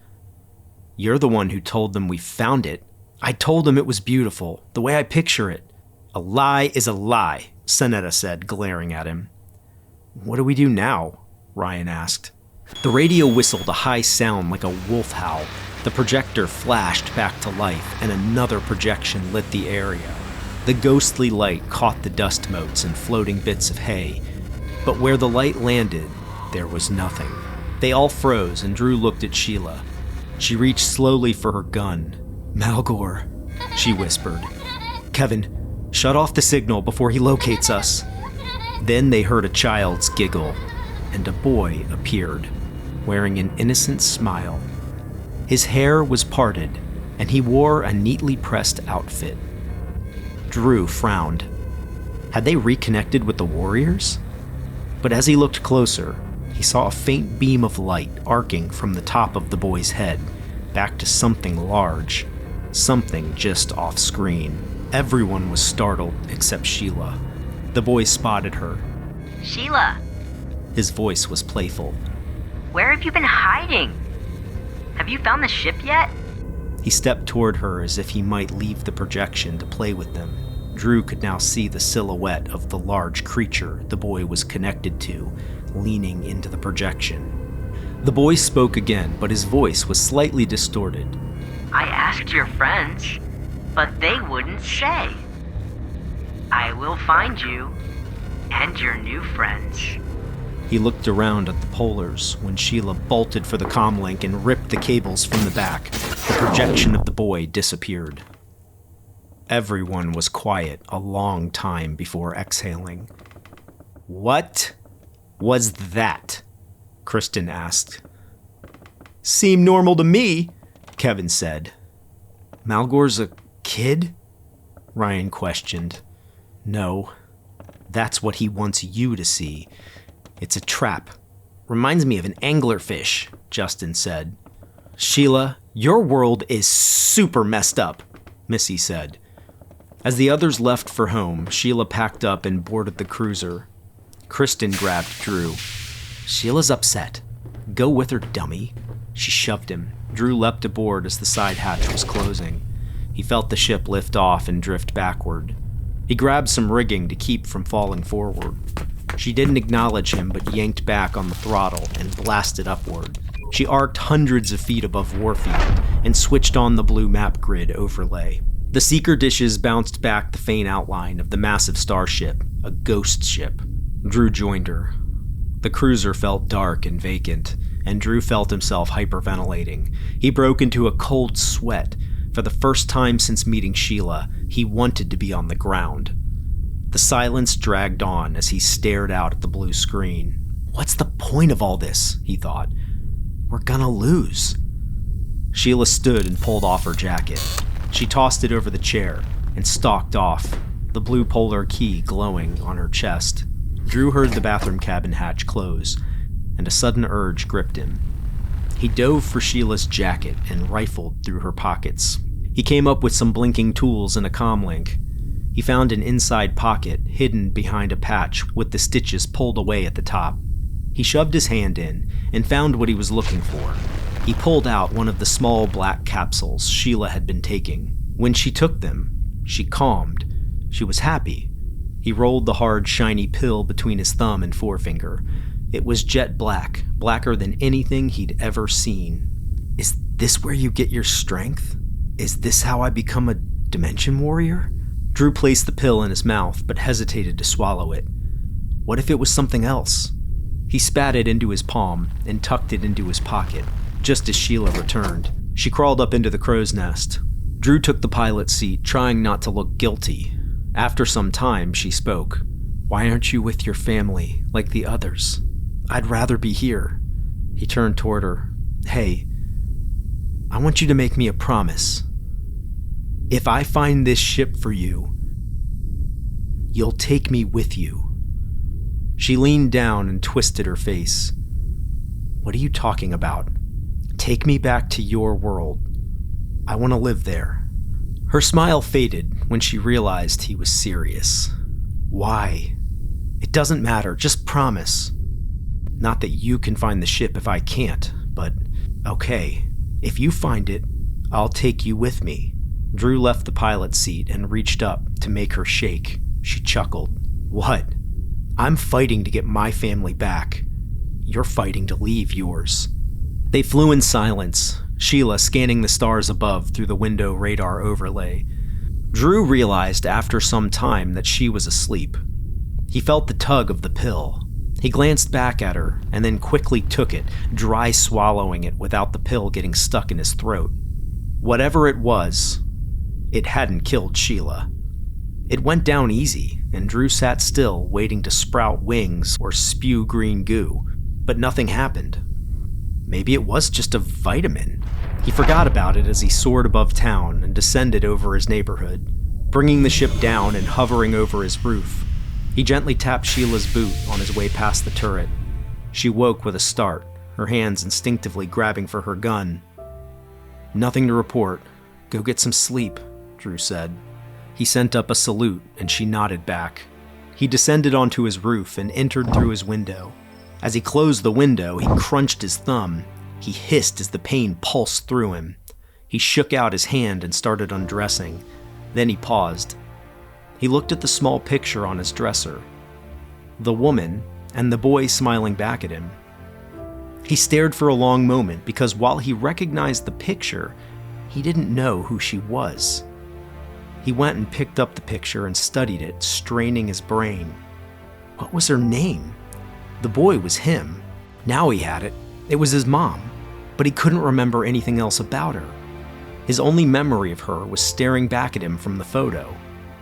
[SPEAKER 2] "You're the one who told them we found it. I told them it was beautiful, the way I picture it." "A lie is a lie," Sonetta said, glaring at him. "What do we do now?" Ryan asked. The radio whistled a high sound like a wolf howl. The projector flashed back to life, and another projection lit the area. The ghostly light caught the dust motes and floating bits of hay, but where the light landed, there was nothing. They all froze, and Drew looked at Sheela. She reached slowly for her gun. "Malgore," she whispered. "Kevin, shut off the signal before he locates us." Then they heard a child's giggle, and a boy appeared, wearing an innocent smile. His hair was parted, and he wore a neatly pressed outfit. Drew frowned. Had they reconnected with the warriors? But as he looked closer, he saw a faint beam of light arcing from the top of the boy's head, back to something large, something just off-screen. Everyone was startled except Sheela. The boy spotted her.
[SPEAKER 6] Sheela,
[SPEAKER 2] His voice was playful.
[SPEAKER 6] where have you been hiding? Have you found the ship yet?
[SPEAKER 2] He stepped toward her as if he might leave the projection to play with them. Drew could now see the silhouette of the large creature the boy was connected to, leaning into the projection. The boy spoke again, but his voice was slightly distorted.
[SPEAKER 6] I asked your friends, but they wouldn't say. I will find you and your new friends.
[SPEAKER 2] He looked around at the polars when Sheela bolted for the comlink and ripped the cables from the back. The projection of the boy disappeared. Everyone was quiet a long time before exhaling. "What was that?" Kristen asked. "Seemed normal to me," Kevin said. "Malgore's a kid?" Ryan questioned. "No, that's what he wants you to see. It's a trap. Reminds me of an anglerfish," Justin said. "Sheela, your world is super messed up," Missy said. As the others left for home, Sheela packed up and boarded the cruiser. Kristen grabbed Drew. Sheila's upset. Go with her, dummy. She shoved him. Drew leapt aboard as the side hatch was closing. He felt the ship lift off and drift backward. He grabbed some rigging to keep from falling forward. She didn't acknowledge him, but yanked back on the throttle and blasted upward. She arced hundreds of feet above Warfield and switched on the blue map grid overlay. The seeker dishes bounced back the faint outline of the massive starship, a ghost ship. Drew joined her. The cruiser felt dark and vacant, and Drew felt himself hyperventilating. He broke into a cold sweat. For the first time since meeting Sheela, he wanted to be on the ground. The silence dragged on as he stared out at the blue screen. What's the point of all this? He thought. We're gonna lose. Sheela stood and pulled off her jacket. She tossed it over the chair and stalked off, the blue polar key glowing on her chest. Drew heard the bathroom cabin hatch close, and a sudden urge gripped him. He dove for Sheila's jacket and rifled through her pockets. He came up with some blinking tools and a comlink. He found an inside pocket hidden behind a patch with the stitches pulled away at the top. He shoved his hand in and found what he was looking for. He pulled out one of the small black capsules Sheela had been taking. When she took them, she calmed. She was happy. He rolled the hard, shiny pill between his thumb and forefinger. It was jet black, blacker than anything he'd ever seen. Is this where you get your strength? Is this how I become a dimension warrior? Drew placed the pill in his mouth, but hesitated to swallow it. What if it was something else? He spat it into his palm and tucked it into his pocket, just as Sheela returned. She crawled up into the crow's nest. Drew took the pilot's seat, trying not to look guilty. After some time, she spoke. Why aren't you with your family, like the others? I'd rather be here. He turned toward her. Hey, I want you to make me a promise. If I find this ship for you, you'll take me with you. She leaned down and twisted her face. What are you talking about? Take me back to your world. I want to live there. Her smile faded when she realized he was serious. Why? It doesn't matter, just promise. Not that you can find the ship if I can't, but okay. If you find it, I'll take you with me. Drew left the pilot's seat and reached up to make her shake. She chuckled. What? I'm fighting to get my family back. You're fighting to leave yours. They flew in silence, Sheela scanning the stars above through the window radar overlay. Drew realized after some time that she was asleep. He felt the tug of the pill. He glanced back at her and then quickly took it, dry swallowing it without the pill getting stuck in his throat. Whatever it was, it hadn't killed Sheela. It went down easy, and Drew sat still, waiting to sprout wings or spew green goo, but nothing happened. Maybe it was just a vitamin. He forgot about it as he soared above town and descended over his neighborhood, bringing the ship down and hovering over his roof. He gently tapped Sheila's boot on his way past the turret. She woke with a start, her hands instinctively grabbing for her gun. Nothing to report. Go get some sleep, Drew said. He sent up a salute, and she nodded back. He descended onto his roof and entered through his window. As he closed the window, he crunched his thumb. He hissed as the pain pulsed through him. He shook out his hand and started undressing. Then he paused. He looked at the small picture on his dresser. The woman, and the boy smiling back at him. He stared for a long moment because while he recognized the picture, he didn't know who she was. He went and picked up the picture and studied it, straining his brain. What was her name? The boy was him. Now he had it. It was his mom, but he couldn't remember anything else about her. His only memory of her was staring back at him from the photo.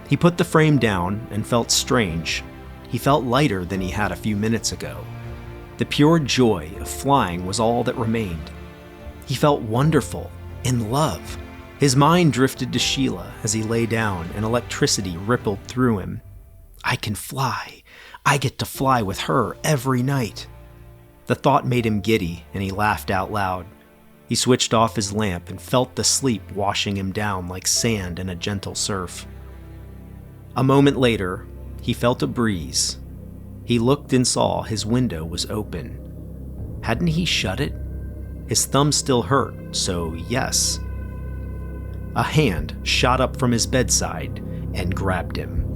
[SPEAKER 2] He put the frame down and felt strange. He felt lighter than he had a few minutes ago. The pure joy of flying was all that remained. He felt wonderful, in love. His mind drifted to Sheela as he lay down and electricity rippled through him. I can fly. I get to fly with her every night. The thought made him giddy and he laughed out loud. He switched off his lamp and felt the sleep washing him down like sand in a gentle surf. A moment later, he felt a breeze. He looked and saw his window was open. Hadn't he shut it? His thumb still hurt, so yes. A hand shot up from his bedside and grabbed him.